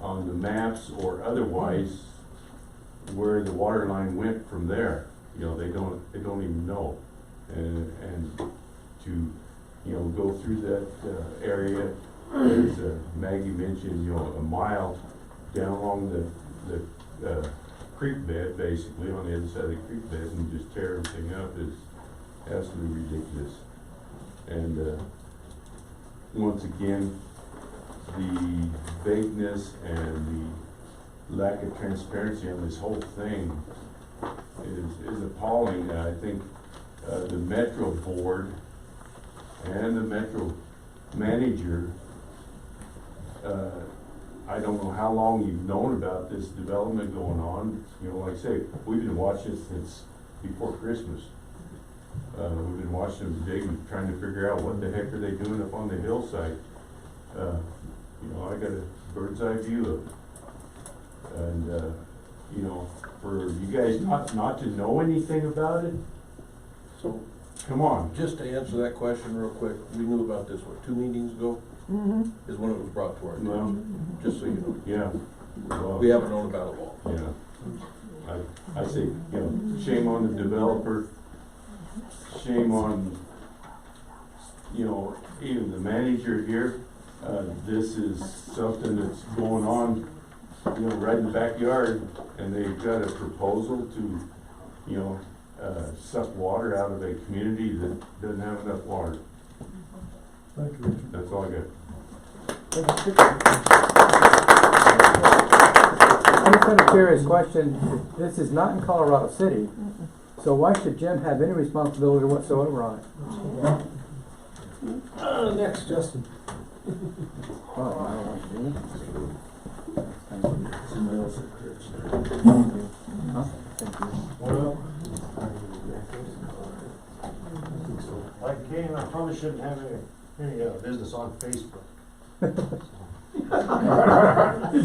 on the maps or otherwise where the water line went from there. You know, they don't even know. And to, you know, go through that area, as Maggie mentioned, you know, a mile down along the creek bed, basically on the other side of the creek bed, and just tear everything up is absolutely ridiculous. And once again, the vagueness and the lack of transparency on this whole thing is appalling. I think the Metro board and the Metro manager, I don't know how long you've known about this development going on. You know, like I say, we've been watching it since before Christmas. We've been watching them dig and trying to figure out what the heck are they doing up on the hillside. You know, I got a bird's eye view of it. And, you know, for you guys not to know anything about it, So, come on. just to answer that question real quick, we knew about this, what, 2 meetings ago? Is when it was brought to our attention, just so you know. Yeah. Well, We haven't known about it long. yeah. I say, you know, shame on the developer, shame on you know, even the manager here, this is something that's going on, you know, right in the backyard, and they've got a proposal to, you know, suck water out of a community that doesn't have enough water. Thank you, Richard. That's all I got. I'm just kind of curious question. This is not in Colorado City, so why should Jim have any responsibility whatsoever on it? Next, Justin. Well, I don't want to do it. Huh? Thank you. Like Kane, I probably shouldn't have any business on Facebook.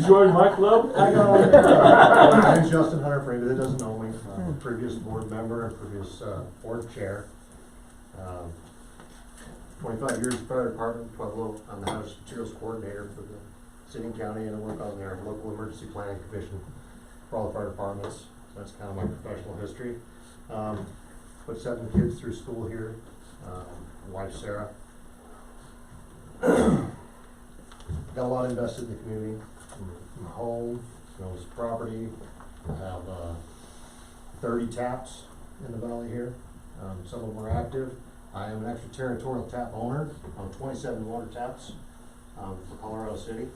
Join my club? My name's Justin Hunter, for anybody that doesn't know me. I'm a previous board member and previous board chair. 25 years fire department, I'm the house materials coordinator for the city and county, and I work on their local emergency planning commission for all the fire departments. So that's kind of my professional history. Put 7 kids through school here. Wife Sarah. Got a lot invested in the community. My home, owns property. I have 30 taps in the valley here. Some of them are active. I am an extraterritorial tap owner on 27 water taps for Colorado City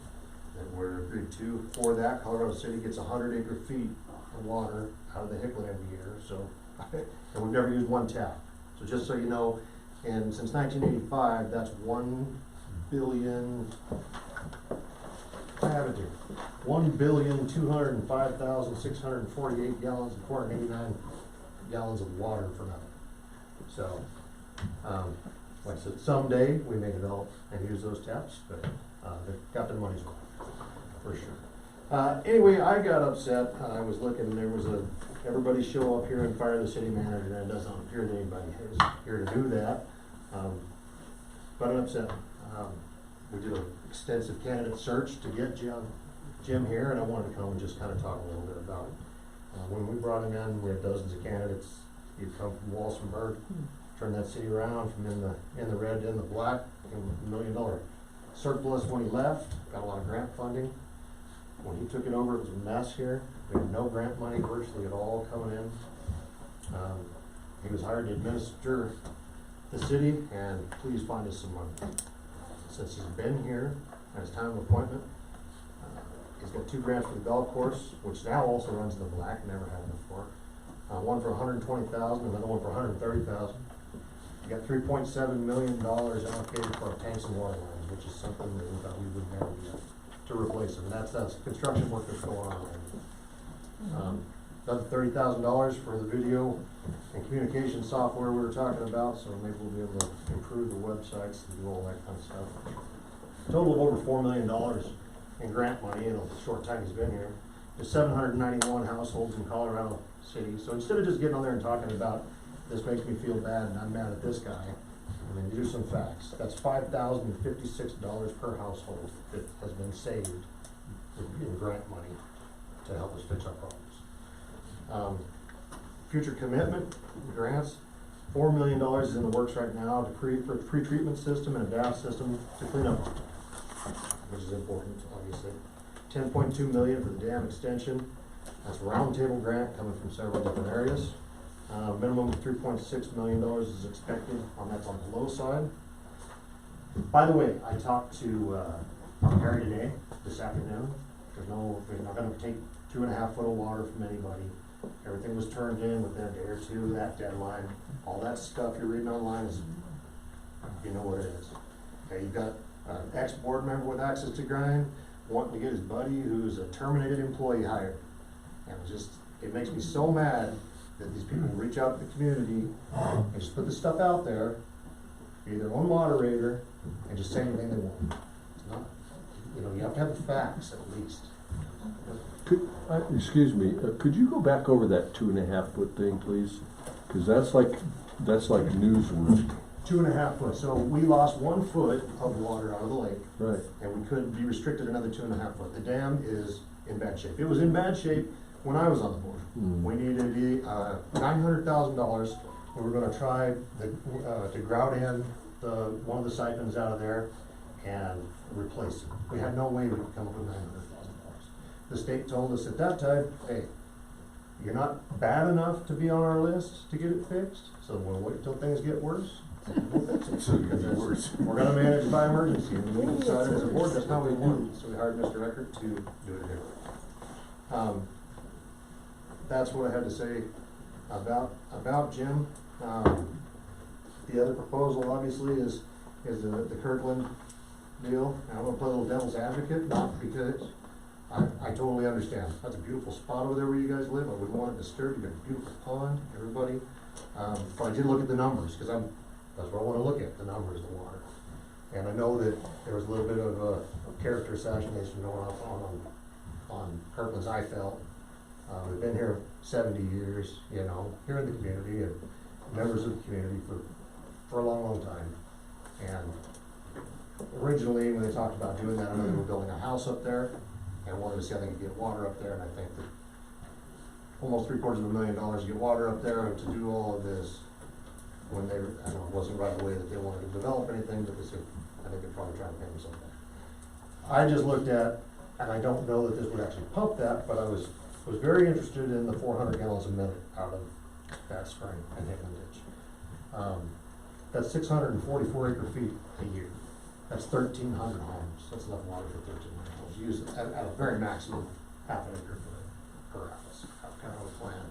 that we're agreed to. For that, Colorado City gets 100 acre feet of water out of the Hicklin every year. So, and we've never used one tap. So just so you know, and since 1985, that's 1 billion. I have it here. 1,205,648 gallons and 489 gallons of water for nothing. So, like I said, someday we may develop and use those taps, but they've got their money's worth, for sure. Anyway, I got upset. I was looking, there was everybody show up here and fire the city manager, and it doesn't appear that anybody is here to do that. But I'm upset. We did an extensive candidate search to get Jim here, and I wanted to come and just kind of talk a little bit about it. When we brought him in, we had dozens of candidates. He'd come from Walsenburg, turn that city around from in the red to in the black, give him $1 million surplus when he left, got a lot of grant funding. When he took it over, it was a mess here. We had no grant money virtually at all coming in. He was hired to administer the city, and please find us some money. Since he's been here at his time of appointment, he's got 2 grants for the golf course, which now also runs in the black, never had it before. One for $120,000, another one for $130,000. You got $3.7 million allocated for our tanks and water lines, which is something that we thought we would never get to replace them. That's construction work that's going on right now. Another $30,000 for the video and communication software we were talking about, so maybe we'll be able to improve the websites and do all that kind of stuff. Total of over $4 million in grant money in a short time he's been here. There's 791 households in Colorado City. So instead of just getting on there and talking about this makes me feel bad and I'm mad at this guy, I mean, here's some facts. That's $5,056 per household that has been saved in grant money to help us fix our problems. Future commitment grants, $4 million is in the works right now for a pre-treatment system and a DAF system to clean up, which is important, obviously. $10.2 million for the dam extension. That's a roundtable grant coming from several different areas. Minimum of $3.6 million is expected, that's on the low side. By the way, I talked to Harry today, this afternoon. We're not going to take 2.5 foot of water from anybody. Everything was turned in within a day or two, that deadline. All that stuff you're reading online is, you know what it is. Okay, you've got an ex-board member with access to grind wanting to get his buddy who's a terminated employee hired. And it makes me so mad that these people reach out to the community and just put this stuff out there, be their own moderator, and just say anything they want. It's not, you have to have the facts at least. Excuse me, could you go back over that 2.5 foot thing, please? Because that's like newsworthy. 2.5 foot. So we lost 1 foot of water out of the lake. Right. And we could be restricted another 2.5 foot. The dam is in bad shape. It was in bad shape when I was on the board. We needed $900,000. We were going to try to grout in one of the siphons out of there and replace it. We had no way we could come up with $900,000. The state told us at that time, hey, you're not bad enough to be on our list to get it fixed, so we'll wait till things get worse. We'll fix it. We're gonna manage by emergency, and we decided as a board that's how we want it, so we hired Mr. Eckert to do it here. That's what I had to say about Jim. The other proposal obviously is the Kirkland deal. And I'm gonna play a little devil's advocate, not because I totally understand. That's a beautiful spot over there where you guys live. I wouldn't want it disturbed. You've got a beautiful pond, everybody. But I did look at the numbers, because that's what I wanna look at, the numbers, the water. And I know that there was a little bit of a character assassination going on Kirkland's, I felt. We've been here 70 years, you know, here in the community and members of the community for a long, long time. And originally, when they talked about doing that, I know they were building a house up there and wanted to see how they could get water up there. And I think that almost $750,000 to get water up there and to do all of this when they, I know it wasn't right away that they wanted to develop anything, but they said, I think they're probably trying to pay them something. I just looked at, and I don't know that this would actually pump that, but I was very interested in the 400 gallons a minute out of that spring and Hickman Ditch. That's 644 acre feet a year. That's 1,300 homes. That's enough water for 1,300 homes. Use it at a very maximum half an acre per house. Kind of a plan.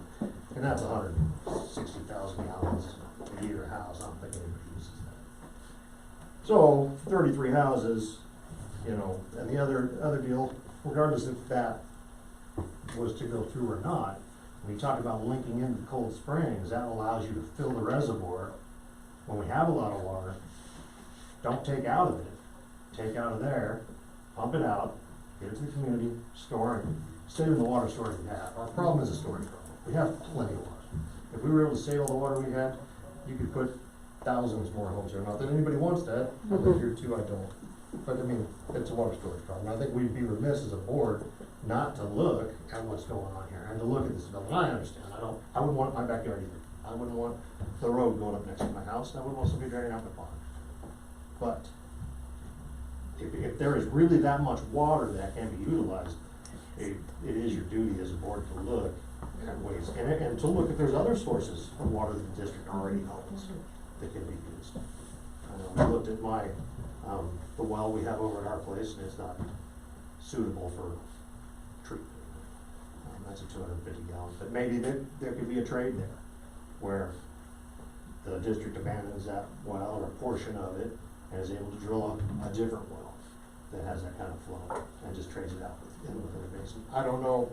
And that's 160,000 gallons a year a house. I don't think anybody uses that. So 33 houses, you know, and the other deal, regardless if that was to go through or not, when you talk about linking into Cold Springs, that allows you to fill the reservoir when we have a lot of water. Don't take out of it. Take out of there, pump it out, get it to the community, store it, save in the water storage we have. Our problem is a storage problem. We have plenty of water. If we were able to save all the water we had, you could put thousands more homes here. Not that anybody wants that. I live here too, I don't. But I mean, it's a water storage problem. I think we'd be remiss as a board not to look at what's going on here and to look at this development. I understand. I wouldn't want it in my backyard either. I wouldn't want the road going up next to my house, and I wouldn't want somebody draining out the pond. But if there is really that much water that can be utilized, it is your duty as a board to look at ways and to look if there's other sources of water that the district already owns that can be used. I looked at the well we have over at our place, and it's not suitable for treatment. That's a 250 gallons, but maybe there could be a trade there where the district abandons that well or a portion of it and is able to drill a different well that has that kind of flow and just trades it out within the basin. I don't know.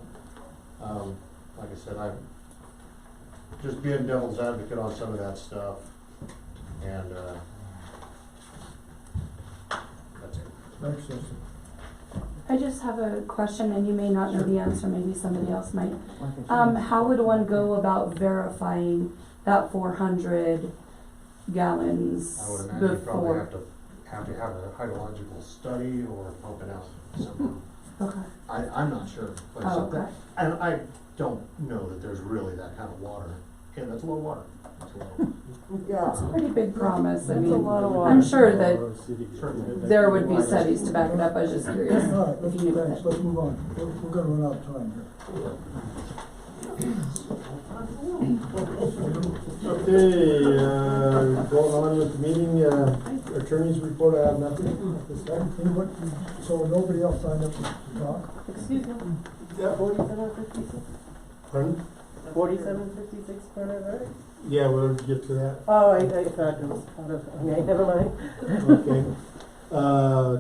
Like I said, I'm just being devil's advocate on some of that stuff, and that's it. Thanks, Justin. I just have a question, and you may not know the answer, maybe somebody else might. How would one go about verifying that 400 gallons I would imagine you probably before? have to have a hydrological study or pump it out somehow. Okay. I'm not sure. Like okay. And I don't know that there's really that kind of water. Yeah, that's a lot of water. That's a lot of water. Yeah. It's a pretty big promise. I That's mean, a lot of water. I'm sure that there would be studies to back it up. I was just curious. All right, if you knew thanks. that. Let's move on. We're gonna run out of time here. Okay, going on with the meeting, attorney's report, I have nothing at this time. Anybody, so nobody else signed up to talk? Excuse me, 4756? Pardon? 4756 Corner Road? Yeah, we'll get to that. Oh, I thought it was part of, okay, never mind. Okay.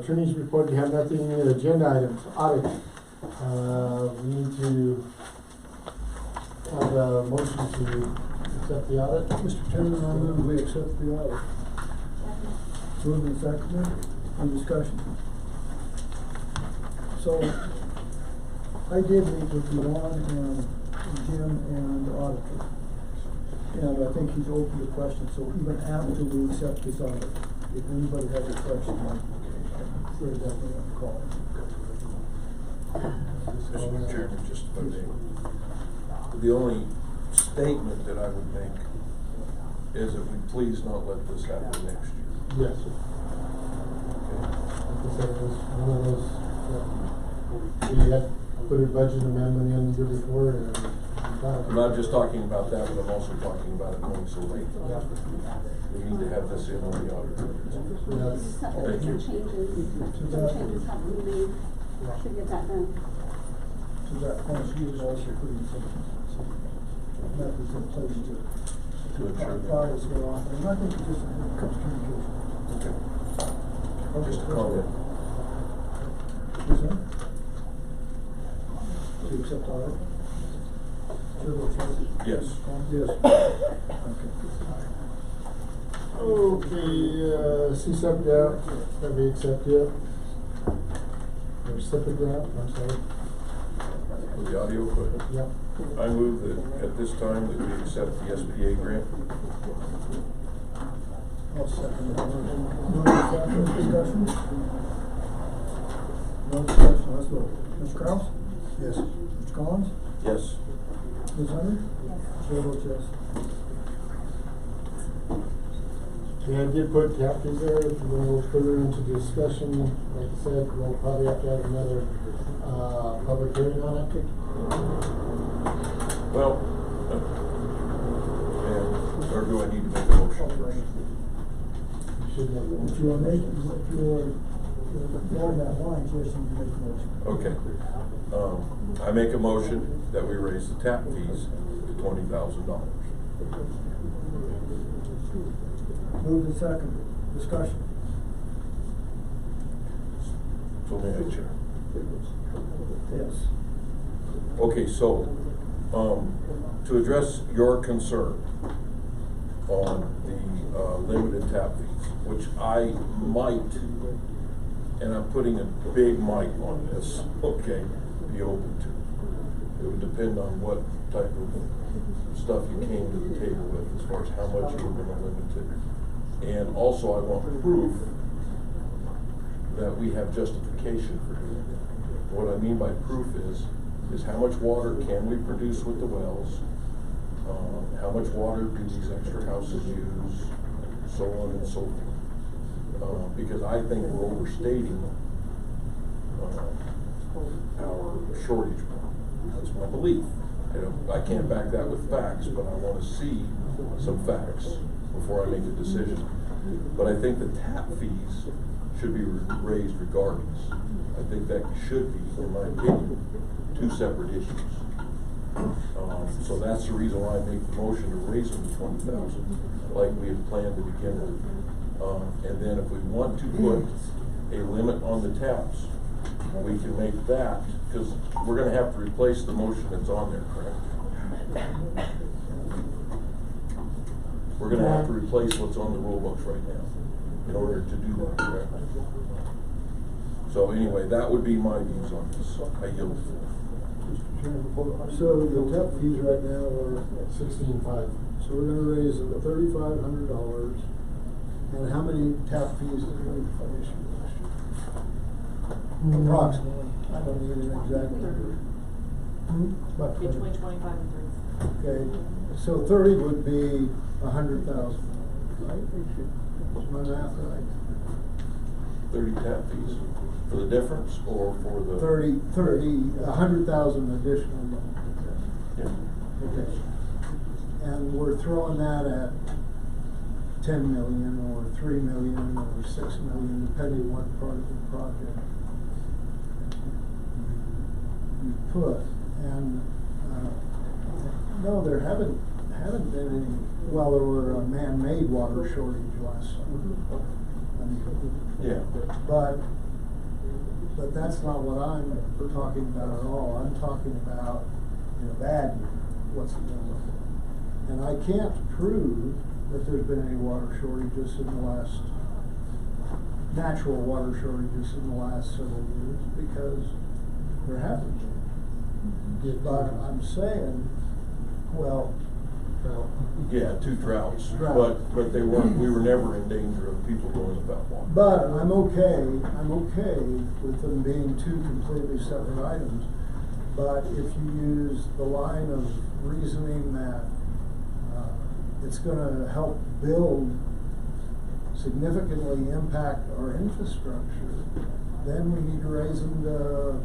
Attorney's report, you have nothing, agenda items, audit. We need to have a motion to accept the audit. Mr. Chairman, I move we accept the audit. Moved and seconded, any discussion? So, I did meet with Luan and Jim and the auditor. And I think he's open to questions, so even after we accept this audit, if anybody has a question, we're definitely going to call. Mr. Chairman, just if I may. The only statement that I would make is that we please not let this happen next year. Yes. Like I said, it was one of those, we had put a budget amendment in the year before and. I'm not just talking about that, but I'm also talking about it going so late. We need to have this in on the auditor. Yes. Some Thank you. changes have to be made to get that done. To that point, she was also putting some methods in place to ensure that. files go off, and I think it just comes communication. Okay. Okay, Just a comment. Yes, sir? To accept audit? Sure, vote yes. Yes. Yes. Okay, CSEP grant, that we accept yet? Or SIPA grant, I'm sorry. For the audio equipment? Yep. I move that at this time that we accept the SBA grant. I'll second that. No discussion? No discussion, let's vote. Mr. Kraus? Yes. Mr. Collins? Yes. Ms. Hunter? Yes. Chair votes yes. Yeah, I did put tap fees there, if you want to go further into discussion, like I said, we'll probably have to have another, public hearing on it. Well, or do I need to make a motion first? You should have. If you are making, if you're along that line, yes, you can make a motion. Okay. I make a motion that we raise the tap fees to $20,000. Moved and second. Discussion. So may I, Chair? Yes. Okay, so, to address your concern on the, limited tap fees, which I might, and I'm putting a big mic on this, okay, be open to. It would depend on what type of stuff you came to the table with as far as how much you were gonna limit it. And also I want proof that we have justification for doing it. What I mean by proof is how much water can we produce with the wells? How much water do these extra houses use? So on and so forth. Because I think we're overstating our shortage. That's my belief. I can't back that with facts, but I want to see some facts before I make a decision. But I think the tap fees should be raised regardless. I think that should be, in my opinion, two separate issues. So that's the reason why I make the motion to raise them to 20,000, like we had planned to begin with. And then if we want to put a limit on the taps, we can make that, because we're going to have to replace the motion that's on there, correct? We're going to have to replace what's on the rule books right now in order to do that, correct? So anyway, that would be my views on this. I yield. So the tap fees right now are $16,500. So we're gonna raise them to $3,500. And how many tap fees did we issue last year? Approximately. I don't need an exact number. About 20. Between 25 and 30. Okay, so 30 would be 100,000, right? Is my math right? 30 tap fees for the difference, or for the 100,000 additional money. Yeah. Okay. And we're throwing that at 10 million or 3 million or 6 million, depending what part of the project you put. And no, there haven't been any. Well, there were a man-made water shortage last summer. I mean, Yeah. But that's not what I'm talking about at all. I'm talking about in a bad year, what's it gonna look like? And I can't prove that there's been any water shortages in the last, natural water shortages in the last several years, because there haven't been. But I'm saying, well, Yeah, two droughts, Drought. but they weren't. We were never in danger of people going without water. but I'm okay with them being two completely separate items. But if you use the line of reasoning that it's gonna help build significantly impact our infrastructure, then we need to raise them to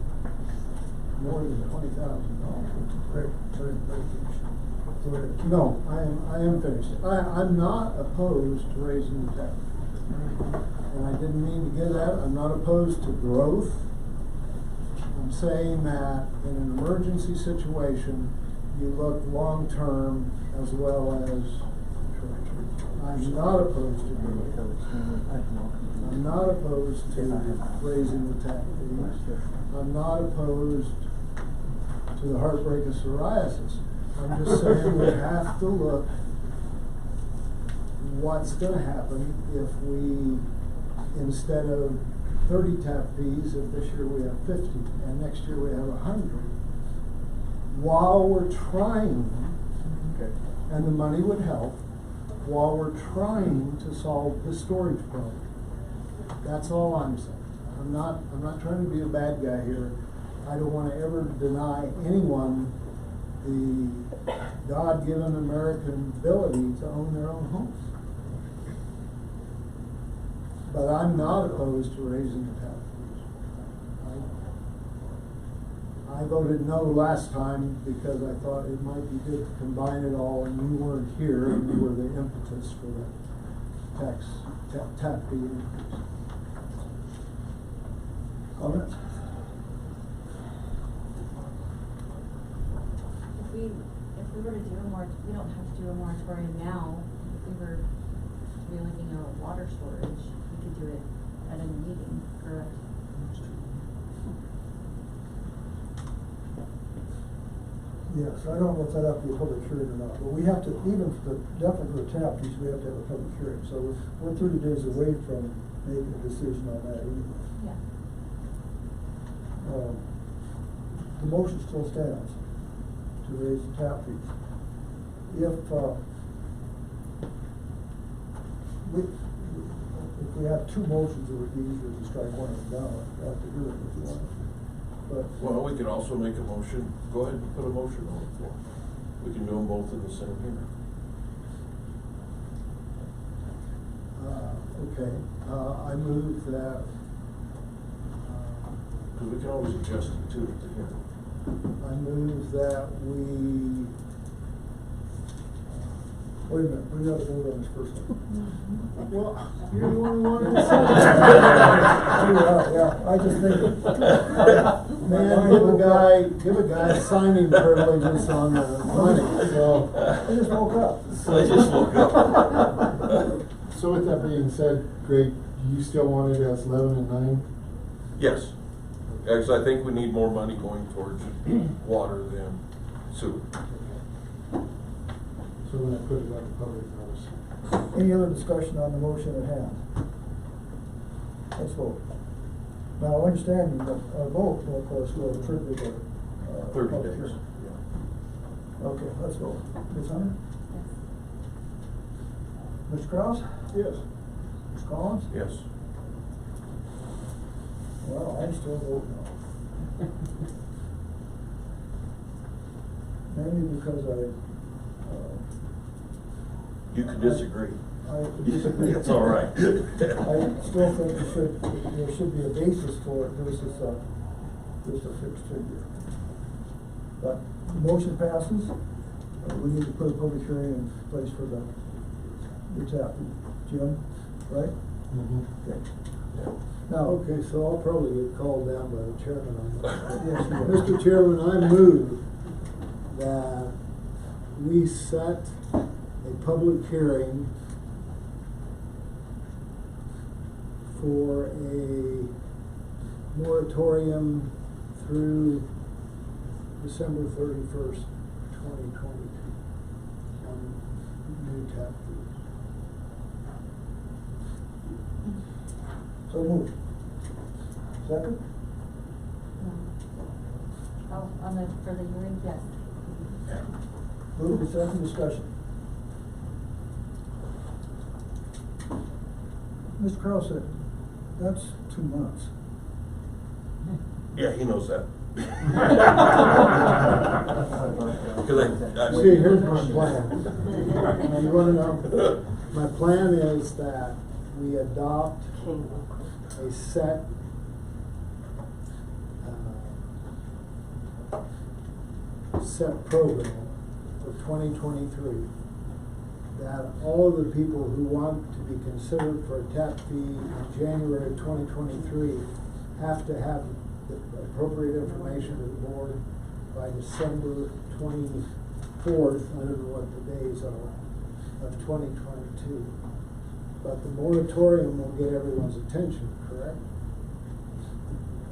more than $20,000. Great, very, very good. No, I am finished. I'm not opposed to raising the tax. And I didn't mean to get at it. I'm not opposed to growth. I'm saying that in an emergency situation, you look long-term as well as short-term. I'm not opposed to growth. I'm not opposed to raising the tax fees. I'm not opposed to the heartbreak of psoriasis. I'm just saying we have to look what's gonna happen if we, instead of 30 tap fees, if this year we have 50 and next year we have 100, while we're trying, and the money would help, while we're trying to solve the storage problem. That's all I'm saying. I'm not trying to be a bad guy here. I don't want to ever deny anyone the God-given American ability to own their own homes. But I'm not opposed to raising the tax fees. I voted no last time because I thought it might be good to combine it all, and you weren't here, and you were the impetus for the tap fee increase. Comments? If we were to do a we don't have to do a moratorium now. If we were to be looking at water storage, we could do it at a meeting, correct? Yes, I don't know if that have to be a public hearing or not, but we have to, even for definitely for the tap fees, we have to have a public hearing. So we're 30 days away from making a decision on that anyway. Yeah. The motion still stands to raise the tap fees. If we have two motions, it would be easier to strike one of them down after hearing if you want. But Well, we can also make a motion, go ahead and put a motion on the floor. We can do them both in the same hearing. Okay, I move that. Because we can always adjust it too at the hearing. I move that we. wait a minute, we got to vote on this first one. Well, you're the one who wanted to say Yeah, I just think. Man, give a guy signing privileges on the money, so. I just woke up. I just woke up. So with that being said, Greg, do you still want it as 11 and 9? Yes. Actually, I think we need more money going towards water than sewer. So when I put it on the public notice. Any other discussion on the motion at hand? Let's vote. Now, understanding that our vote, of course, will trigger the 30 public days. hearing. Yeah. Okay, let's go. Ms. Hunter? Yes. Mr. Kraus? Yes. Ms. Collins? Yes. Well, I still vote no. Mainly because You can disagree. I disagree. It's all right. I still think there should be a basis for it versus just a fixed figure. But the motion passes. We need to put a public hearing in place for the tap. Jim, right? Mm-hmm. Okay. Yeah. Now, Okay, so I'll probably get called down by the chairman on that. Yes, you will. Mr. Chairman, I move that we set a public hearing for a moratorium through December 31st, 2022 on new tap fees. So moved. Second? Oh, for the hearing, yes. Move to second discussion. Mr. Carl said, that's 2 months. Yeah, he knows that. See, here's my plan. You wanna know? My plan is that we adopt a set set program for 2023, that all the people who want to be considered for a tap fee in January 2023 have to have the appropriate information to the board by December 24th, I don't know what the days are, of 2022. But the moratorium will get everyone's attention, correct?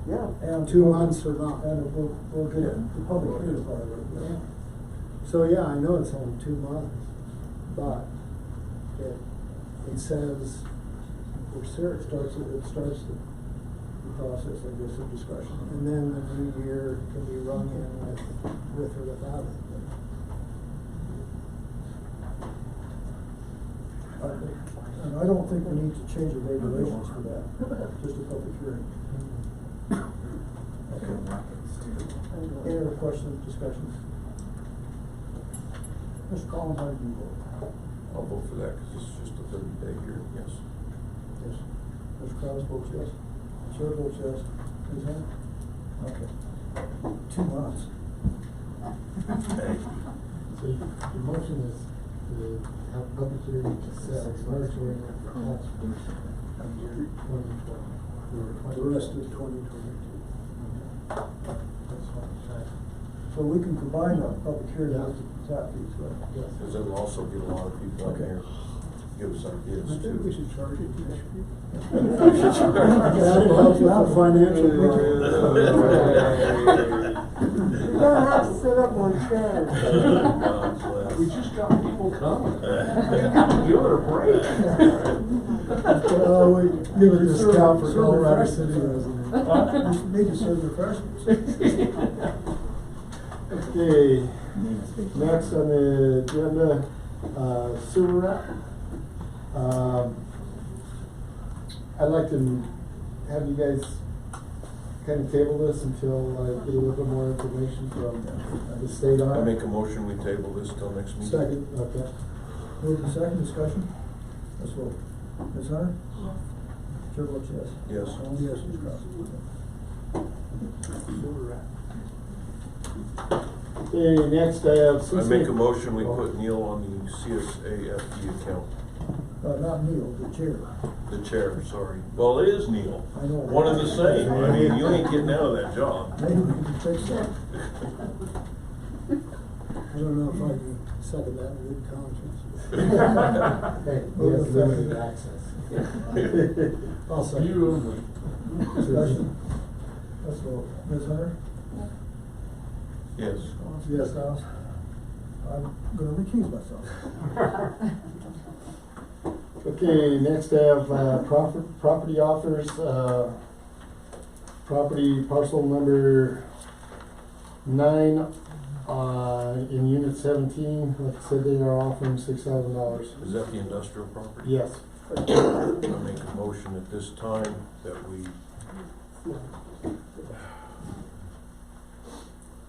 Yeah. And 2 months or not. And we'll get the public hearing part of it. Yeah. So, yeah, I know it's only 2 months, but it says, we're serious, it starts the process, I guess, of discussion. And then the new year can be rung in with or without it. And I don't think we need to change the regulations for that, just a public hearing. Okay. Any other questions, discussions? Mr. Collins, how do you vote? I'll vote for that because it's just a 30-day hearing, yes. Yes. Mr. Kraus votes yes. Chair votes yes. Ms. Hunt? Okay. 2 months. Hey. So the motion is to have public hearing to set moratorium for tax relief of year 2020. The rest is 2022. That's fine. So we can combine the public hearing with the tap fees, right? Yes. Because it'll also get a lot of people in here, give us ideas I think we too. should charge it. That'll help with the financial picture. You're gonna have to sit up on chairs. We just got people coming. Give it a break. We give it a discount for Colorado City residents. We need to serve refreshments. Okay, next on the agenda, sewer rep. I'd like to have you guys kind of table this until I get a little bit more information from the state on it. I make a motion, we table this till next meeting. Second. Okay. Move the second discussion. Let's vote. Ms. Hunter? Chair votes yes. Yes. Yes, Ms. Kraus. Okay, next I have. I make a motion, we put Neil on the CSAFD account. Not Neil, the chair. The chair, sorry. Well, it is Neil. I know. One and the same. I mean, you ain't getting out of that job. Maybe we can fix that. I don't know if I can second that in good conscience. Hey, he has limited access. I'll second. You only. Discussion. Let's vote. Ms. Hunter? Yes. Yes. Kraus? I'm gonna recuse myself. Okay, next I have, property offers, property parcel number 9, in unit 17, like I said, they are offering $6,000. Is that the industrial property? Yes. I make a motion at this time that we,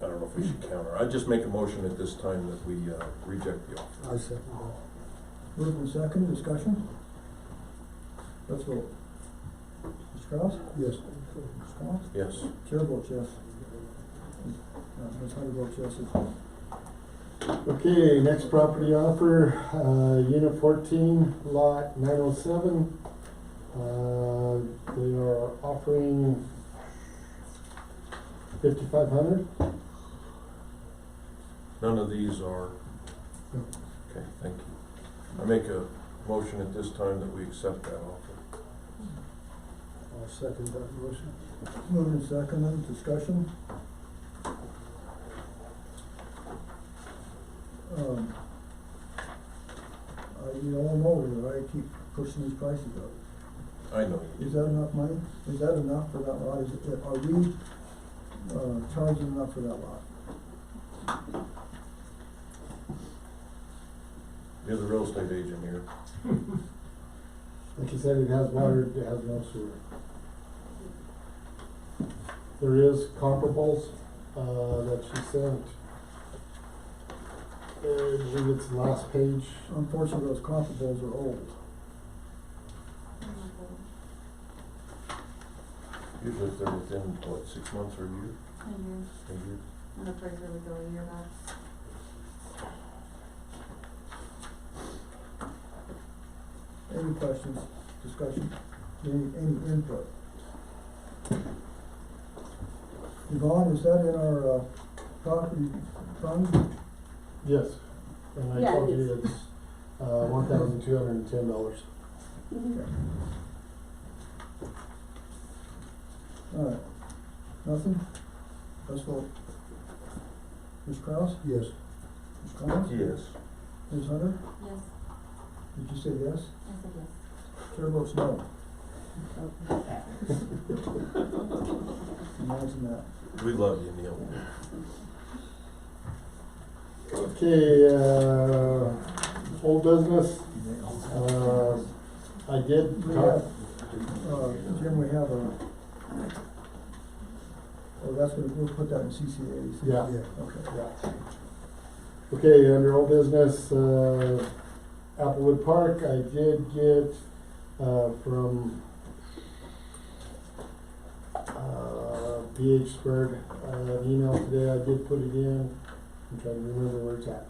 I don't know if we should counter. I just make a motion at this time that we, reject the offer. I second that. Move in second, discussion. Let's vote. Mr. Kraus? Yes. Mr. Collins? Yes. Chair votes yes. Ms. Hunter votes yes as well. Okay, next property offer, unit 14, lot 907. They are offering $5,500. None of these are, okay, thank you. I make a motion at this time that we accept that offer. I'll second that motion. Move in second, then discussion. You all know that I keep pushing these prices up. I know you Is do. that enough money? Is that enough for that lot? Are we, charging enough for that lot? You're the real estate agent here. Like you said, it has water, it has no sewer. There is comparables, that she sent. I believe it's the last page. Unfortunately, those comparables are old. Usually if they're within, what, 6 months or a year? 10 years. A year. And appraiser would go a year back. Any questions, discussion, any input? Yvonne, is that in our, property fund? Yes, and I Yeah, told it you is. it's, $1,210. Mhm. All right, nothing? Let's vote. Ms. Kraus? Yes. Ms. Collins? Yes. Ms. Hunter? Yes. Did you say yes? I said yes. Chair votes no. Imagine that. We love you, Neil. Okay, old business, I did We talk, have, Jim, we have a, oh, that's gonna, we'll put that in CCA. Yeah. Okay. yeah. Okay, under old business, Applewood Park, I did get, from, PH Squared, an email today, I did put it in, I'm trying to remember where it's at.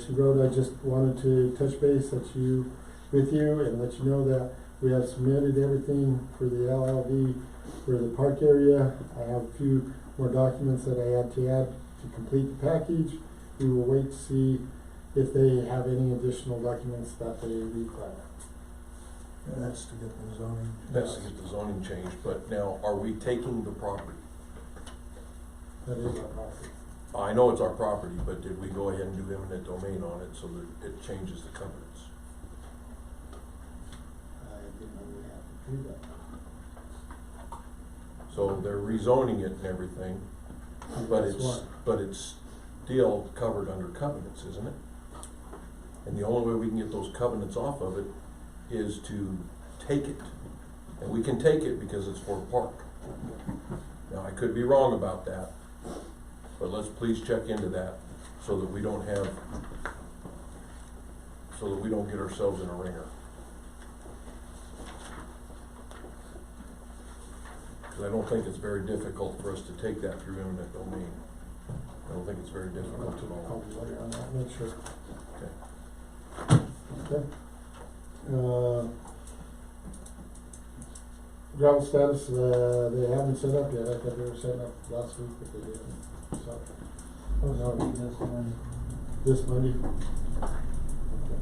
She wrote, I just wanted to touch base with you and let you know that we have submitted everything for the LLD for the park area. I have a few more documents that I had to add to complete the package. We will wait to see if they have any additional documents that they require. And that's to get the zoning. That's to get the zoning changed, but now, are we taking the property? That is our property. I know it's our property, but did we go ahead and do eminent domain on it so that it changes the covenants? I didn't know we had to do that. So they're rezoning it and everything, but That's it's, what? but it's still covered under covenants, isn't it? And the only way we can get those covenants off of it is to take it. And we can take it because it's for a park. Now, I could be wrong about that, but let's please check into that so that we don't have, so that we don't get ourselves in a ringer. Because I don't think it's very difficult for us to take that through eminent domain. I don't think it's very difficult at I'll all. be later on that, make sure. Okay. Okay. Gravel status, they haven't set up yet, I thought they were setting up last week, but they didn't, so. Oh, no, This one. this Monday. Okay.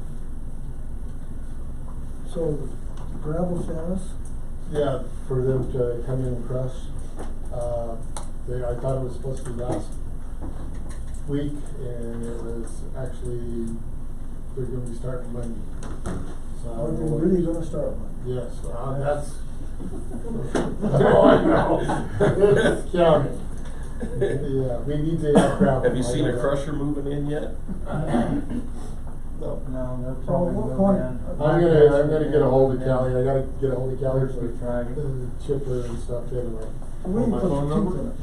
So, gravel status, Yeah, for them to come in and crush, I thought it was supposed to be last week, and it was actually, they're gonna be starting Monday. So I are don't they know what- really gonna start one? Yes, that's. Oh, I know. It's counting. Yeah, we need to have gravel. Have you seen a crusher moving in yet? No. No, they're So probably what moving point- in. I'm gonna get a hold of Callie, I gotta get a hold of Callie Where's for the track? the chipper and stuff anyway. We need to my put phone some teeth number? in it.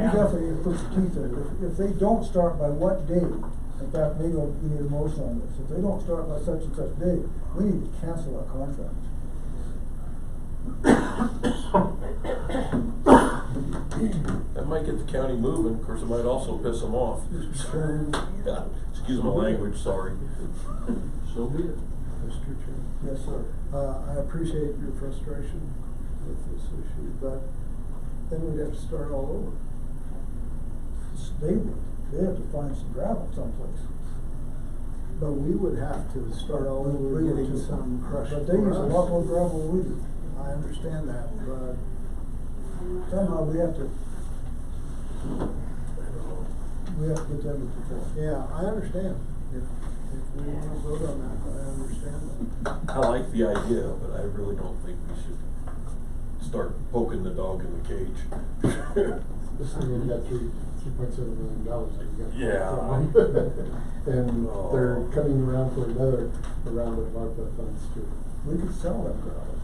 You definitely need to put some teeth in it. If they don't start by what date, in fact, maybe we need a motion on this. If they don't start by such and such date, we need to cancel our contract. That might get the county moving, of course, it might also piss them off. Yeah, excuse my language, sorry. So be it. Mr. Chairman. Yes, sir. I appreciate your frustration with this issue, but then we'd have to start all over. They have to find some gravel someplace. But we would have to start all over We would getting too. some crushed But they use a for us. lot more gravel than we do. I understand that, but Somehow we have to get them to perform. yeah, I understand. If we want to vote on that, I understand that. I like the idea, but I really don't think we should start poking the dog in the cage. This thing, we got $3.7 million that we got. Yeah. And they're coming around for another round of ARPA funds too. We could sell that gravel.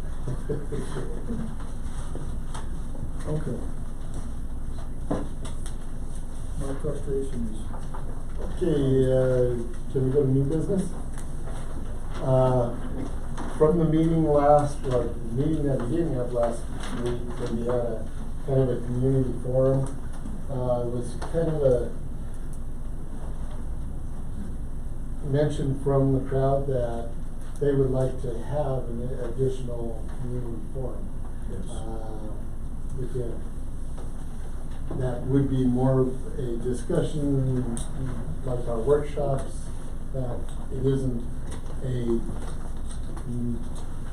Okay. My frustration is. Okay, can we go to new business? from the meeting the meeting that we didn't have last week, where we had a kind of a community forum, was kind of a mention from the crowd that they would like to have an additional community forum. Yes. Within. That would be more of a discussion, like our workshops, that it isn't a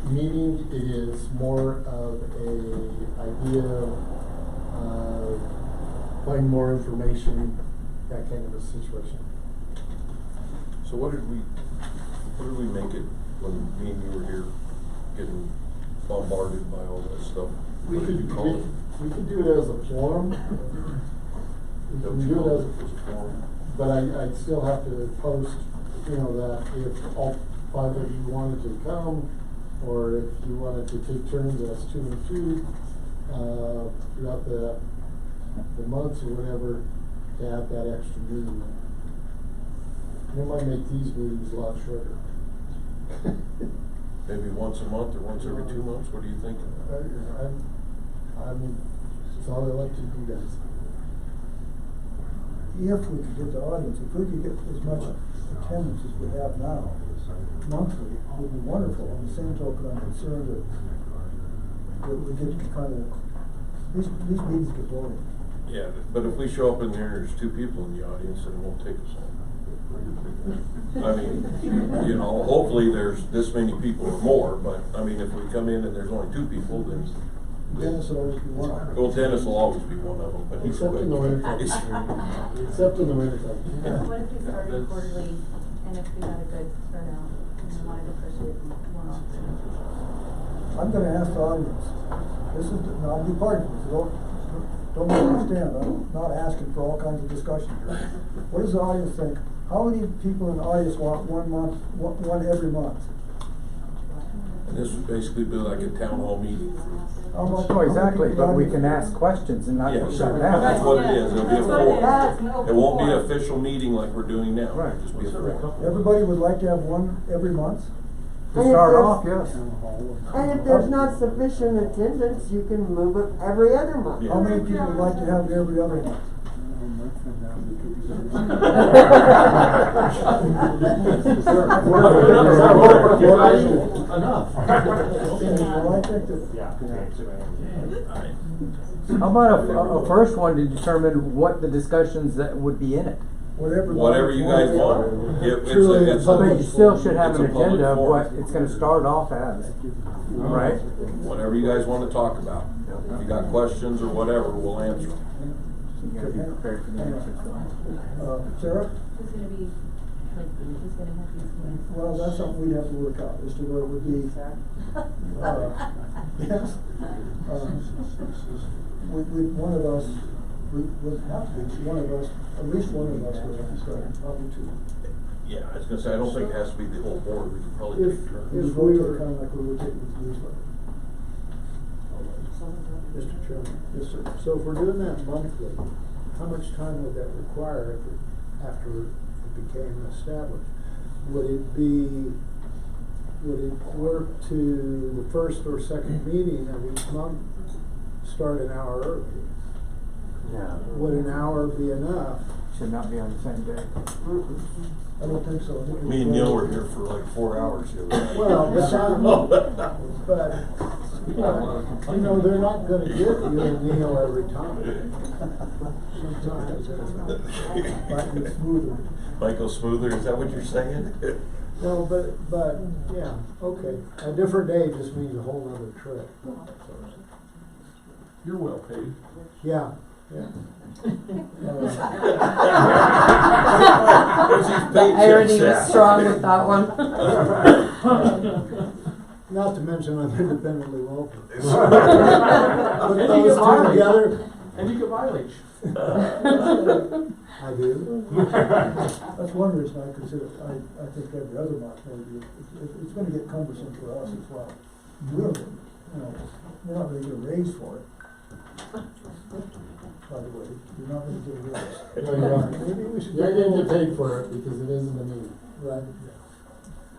meeting, it is more of a idea, find more information, that kind of a situation. So what did we make it when me and you were here getting bombarded by all that stuff? We What did you call it? We could do it as a forum. We Don't can you do call it it as a forum? but I'd still have to post, that if all 5 of you wanted to come, or if you wanted to take turns as 2 and 2, throughout the months or whatever, to have that extra meeting. And it might make these meetings a lot shorter. Maybe once a month or once every 2 months, what are you thinking? It's all I like to do, guys. If we could get the audience, if we could get as much attendance as we have now, monthly, it would be wonderful. On the same token, I'm concerned that we get kind of, these meetings get boring. Yeah, but if we show up in there and there's 2 people in the audience, then it won't take us long. I mean, hopefully there's this many people or more, but I mean, if we come in and there's only 2 people, then. Dennis will always be one of them. Well, Dennis will always be one of them, but he's Except in the winter. Except in the winter time. What if we started quarterly, and if we had a good turnout, and we wanted to push it more often? I'm gonna ask the audience, this is, I'll be part of this, don't misunderstand, I'm not asking for all kinds of discussion here. What does the audience think? How many people in the audience want one every month? And this would basically be like a town hall meeting. Oh, exactly, but we can ask questions and not Yeah, get sure. shut down. That's what it is, it'll be a forum. That's It won't be an official meeting like we're doing now, Right. it'll just be a forum. Everybody would like to have one every month? To start off, yes. And if there's not sufficient attendance, you can move it every other month. Yeah. How many people would like to have it every other month? Enough. Well, I think that, How about a first one to determine what the discussions that would be in it? Whatever you guys want. It's But you still should have it's an a public agenda of what forum. it's gonna start off as, right? Whatever you guys wanna talk about. If you got questions or whatever, we'll answer them. You gotta be prepared for the answers though. Sarah? Who's gonna be, who's gonna have these meetings? Well, that's something we'd have to work out, as to where it would be. Yes. One of us, we would have to, one of us, at least one of us would have to start, probably 2. Yeah, I was gonna say, I don't think it has to be the whole board, we can probably If take turns. we rotate, kind of like we rotate with the newsletter. Mr. Chairman. Yes, sir. So if we're doing that monthly, how much time would that require after it became established? Would it work to the first or second meeting of each month, start an hour early? Yeah. Would an hour be enough? Should not be on the same day. I don't think so. I think Me and Neil were here for like 4 hours the other night. Well, but they're not gonna get you and Neil every time. Sometimes it's Might be smoother. Michael Smoother, is that what you're saying? No, but, yeah, okay. A different day just means a whole nother trip. You're well paid. Yeah. I already was strong with that one. Not to mention I'm independently wealthy. And Put you those get two mileage. together. And you get mileage. I do. That's one reason I consider, I think every other month maybe, it's gonna get cumbersome for us as well. We're not gonna get a raise for it. By the way, you're not gonna get a raise. No, you're not. Maybe we should. You're gonna get paid for it because it isn't a meeting. Right.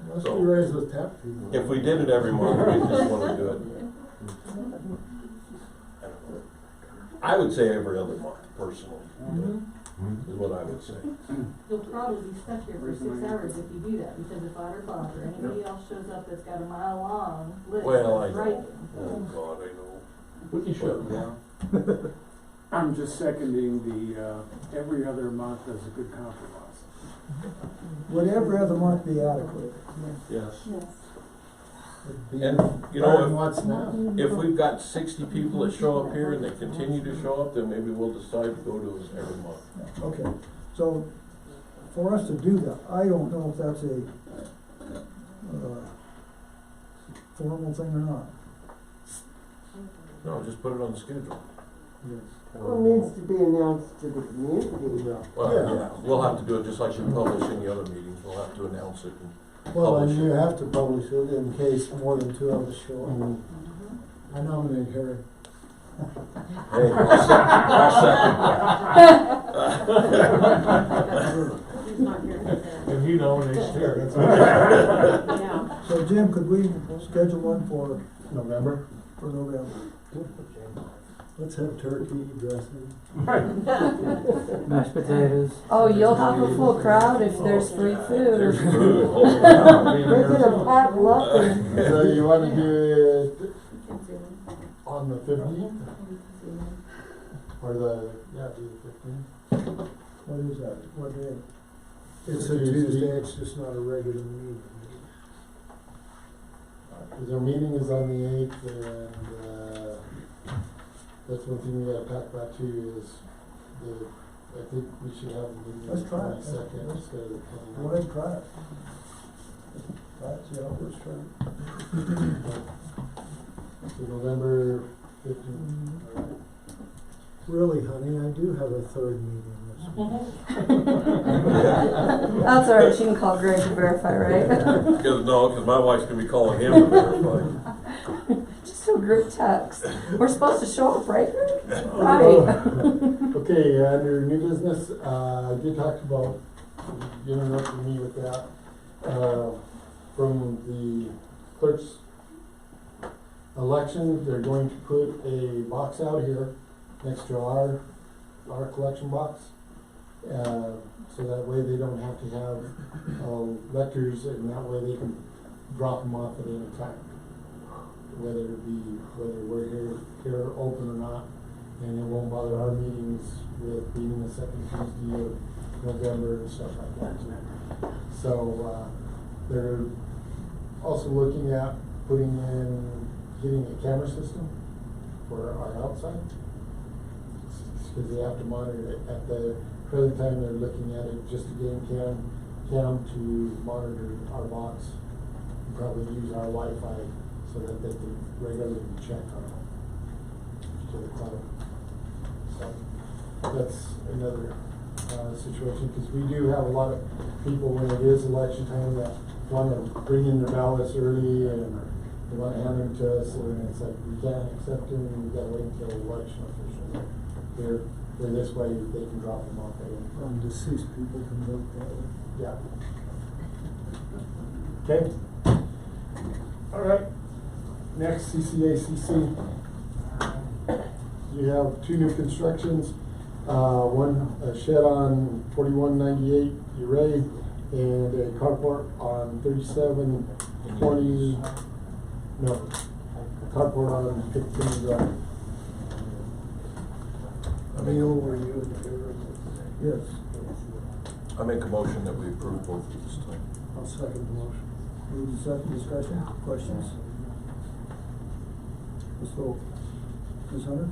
Must So- be raised with tap fees. If we did it every month, we just wanna do it. I would say every other month, personally, is what I would say. You'll probably be stuck here for 6 hours if you do that, because if I or Bob or anybody else shows up that's got a mile-long list Well, I of know. writing. Oh, God, I know. We can shut it down. I'm just seconding the, every other month as a good compromise. Would every other month be adequate? Yes. Yes. And, you know, Better than what's now. if we've got 60 people that show up here and they continue to show up, then maybe we'll decide to go to every month. Okay, so for us to do that, I don't know if that's a formal thing or not. No, just put it on the schedule. Well, it needs to be announced to the community. Well, yeah, we'll have to do it just like we publish any other meetings. We'll have to announce it and Well, and publish you it. have to publish it in case more than 2 of us show up. I nominate Harry. Hey, I'll He's not here. And you nominate Terry. Yeah. So Jim, could we schedule one for November? November? Let's have turkey dressing. Mashed potatoes. Oh, you'll have a full crowd if there's free There's food. food. We're gonna pat luck and So you wanna do it on the 15th? Or do the 15th? What is that? What day? It's a Tuesday, it's just not a regular meeting. Cause our meeting is on the 8th and, that's one thing we gotta talk about too is I think we should have a meeting on Let's the try it. 22nd instead of the 29th. Go ahead and try it. Try it, see how it works, try it. So November 15th. Alright. Really, honey, I do have a third meeting this week. That's all right, she can call Greg to verify, right? Because my wife's gonna be calling him to verify. Just a group text. We're supposed to show up, right, Greg? Right. Okay, under new business, I did talk about, you interrupted me with that, from the clerk's election, they're going to put a box out here next to our collection box. So that way they don't have to have, lectors, and that way they can drop them off at any time. Whether we're here open or not, and it won't bother our meetings with being the second Tuesday of November and stuff like that. So, they're also looking at getting a camera system for our outside. Because they have to monitor it. At the present time, they're looking at it just to get cam to monitor our box. And probably use our Wi-Fi so that they can regularly check on it to the cloud. So that's another situation, because we do have a lot of people when it is election time that want to bring in their ballots early and they want to hand them to us, and it's like, we can't accept them, and we've got to wait until election officials are here. They're this way, they can drop them off at any time. Deceased people can vote that way. Yeah. Okay. All right. Next, CCACC. You have 2 new constructions. One, a shed on 4198 Uray and a carport on 3720, no, a carport on 15 Drive. Neil, were you in favor of this? Yes. I make a motion that we approve both of these tonight. I'll second the motion. Moved and second, discussion, questions? Let's vote. Ms. Hunter?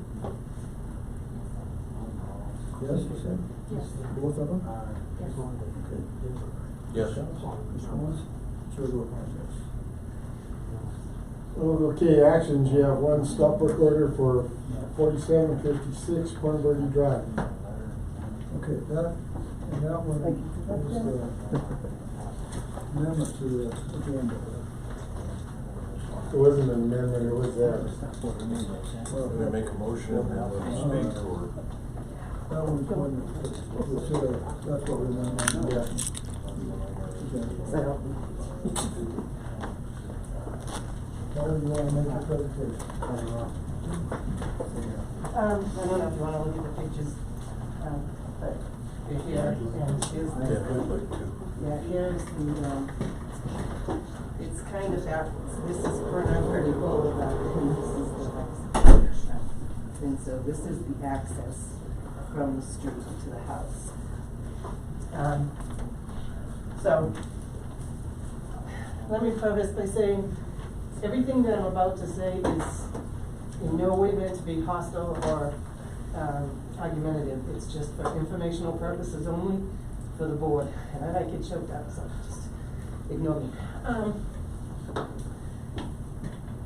Yes, you said? Yes. Both of them? Yes. Okay. Yes. Ms. Owens? Chair votes yes. Okay, actions, you have one stop work order for 4756 Cornbury Drive. Okay, that one is the amendment to the agenda. It wasn't an amendment, it was there. Can I make a motion and then let them speak, or? That one's one that's what we want on now. Yeah. Okay. Kelly, you wanna make your presentation? I don't know if you wanna look at the pictures, but they're here, and here's the. Yeah, I'd like to. Yeah, here's the, it's kind of backwards. This is pretty boulevard, and this is the house. And so this is the access from the street to the house. So, let me preface by saying, everything that I'm about to say is in no way meant to be hostile or argumentative. It's just for informational purposes only for the board. And I might get choked up, so just ignore me.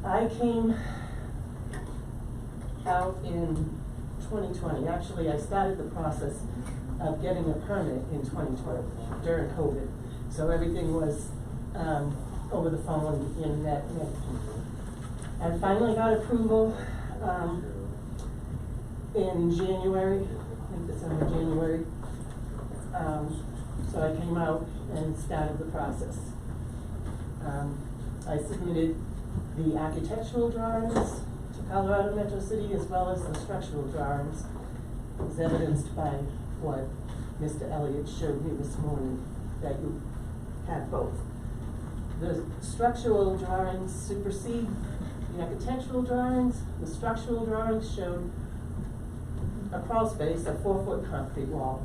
I came out in 2020. Actually, I started the process of getting a permit in 2020 during COVID. So everything was over the phone, internet, and everything. And finally got approval in January, I think December, January. So I came out and started the process. I submitted the architectural drawings to Colorado Metro City as well as the structural drawings, as evidenced by what Mr. Elliott showed me this morning, that you had both. The structural drawings supersede the architectural drawings. The structural drawings showed a crawl space, a 4-foot concrete wall,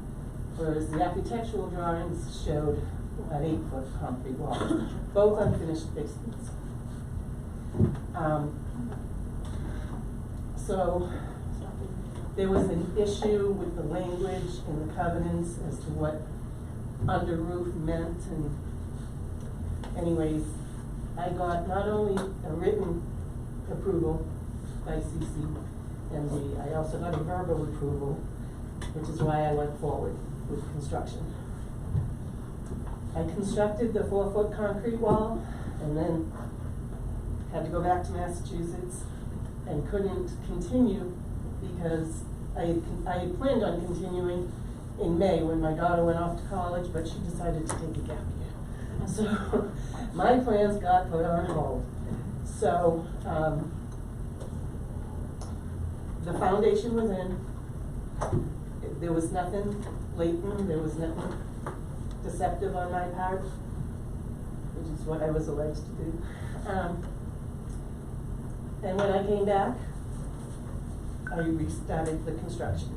whereas the architectural drawings showed an 8-foot concrete wall, both unfinished basements. So there was an issue with the language in the covenants as to what under roof meant, and anyways, I got not only a written approval by CCMD, I also got a verbal approval, which is why I went forward with construction. I constructed the 4-foot concrete wall and then had to go back to Massachusetts and couldn't continue because I had planned on continuing in May when my daughter went off to college, but she decided to take a gap year. So my plans got put on hold. So the foundation was in. There was nothing blatant, there was nothing deceptive on my part, which is what I was alleged to do. And when I came back, I restarted the construction.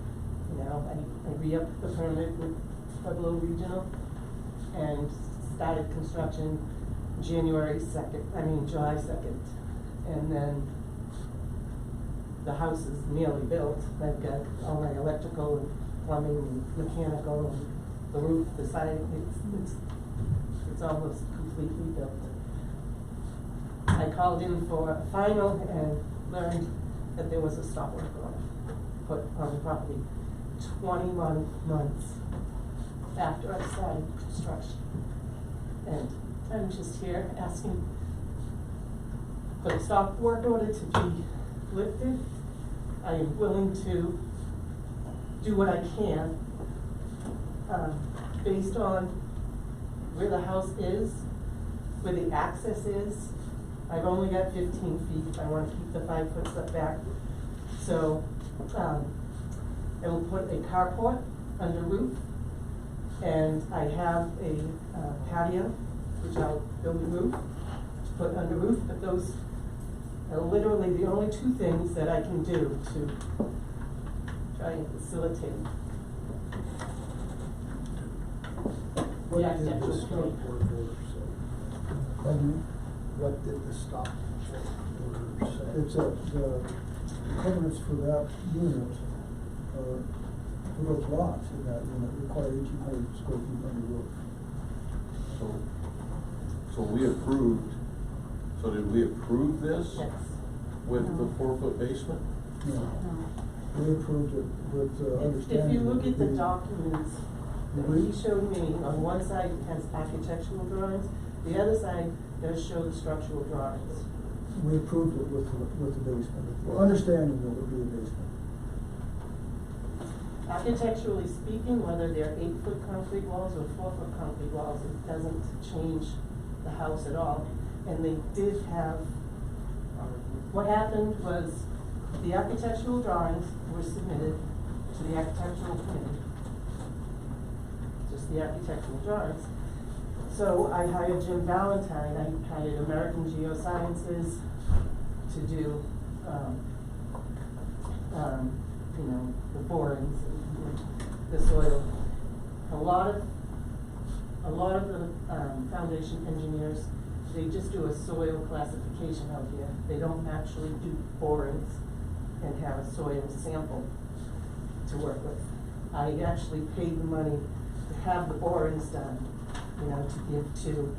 You know, I re-upped the permit with Pueblo Regional and started construction July 2nd. And then the house is nearly built. I've got all my electrical and plumbing and mechanical and the roof, the siding, it's almost completely built. I called in for a final and learned that there was a stop work order put on the property 21 months after I started construction. And I'm just here asking for the stop work order to be lifted. I am willing to do what I can based on where the house is, where the access is. I've only got 15 feet. I want to keep the 5-foot setback. So I will put a carport under roof, and I have a patio, which I'll build a roof to put under roof. But those are literally the only two things that I can do to try and facilitate What did the stop work order say? What did the stop order say? It's the covenants for that unit, for those lots in that unit require 1,800 square feet under roof. So we approved, so did we approve this? Yes. With the 4-foot basement? No. We approved it with understanding. If you look at the that documents that he showed me, on one side it has architectural drawings, the other side does show the structural drawings. we approved it with the basement, understanding that it would be a basement. Architecturally speaking, whether they're 8-foot concrete walls or 4-foot concrete walls, it doesn't change the house at all. And they did have, what happened was the architectural drawings were submitted to the architectural committee. Just the architectural drawings. So I hired Jim Valentine, I hired American Geosciences to do, you know, the borings and the soil. A lot of the foundation engineers, they just do a soil classification out here. They don't actually do borings and have a soil sample to work with. I actually paid the money to have the borings done, you know, to give to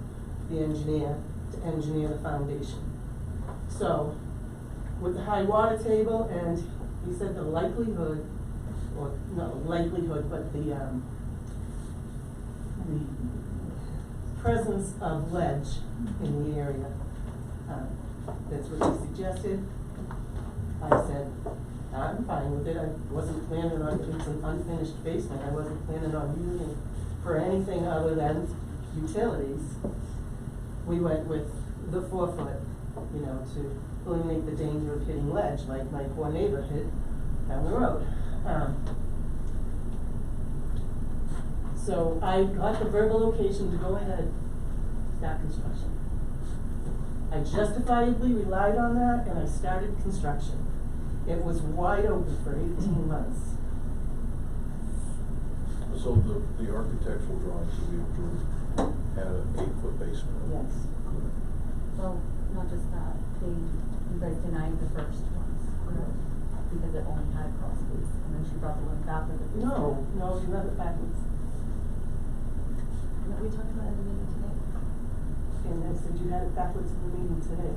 the engineer to engineer the foundation. So, with the high water table, and he said the likelihood, or not likelihood, but the presence of ledge in the area. That's what he suggested. I said, I'm fine with it. I wasn't planning on, it's an unfinished basement. I wasn't planning on using it for anything other than utilities. We went with the 4 foot, you know, to eliminate the danger of hitting ledge like my poor neighbor hit down the road. So I got the verbal location to go ahead, start construction. I justifiably relied on that and I started construction. It was wide open for 18 months. So the architectural drawings that we approved had an 8-foot basement. Yes. Well, not just that, you guys denied the first ones, correct? Because it only had a crawl space, and then she brought the one back with it. No, you have it backwards. That we talked about in the meeting today. And I said you had it backwards in the meeting today.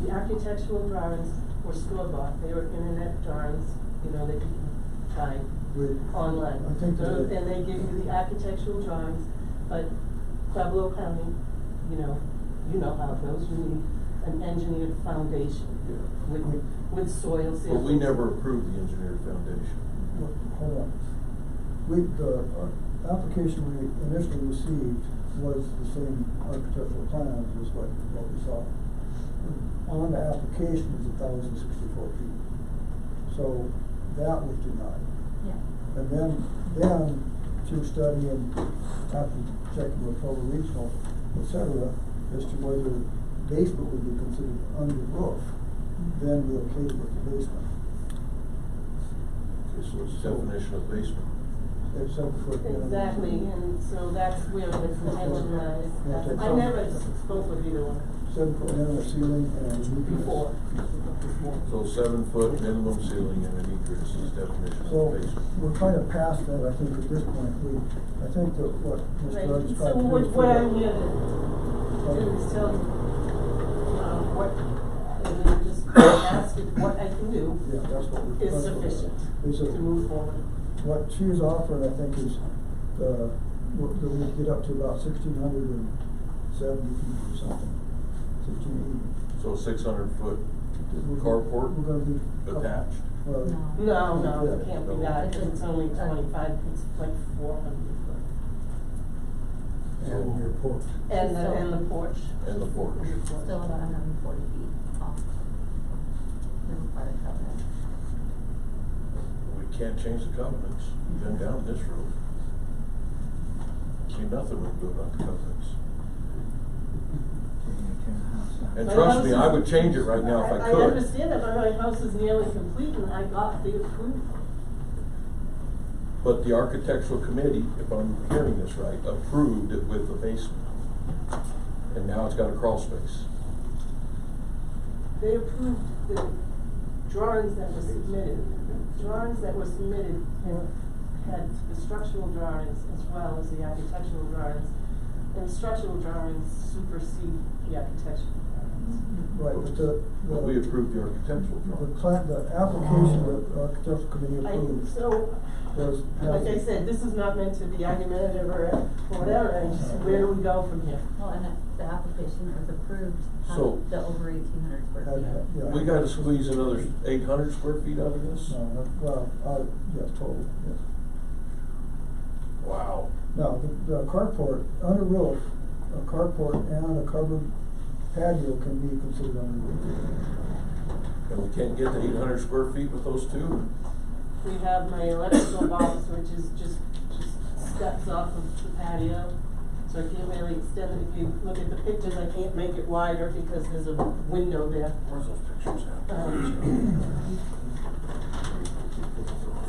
The architectural drawings were store-bought. They were internet drawings, you know, that you can find online. I think So, that- and they give you the architectural drawings, but Pueblo County, you know how it goes. You need an engineered foundation with soil samples. But we never approved the engineered foundation. Well, hold on. The application we initially received was the same architectural plans as what we saw. On the application is 1,064 feet. So that was denied. Yeah. And then through studying, after checking with Provo Regional, et cetera, as to whether basement would be considered under roof, then we okayed with the basement. Okay, so it's definition of basement. It's 7 foot. Exactly, and so that's where the contention lies. I never spoke with either one. 7 foot minimum ceiling and Before. So 7 foot minimum ceiling and an egress is definition So of basement. we're kind of past that, I think, at this point. I think that what Mr. Right. Rhodes So tried to do. what I'm here to do is tell you, what, and then just ask if what I can do Yeah, that's what we're. is sufficient to move forward. What she is offering, I think, is that we get up to about 1,670 feet or something. 1,680. So 600 foot carport We're gonna be. attached. Well, No, it can't be that, because it's only 25, it's like 400 foot. And your porch. And the porch. And the porch. Still about 140 feet off the required covenant. We can't change the covenants. We've been down this road. See, nothing we can do about the covenants. And My trust house me, is- I would change it right now if I I could. understand that, but my house is nearly complete and I got the approval. But the architectural committee, if I'm hearing this right, approved it with the basement. And now it's got a crawl space. They approved the drawings that were submitted. Drawings that were submitted had the structural drawings as well as the architectural drawings. And the structural drawings supersede the architectural drawings. Right, but But we approved the architectural drawings. the application that the architectural committee approved So, was. like I said, this is not meant to be argumentative or whatever, and just where do we go from here? Well, and the application that was approved So- had the over 1,800 square feet. We gotta squeeze another 800 square feet out of this? Yes, total, yes. Wow. Now, the carport, under roof, a carport and a covered patio can be considered under the roof. And we can't get to 800 square feet with those two? We have my electrical box, which is just steps off of the patio. So I can't really extend it. If you look at the pictures, I can't make it wider because there's a window there. Where's those pictures at?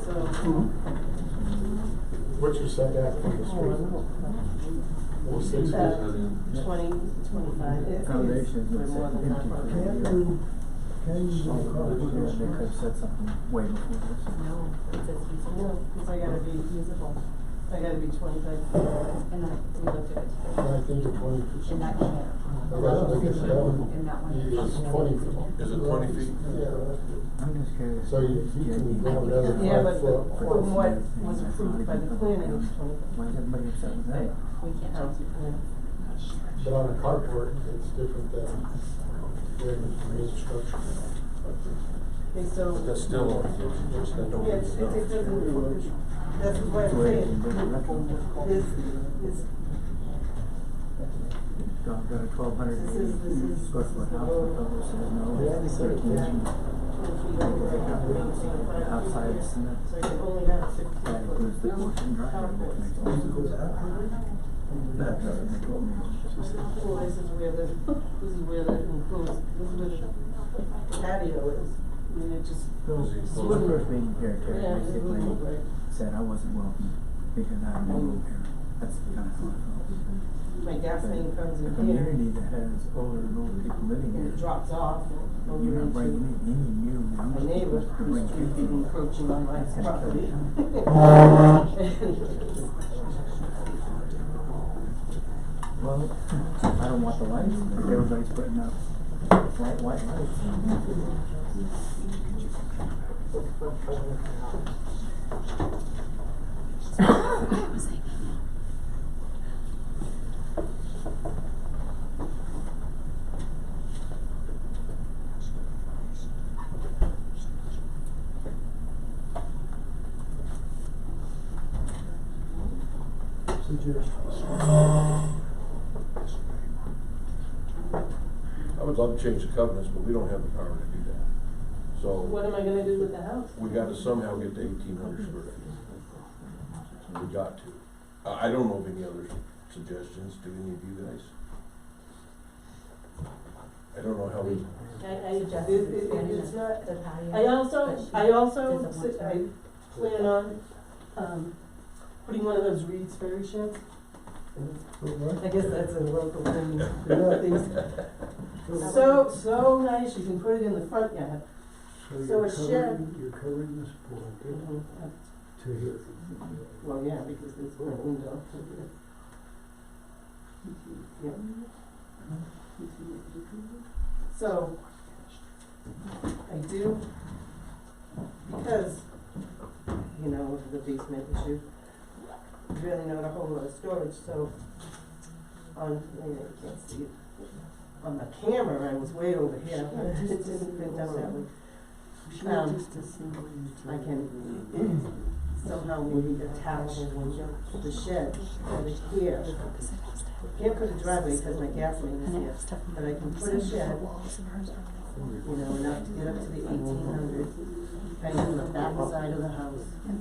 So. What's your setback from the street? Well, 6 feet. 20, 25. Foundation We're is more than empty that. for Can you do a carport? They could have said something way before this. No, it says feasible. No, because I gotta be usable. I gotta be 25 feet away. And then we looked at it. I think you're 20 feet. And that can't. I gotta look at that one. And that one. It's 20 feet. Is it 20 feet? Yeah. I'm just curious. So you can go another Yeah, 5 but foot. from what was approved by the planning was 25. Why is everybody upset with that? We can't. But on a carport, it's different than the main structure. Okay, so. But that's still on, just that don't. Yes, it doesn't, that's what I'm saying. Is I've got a 1,200 This is square foot house, the fellow says no, it's 13 inches. Outside is cement. So you only have 6 That includes the porch and driveway, which makes no sense. That doesn't make no sense. Well, this is where the enclosed, this is where the patio is. I mean, it just. So, the first meeting here, Terry, Yeah, it's basically movable, right. said I wasn't welcome because I had no room here. That's kind of how I felt. My gas main comes A in here, community that has older and older people living and here, it drops off over you're not into bringing in any new my members neighbor, to bring who's kids in. encroaching on my property. Well, I don't want the lights, but everybody's putting up bright white lights. I would love to change the covenants, but we don't have the power to do that. So. What am I gonna do with the house? We gotta somehow get to 1,800 square feet. We got to. I don't know of any other suggestions. Do any of you guys? I don't know how we. It's not, The patio. I also Doesn't want to. I plan on, putting one of those Reed's Ferry sheds. I guess that's a local thing. So nice, you can put it in the front yard. So a shed. You're covering this point to here. Well, yeah, because there's a window. Yep. So, I do, because, you know, of the basement issue, really not a whole lot of storage, so maybe you can't see it. On the camera, I was way over here, but it didn't print out that way. I can somehow maybe attach the shed over here. Can't put a driveway because my gas main is here, but I can put a shed, you know, enough to get up to the 1,800, kind of on the back side of the house. As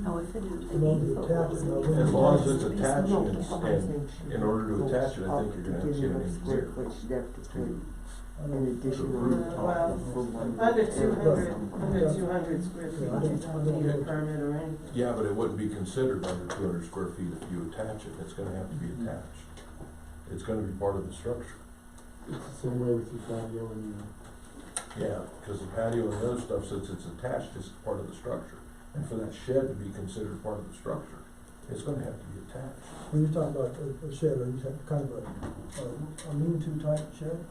long as it's attached, and in order to attach it, I think you're gonna have to get an engineer. Well, under 200 square feet, you don't need a permit or anything. Yeah, but it wouldn't be considered under 200 square feet if you attach it. It's gonna have to be attached. It's gonna be part of the structure. It's the same way with your patio and Yeah, because the patio and the other stuff, since it's attached, is part of the structure. And for that shed to be considered part of the structure, it's gonna have to be attached. When you're talking about a shed, are you talking kind of a lean-to type shed?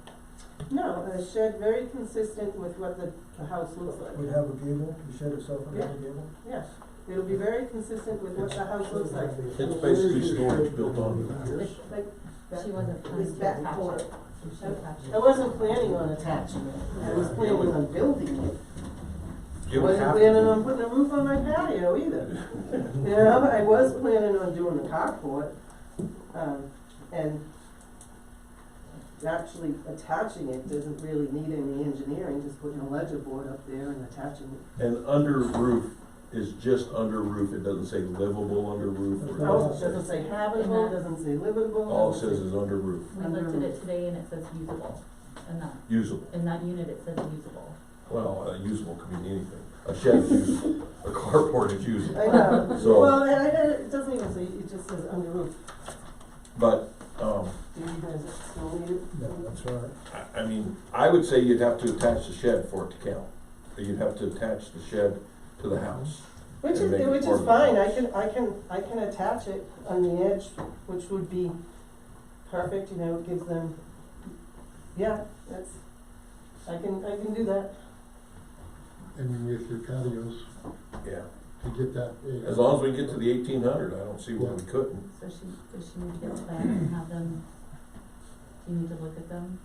No, a shed very consistent with what the house looks like. Would it have a gable, the shed itself would have a gable? Yes, it'll be very consistent with what the house looks like. It's basically storage built onto the house. Like She wasn't planning this to back attach corner. it. She attached it. I wasn't planning on attaching it, I was planning on building it. It would Wasn't have planning to on putting a roof on my patio either. You know, I was planning on doing a carport, and actually attaching it doesn't really need any engineering, just putting a ledger board up there and attaching it. And under roof is just under roof, it doesn't say livable under roof. Or Oh, it doesn't doesn't say- say habitable, doesn't say livable. All it doesn't says say- is under roof, We looked at it today and it says usable, and that, usable. in that unit it says usable. Well, usable can mean anything. A shed is usable, a carport is usable. I know, So- well, it doesn't even say, it just says under roof. But, Do you guys still need it? Yeah, that's right. I mean, I would say you'd have to attach the shed for it to count. You'd have to attach the shed to the house. Which and make it is part of the fine, house. I can attach it on the edge, which would be perfect, you know, it gives them, yeah, I can do that. And with your patios, Yeah. to get that. As long as we get to the 1800, I don't see why we couldn't. So does she need to get a plan and have them, do you need to look at them?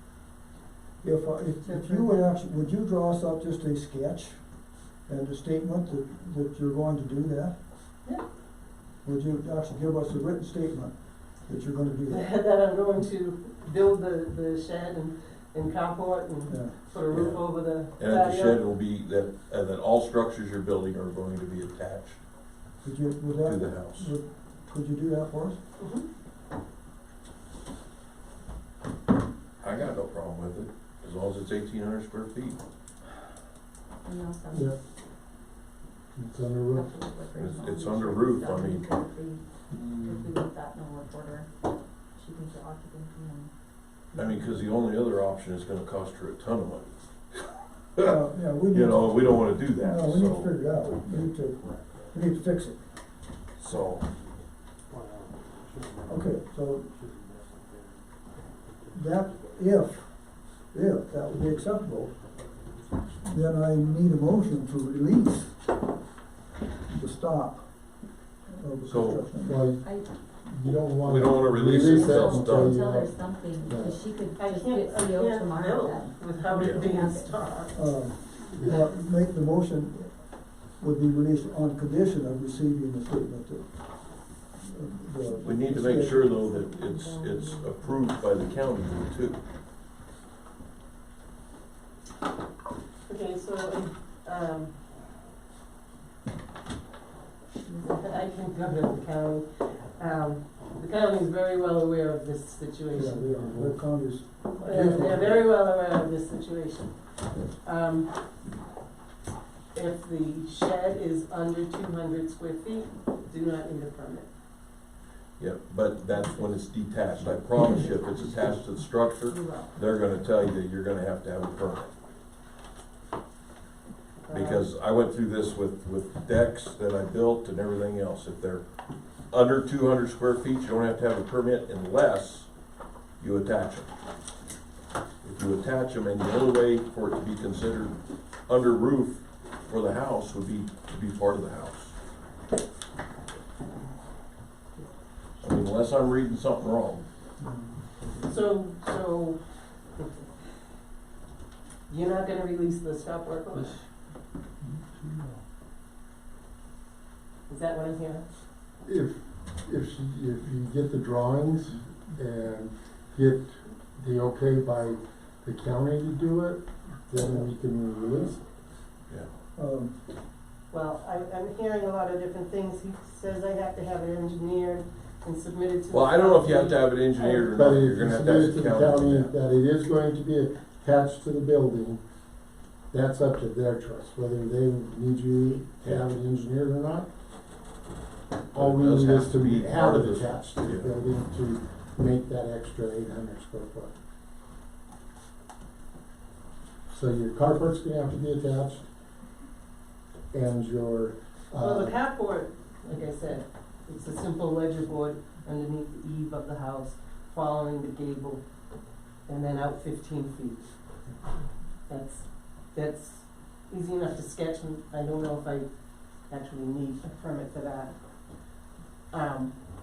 If you would actually, would you draw us up just a sketch and a statement that you're going to do that? Yeah. Would you actually give us a written statement that you're gonna do that? That I'm going to build the shed and carport and Yeah. put a roof Yeah. over the And that the patio. shed will be, that all structures you're building are going to be attached Would you, would to that, the house. could you do that for us? Mhm. I got no problem with it, as long as it's 1800 square feet. And also. Yeah. It's under roof. It's under roof, I mean. If we leave that in the work order, she can get occupancy and. I mean, cause the only other option is gonna cost her a ton of money. Yeah, we need You know, to- we don't wanna do that, No, we need to so, figure it out, we need to fix it. so, Okay, so that, if that would be acceptable, then I need a motion to release the stop of the So- construction. Well, you don't want. We don't wanna release it until it's done. Until there's something, because she could I just can't, get I CO can't tomorrow build then. without Yeah. it being stopped. Well, make the motion would be released on condition of receiving the statement that. we need to make sure though that it's approved by the county too. Okay, so, I can go to the county. The county is very well aware of this Yeah, situation. the county's. They're very well aware of this situation. If the shed is under 200 square feet, do not need a permit. Yep, but that's when it's detached. I promise you, if it's attached to the structure, You will. they're gonna tell you that you're gonna have to have a permit. Because I went through this with decks that I built and everything else. If they're under 200 square feet, you don't have to have a permit unless you attach them. If you attach them, and the only way for it to be considered under roof for the house would be to be part of the house. I mean, unless I'm reading something wrong. So, you're not gonna release the stop work order? Is that what I'm hearing? If you get the drawings and get the okay by the county to do it, then we can release it. Yeah. Well, I'm hearing a lot of different things. He says I have to have it engineered and submitted to the. Well, I don't know if you have to have it engineered or But not. if You're you gonna have submit to it ask to the the county. county on that. that it is going to be attached to the building, that's up to their choice, whether they need you to have it engineered or not. All we It does need have is to be to part have of it the- attached to the yeah. building to make that extra 800 square foot. So your carport's gonna have to be attached, and your, Well, the carport, like I said, it's a simple ledger board underneath the eave of the house, following the gable, and then out 15 feet. That's easy enough to sketch, and I don't know if I actually need a permit for that.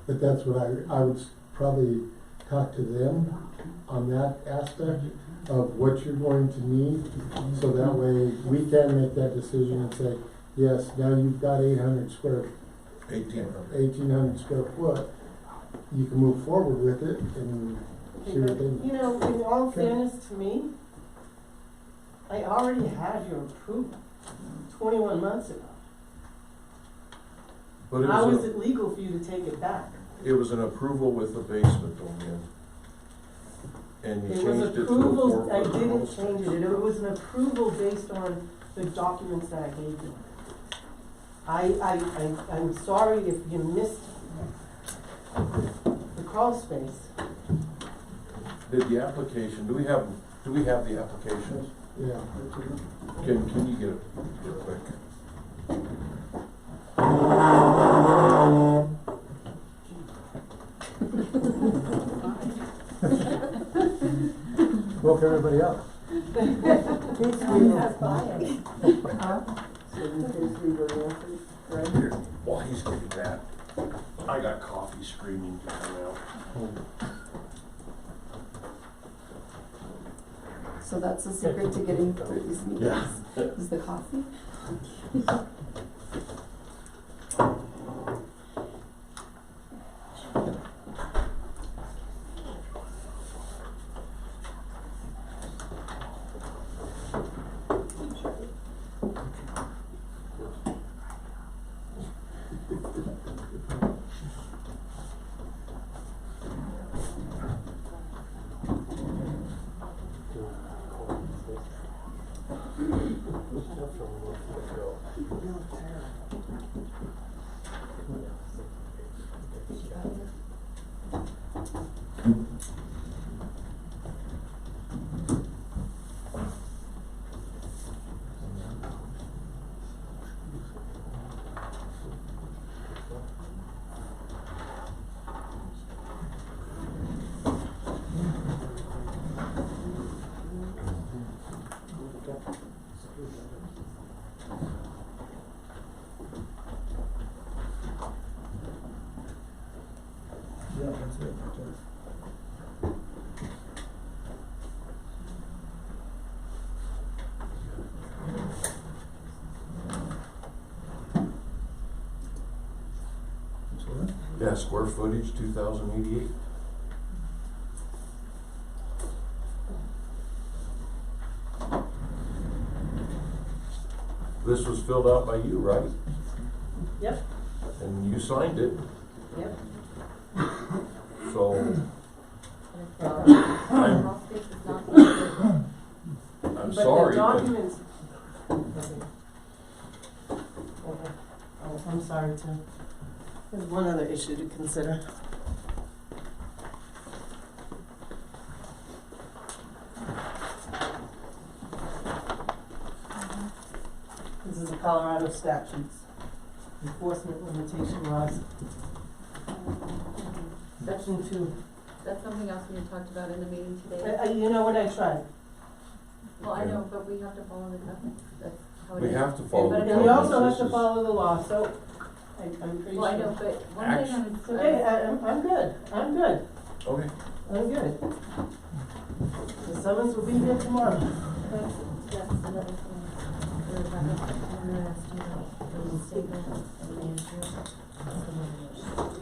but that's what I would probably talk to them on that aspect of what you're going to need, so that way we can make that decision and say, yes, now you've got 1800 square foot, you can move forward with it, and see what they You know, in all fairness to me, I already had your approval 21 months ago. But How is it legal for you to take it back? it was an approval with the basement on in. And you It was changed it to a approval, I 4-foot didn't post. change it, it was an approval based on the documents that I gave you. I'm sorry if you missed the crawl space. Did the application, do we have the application? Yeah. Can you get it quick? Woke everybody up. Here, while he's getting that, I got coffee screaming to come out. So that's the secret to getting through these meetings, is the coffee? Yeah, that's it, right there. Yeah, square footage, 2,088. This was filled out by you, right? Yep, And you signed it, yep. so I'm But sorry, the but documents. Okay. Oh, I'm sorry, Tim. There's one other issue to consider. This is the Colorado statutes, enforcement limitation laws. Section 2. That's something else we had talked about in the meeting today. You know what, I tried. Well, I know, but we have to follow the covenant, that's how it is. we have to follow the And we covenants. also have This to is- follow the law, so I'm pretty sure. Well, I know, but one thing It's okay, I'm good, I'm good, Okay. I'm good. The summons will be here tomorrow. That's another thing.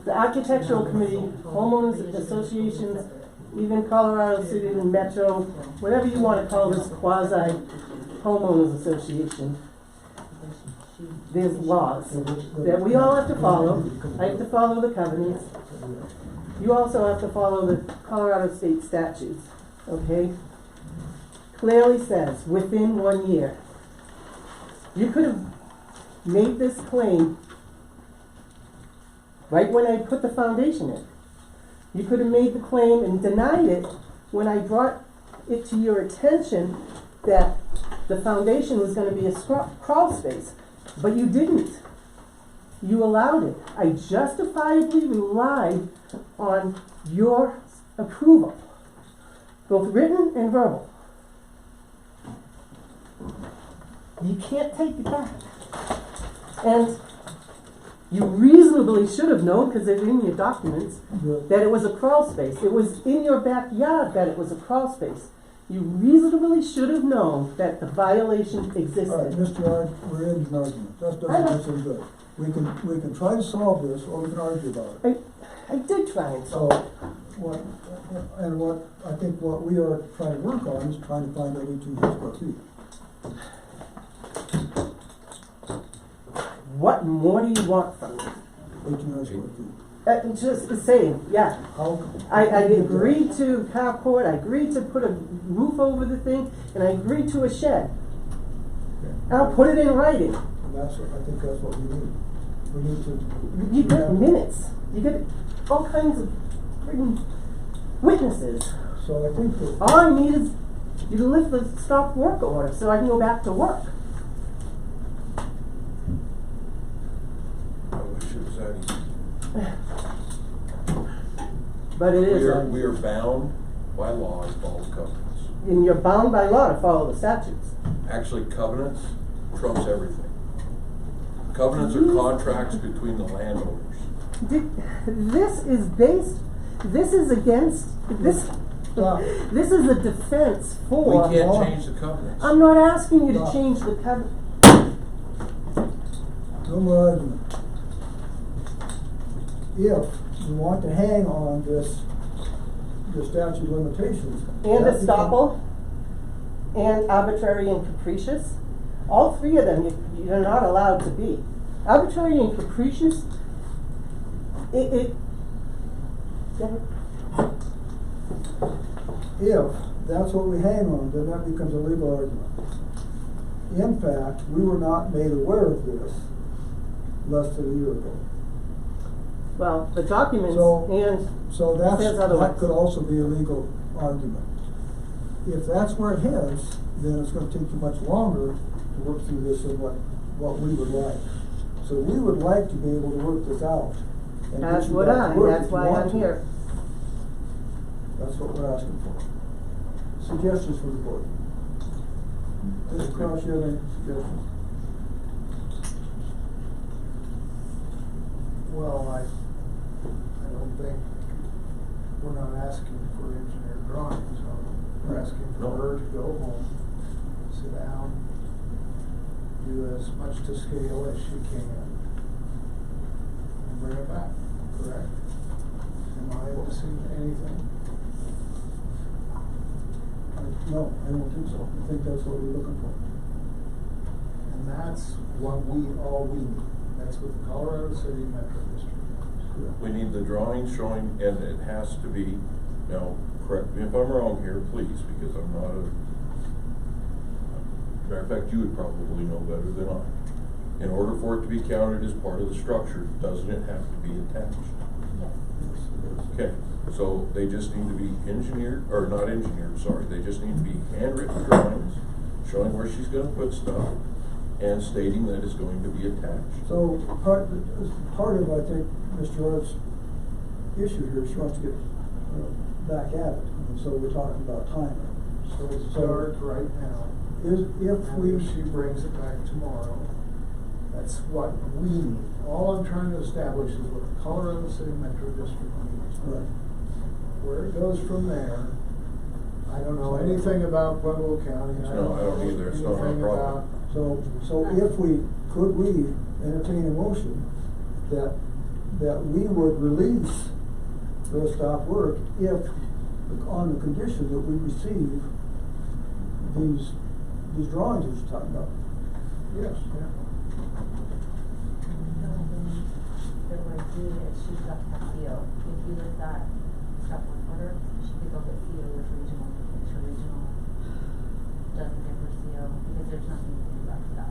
The architectural committee, homeowners associations, even Colorado City and Metro, whatever you wanna call this quasi homeowners association, there's laws that we all have to follow. I have to follow the covenants. You also have to follow the Colorado state statutes, okay? Clearly says, within 1 year. You could have made this claim right when I put the foundation in. You could have made the claim and denied it when I brought it to your attention that the foundation was gonna be a crawl space, but you didn't. You allowed it. I justifiably relied on your approval, both written and verbal. You can't take it back. And you reasonably should have known, because it's in your documents, that it was a crawl space. It was in your backyard that it was a crawl space. You reasonably should have known that the violation All right, existed. Mr. Ard, we're in an argument, that doesn't make any good. We can try to solve this, or we can argue about it. I did try and solve So, it. what I think what we are trying to work on is trying to find that 1,800 square feet. What more do you want from me? 1,800 square feet. Just the same, yeah. I agreed to carport, I agreed to put a roof over the thing, and I agreed to a shed. I'll put it in writing. And I think that's what we need. We need to. You get minutes, you get all kinds of freaking witnesses. So I think that. All I need is you to lift the stop work order so I can go back to work. I wish it was that easy. But it is. We are bound by law to follow covenants. And you're bound by law to follow the statutes. Actually, covenants trumps everything. Covenants are contracts between the landowners. This is against, this is a defense for. We can't change the covenants. I'm not asking you to change the covenant. No more argument. If you want to hang on the statute of limitations. And estoppel, and arbitrary and capricious, all three of them you're not allowed to be. Arbitrary and capricious, If that's what we hang on, then that becomes a legal argument. In fact, we were not made aware of this less than a year ago. well, the documents So says otherwise. that could also be a legal argument. If that's where it heads, then it's gonna take you much longer to work through this than what we would like. So we would like to be able to work this out. And That's get you what back to work that's if you why want I'm to. here. That's what we're asking for. Suggestions from the board? Mr. Cross, you have any suggestions? Well, I don't think, we're not asking for engineer drawings, we're asking for her to go home, sit down, do as much to scale as she can, and bring it back, correct? Am I missing anything? No, I don't think so. I think that's what we're looking for. And that's what all we need. That's what the Colorado City Metro District needs. We need the drawing showing, and it has to be, now, correct me if I'm wrong here, please, because I'm not matter of fact, you would probably know better than I. In order for it to be counted as part of the structure, doesn't it have to be attached? Yes. Okay, so they just need to be engineered, or not engineered, sorry, they just need to be handwritten drawings showing where she's gonna put stuff and stating that it's going to be attached. So part of, I think, Mr. Orr's issue here, she wants to get back at it. And so we're talking about timing. So start right now. If she brings it back tomorrow, that's what we need. All I'm trying to establish is what the Colorado City Metro District needs. Right. Where it goes from there, I don't know anything about Pueblo County. No, I don't either. It's not our problem. So if could we entertain a motion that we would release the stop work if, on the condition that we receive these drawings that you're talking about? Yes. The way to do it is she's got to have CO. If you let that stop work order, she could go get CO with regional, make sure regional doesn't give her CO, because there's nothing to do after that.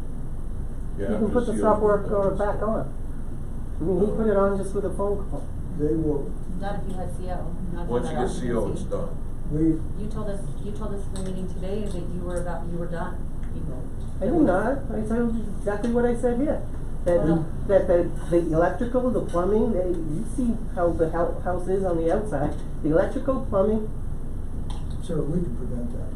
Yeah, You can put the stop work order back on. I mean, he put it on just with a phone call. They will. Not if you had CO. Not if Once you you had get CO, it's occupancy. done. You told us in the meeting today that you were done. I did not. I told you exactly what I said here. That the electrical, the plumbing, you see how the house is on the outside. The electrical, plumbing. Sir, we can prevent that.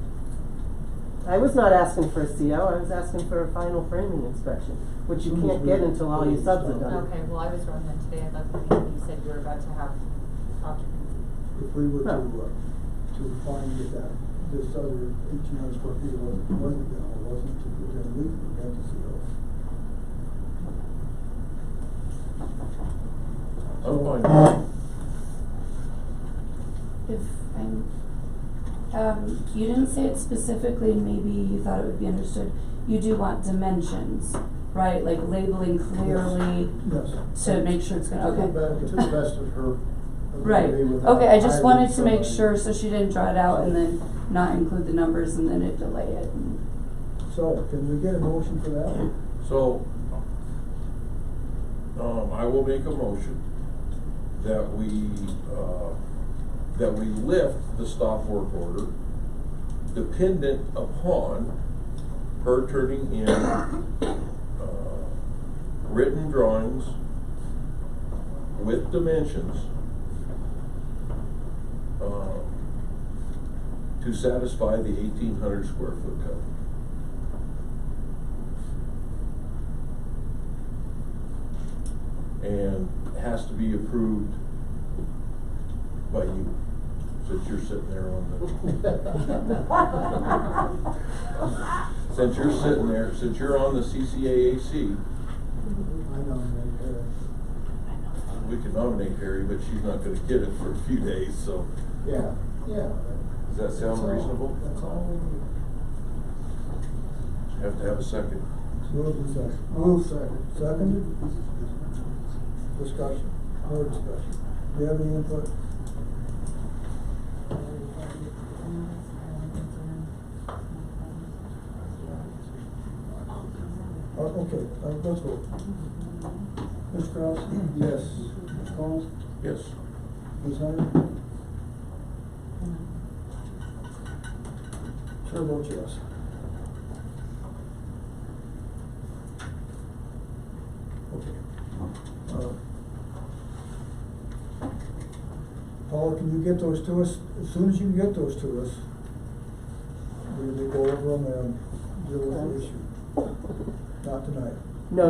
I was not asking for a CO, I was asking for a final framing inspection, which you can't get until all your subs are done. Okay, well, I was wrong then today. I thought the meeting you said you were about to have occupancy. If we were to find that this other 1,800 square feet wasn't to then we could prevent the CO. I'm fine. You didn't say it specifically, and maybe you thought it would be understood. You do want dimensions, right? Like labeling clearly Yes. to make sure it's gonna, okay. To the best of her Right, ability without okay, I just hiring wanted to make somebody. sure, so she didn't draw it out and then not include the numbers and then it delay it. So, can we get a motion for that? So, I will make a motion that we lift the stop work order dependent upon her turning in, written drawings with dimensions, to satisfy the 1,800 square foot covenant. And has to be approved by you, since you're sitting there on the. Since you're sitting there, since you're on the CCAAC, I nominate her. we can nominate Harry, but she's not gonna get it for a few days, so. Yeah. Does that sound reasonable? That's all we need. Have to have a second. Move second. Seconded? Discussion, more discussion. Do you have any input? Okay, let's vote. Mr. Kraus? Yes. Mr. Collins? Yes. Ms. Hunter? Chair votes yes. Okay. Paula, can you get those to us? As soon as you can get those to us, we will go over them and deal with the issue. Not tonight. No.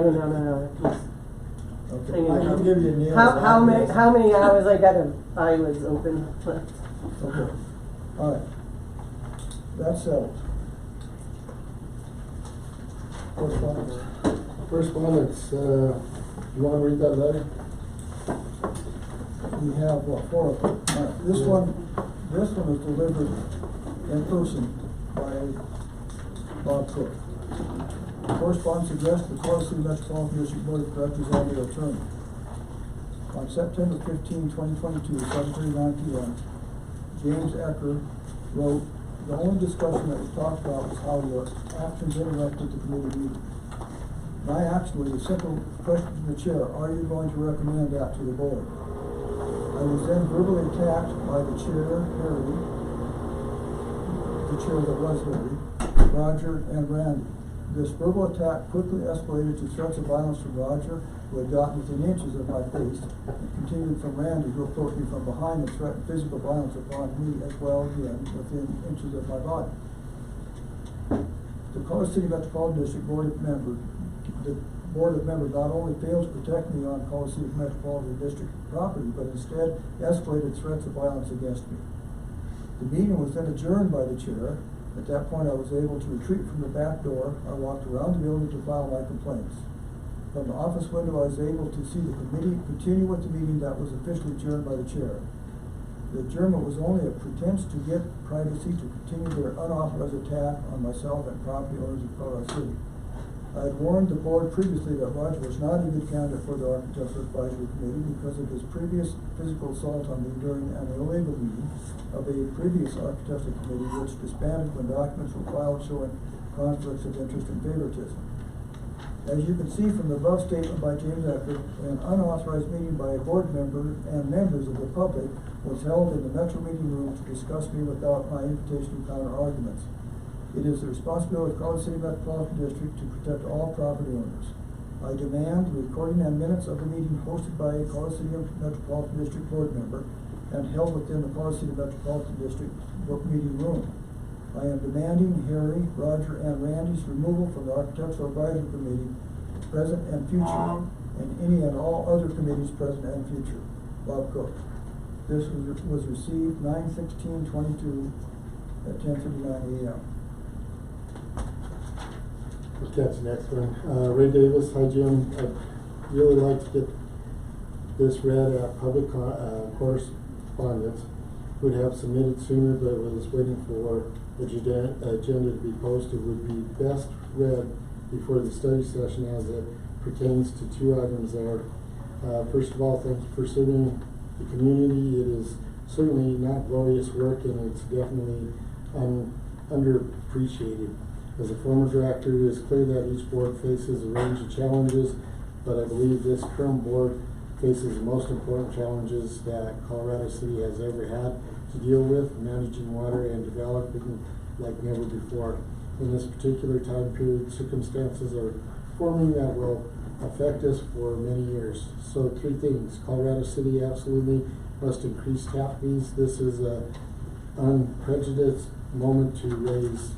Okay. Hang I on. can give you Neil's How address. many hours I got eyelids open? Okay, all right. That's settled. Correspondence. Correspondence, you wanna read that letter? We have, what, 4 of them. All right, this one was delivered in person by Bob Cook. Correspondence addressed to the Colorado City Metropolitan District Board of Directors and their attorney. On September 15, 2022, 7:39 p.m., James Ecker wrote, "The only discussion that was talked about was how your actions interrupted the committee meeting. My action was a simple question to the chair, are you going to recommend that to the board? I was then verbally attacked by the chair, Harry, the chair that was Harry, Roger, and Randy. This verbal attack quickly escalated to threats of violence from Roger, who had gotten within inches of my face, and continued from Randy, who approached me from behind and threatened physical violence upon me as well, again, within inches of my body. The Colorado City Metropolitan District the Board of Members not only failed to protect me on Colorado City Metropolitan District property, but instead escalated threats of violence against me. The meeting was then adjourned by the chair. At that point, I was able to retreat from the back door. I walked around the building to file my complaints. From the office window, I was able to see the committee continue with the meeting that was officially adjourned by the chair. The adjournment was only a pretense to get privacy to continue their unauthorized attack on myself and property owners of Colorado City. I had warned the board previously that Roger was not a good candidate for the Architectural Advisory Committee because of his previous physical assault on me during an illegal meeting of a previous Architectural Committee which disbanded when documents were filed showing conflicts of interest and favoritism. As you can see from the above statement by James Ecker, an unauthorized meeting by a board member and members of the public was held in the Metro meeting room to discuss me without my invitation to counter arguments. It is the responsibility of Colorado City Metropolitan District to protect all property owners. I demand the recording and minutes of the meeting hosted by a Colorado City Metropolitan District board member and held within the Colorado City Metropolitan District meeting room. I am demanding Harry, Roger, and Randy's removal from the Architectural Advisory Committee, present and future, and any and all other committees present and future. Bob Cook. This was received 9/16/22 at 10:59 a.m. That's the next one. Ray Davis, hi Jim. I'd really like to get this read at public correspondence. would have submitted sooner, but was waiting for the agenda to be posted, would be best read before the study session as it pertains to two items there. First of all, thank you for serving the community. It is certainly not glorious work, and it's definitely underappreciated. As a former director, it is clear that each board faces a range of challenges, but I believe this current board faces the most important challenges that Colorado City has ever had to deal with, managing water and developing like never before. In this particular time period, circumstances are forming that will affect us for many years. So 3 things. Colorado City absolutely must increase tap fees. This is a unprejudiced moment to raise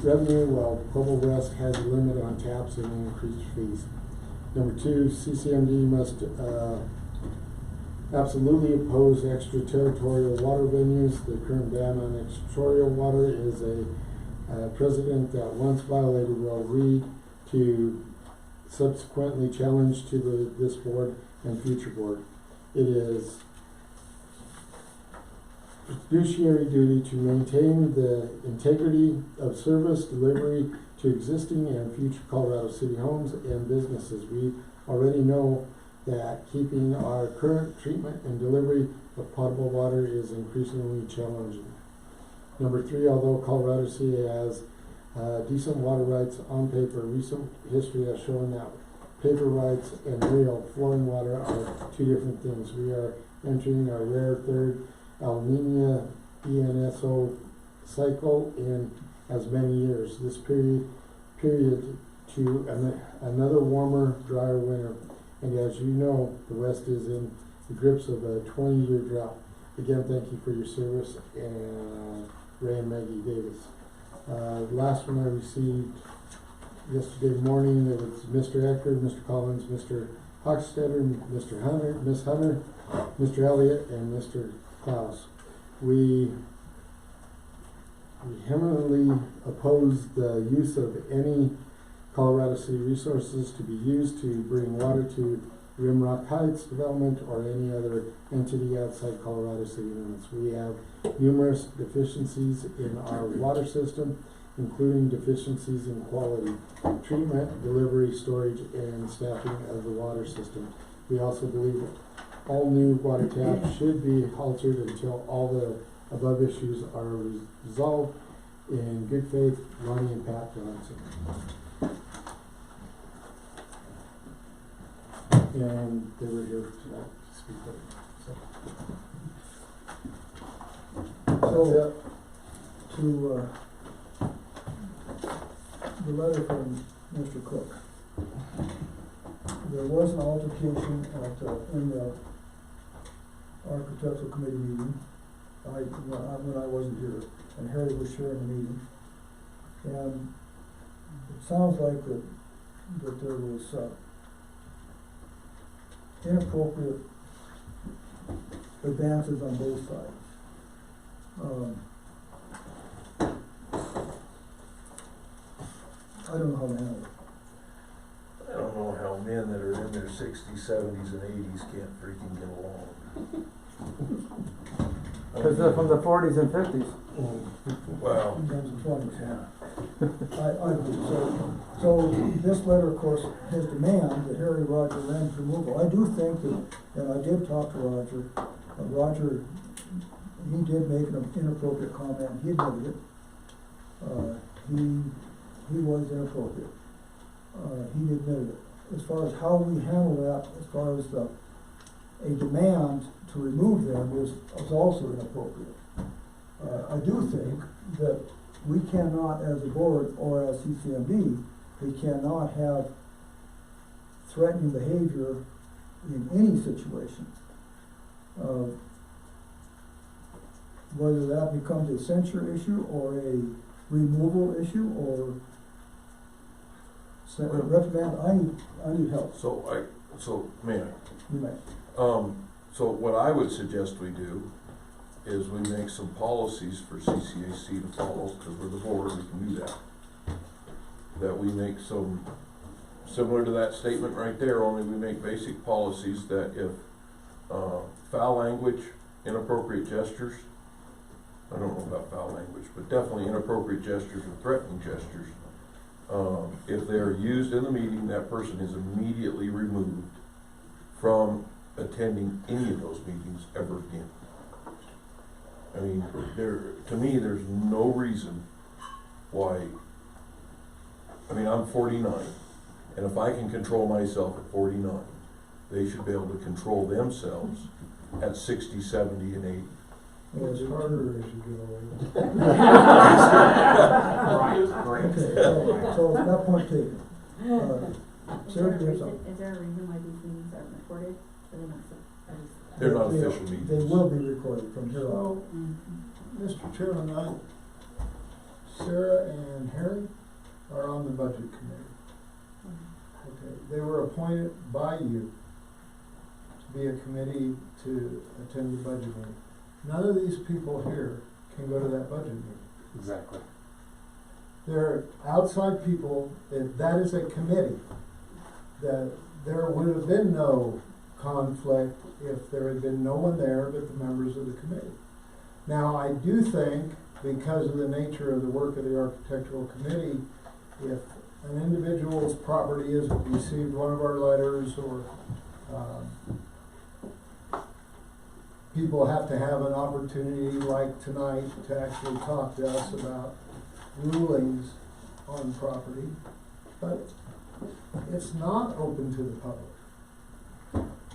revenue, while Pueblo West has a limit on taps and increased fees. Number 2, CCMD must absolutely oppose extraterritorial water venues. The current ban on extraterritorial water is a precedent that once violated will lead to subsequently challenge to this board and future board. It is fiduciary duty to maintain the integrity of service delivery to existing and future Colorado City homes and businesses. We already know that keeping our current treatment and delivery of potable water is increasingly challenging. Number 3, although Colorado City has decent water rights on paper, recent history has shown that paper rights and real flowing water are 2 different things. We are entering our rare third El Nino ENSO cycle in as many years. This period to another warmer, drier winter. And as you know, the West is in the grips of a 20-year drought. Again, thank you for your service, and Ray and Maggie Davis. Last one I received yesterday morning, it was Mr. Eckert, Mr. Collins, Mr. Hochstetter, Mr. Hunter, Miss Hunter, Mr. Elliott, and Mr. Klaus. We vehemently oppose the use of any Colorado City resources to be used to bring water to Rimrock Heights development or any other entity outside Colorado City limits. We have numerous deficiencies in our water system, including deficiencies in quality, treatment, delivery, storage, and staffing of the water system. We also believe that all new water taps should be altered until all the above issues are resolved. In good faith, Ronnie and Pat Johnson. And they were here tonight to speak with me. So, to the letter from Mr. Cook. There was an altercation in the architectural committee meeting. When I wasn't here, and Harry was sharing the meeting, and it sounds like that there was inappropriate advances on both sides. I don't know how to handle it. I don't know how men that are in their 60s, 70s, and 80s can't freaking get along. Because they're from the 40s and 50s. Well. Sometimes the 20s, yeah. So this letter, of course, his demand, the Harry Roger Rand's removal. I do think that, and I did talk to Roger. Roger, he did make an inappropriate comment. He admitted it. He was inappropriate. He admitted it. As far as how we handle that, as far as a demand to remove them is also inappropriate. I do think that we cannot, as a board or as CCMD, we cannot have threatening behavior in any situation. Whether that becomes a censure issue or a removal issue or reprimand, I need help. So may I? You may. So what I would suggest we do is we make some policies for CCAC to follow, because we're the board, we can do that. That we make some, similar to that statement right there, only we make basic policies that if foul language, inappropriate gestures, I don't know about foul language, but definitely inappropriate gestures or threatening gestures. If they are used in the meeting, that person is immediately removed from attending any of those meetings ever again. I mean, to me, there's no reason why. I mean, I'm 49, and if I can control myself at 49, they should be able to control themselves at 60, 70, and 80. Well, it's harder as you get older. Okay, so that point taken. Sarah, do you have something? Is there a reason why these meetings aren't recorded? They're not They- official meetings. They will be recorded from here on. So, Mr. Chairman, Sarah and Harry are on the budget committee. Okay, they were appointed by you to be a committee to attend the budget meeting. None of these people here can go to that budget meeting. Exactly. They're outside people, that is a committee, that there would have been no conflict if there had been no one there but the members of the committee. Now, I do think, because of the nature of the work of the architectural committee, if an individual's property has received one of our letters, or people have to have an opportunity like tonight to actually talk to us about rulings on property, but it's not open to the public.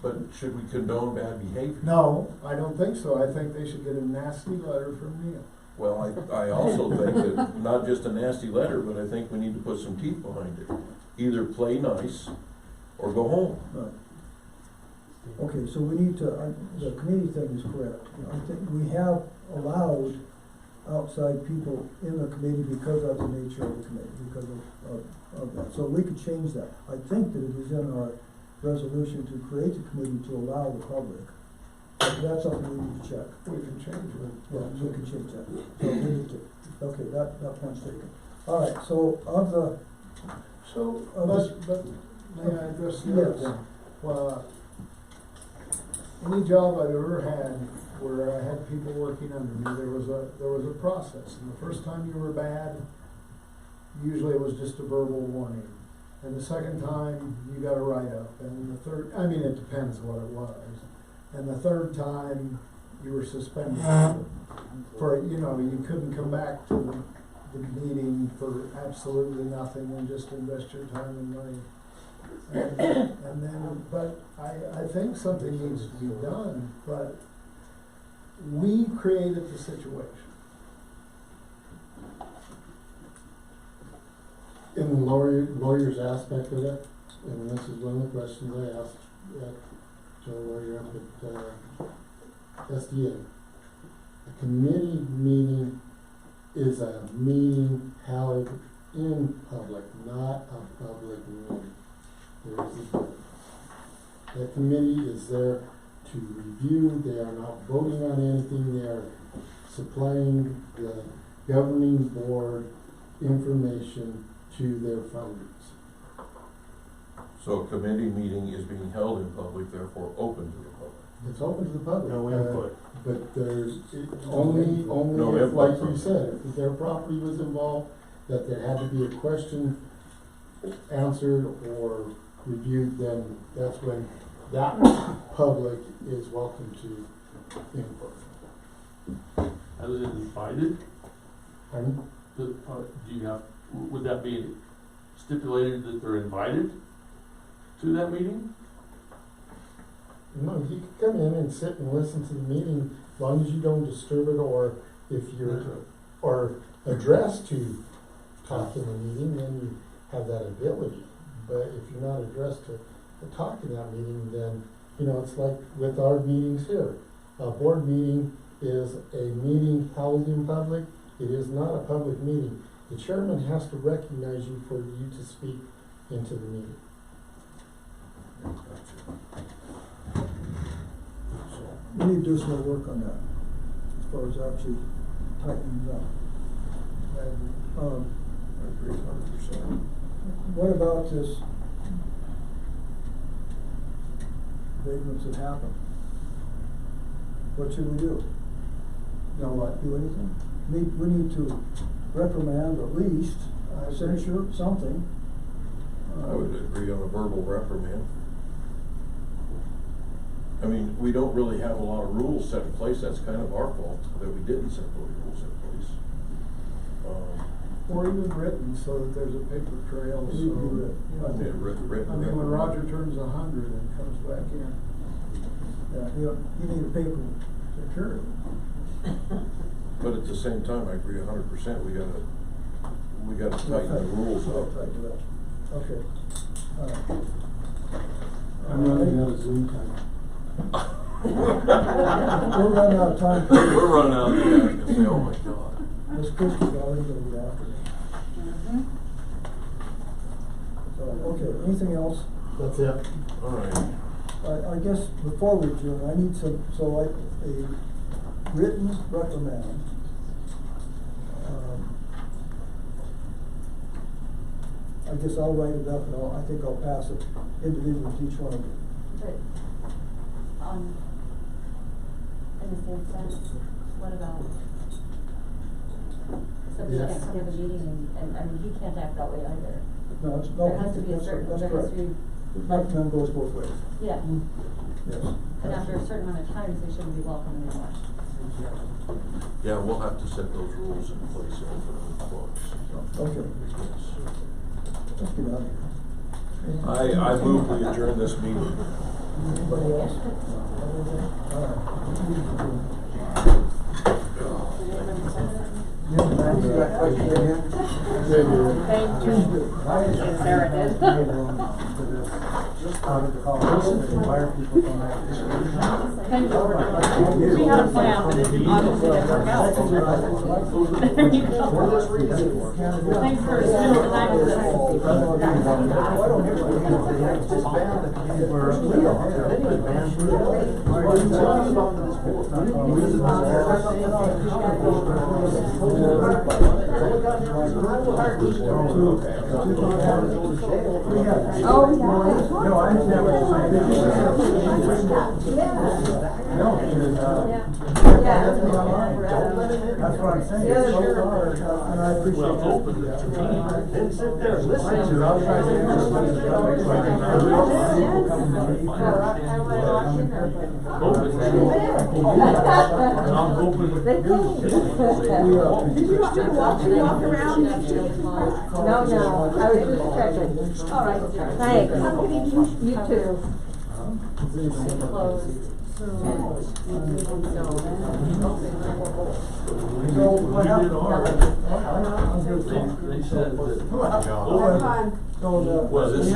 But should we condone bad behavior? No, I don't think so. I think they should get a nasty letter from Neil. Well, I also think that not just a nasty letter, but I think we need to put some teeth behind it. Either play nice or go home. Right. Okay, so we need to, the committee thing is correct. I think we have allowed outside people in the committee because of the nature of the committee, because of that. So we could change that. I think that it is in our resolution to create a committee to allow the public. But that's something we need to check. We can change it. Yeah, we can change that. So we need to, okay, that point's taken. All right, so of the, but may I address the other yes. thing? Well, any job I've ever had where I had people working under me, there was a process. And the first time you were bad, usually it was just a verbal warning. And the second time, you got a write-up. And the third, I mean, it depends what it was. And the third time, you were suspended for, you couldn't come back to the meeting for absolutely nothing and just invest your time and money. And then, but I think something needs to be done, but we created the situation. In the lawyer's aspect of it, and this is one of the questions I asked to the lawyer up at SDA. A committee meeting is a meeting held in public, not a public meeting. There is a difference. That committee is there to review. They are not voting on anything. They are supplying the governing board information to their funders. So a committee meeting is being held in public, therefore open to the public. It's open to the public. No input. But there's only No if, input like from you said, if their property was involved, that there had to be a question answered or reviewed, then that's when that public is welcome to input. Has it invited? Pardon? Do you have, would that be stipulated that they're invited to that meeting? No, you can come in and sit and listen to the meeting as long as you don't disturb it, or if you're or addressed to talk in the meeting, then you have that ability. But if you're not addressed to talk in that meeting, then it's like with our meetings here. A board meeting is a meeting held in public. It is not a public meeting. The chairman has to recognize you for you to speak into the meeting. We need to do some more work on that, as far as actually tightening it up. I agree 100%. What about this vagrants that happen? What should we do? you know, like do anything. We need to reprimand, or at least censure something. I would agree on a verbal reprimand. I mean, we don't really have a lot of rules set in place. That's kind of our fault that we didn't set those rules in place. Or even written, so that there's a paper trail, so. Yeah, written. I mean, when Roger turns 100 and comes back in. Yeah, you need a paper security. But at the same time, I agree 100%. We gotta tighten the rules up. Okay. I'm running out of Zoom time. We're running out of time. We're running out of time. I was gonna say, oh my God. Miss Christie's already gonna be after me. So, okay, anything else? That's it. All right. I guess before we adjourn, I need some, so like a written reprimand. I guess I'll write it up and I think I'll pass it individually to each one of you. But, in the same sense, what about somebody Yes. can't come to the meeting and, I mean, he can't act that way either. No, it's, no. There has to be a certain, that's there has to correct. be, Reprimand goes both ways. yeah, Yes. and after a certain amount of times, they shouldn't be welcome anymore. Yeah, we'll have to set those rules in place and open the books. Okay. Yes. Let's get out of here. I move we adjourn this meeting. Anybody else? All right. You got questions again? Thank you. Sarah did. Thank you. We had a plan, but it obviously didn't work out. There you go. Thanks for spending the night with Oh, yeah. No, I understand what you're saying. That's what I'm saying. And I appreciate Well, that. open it to me. Didn't sit there and listen. I'll try to do this. Open I'm hoping. They came. Did you want me to walk around? No, I was just checking. All right, thanks. You too. Closed. So, We did ours. They said that. So, Well, this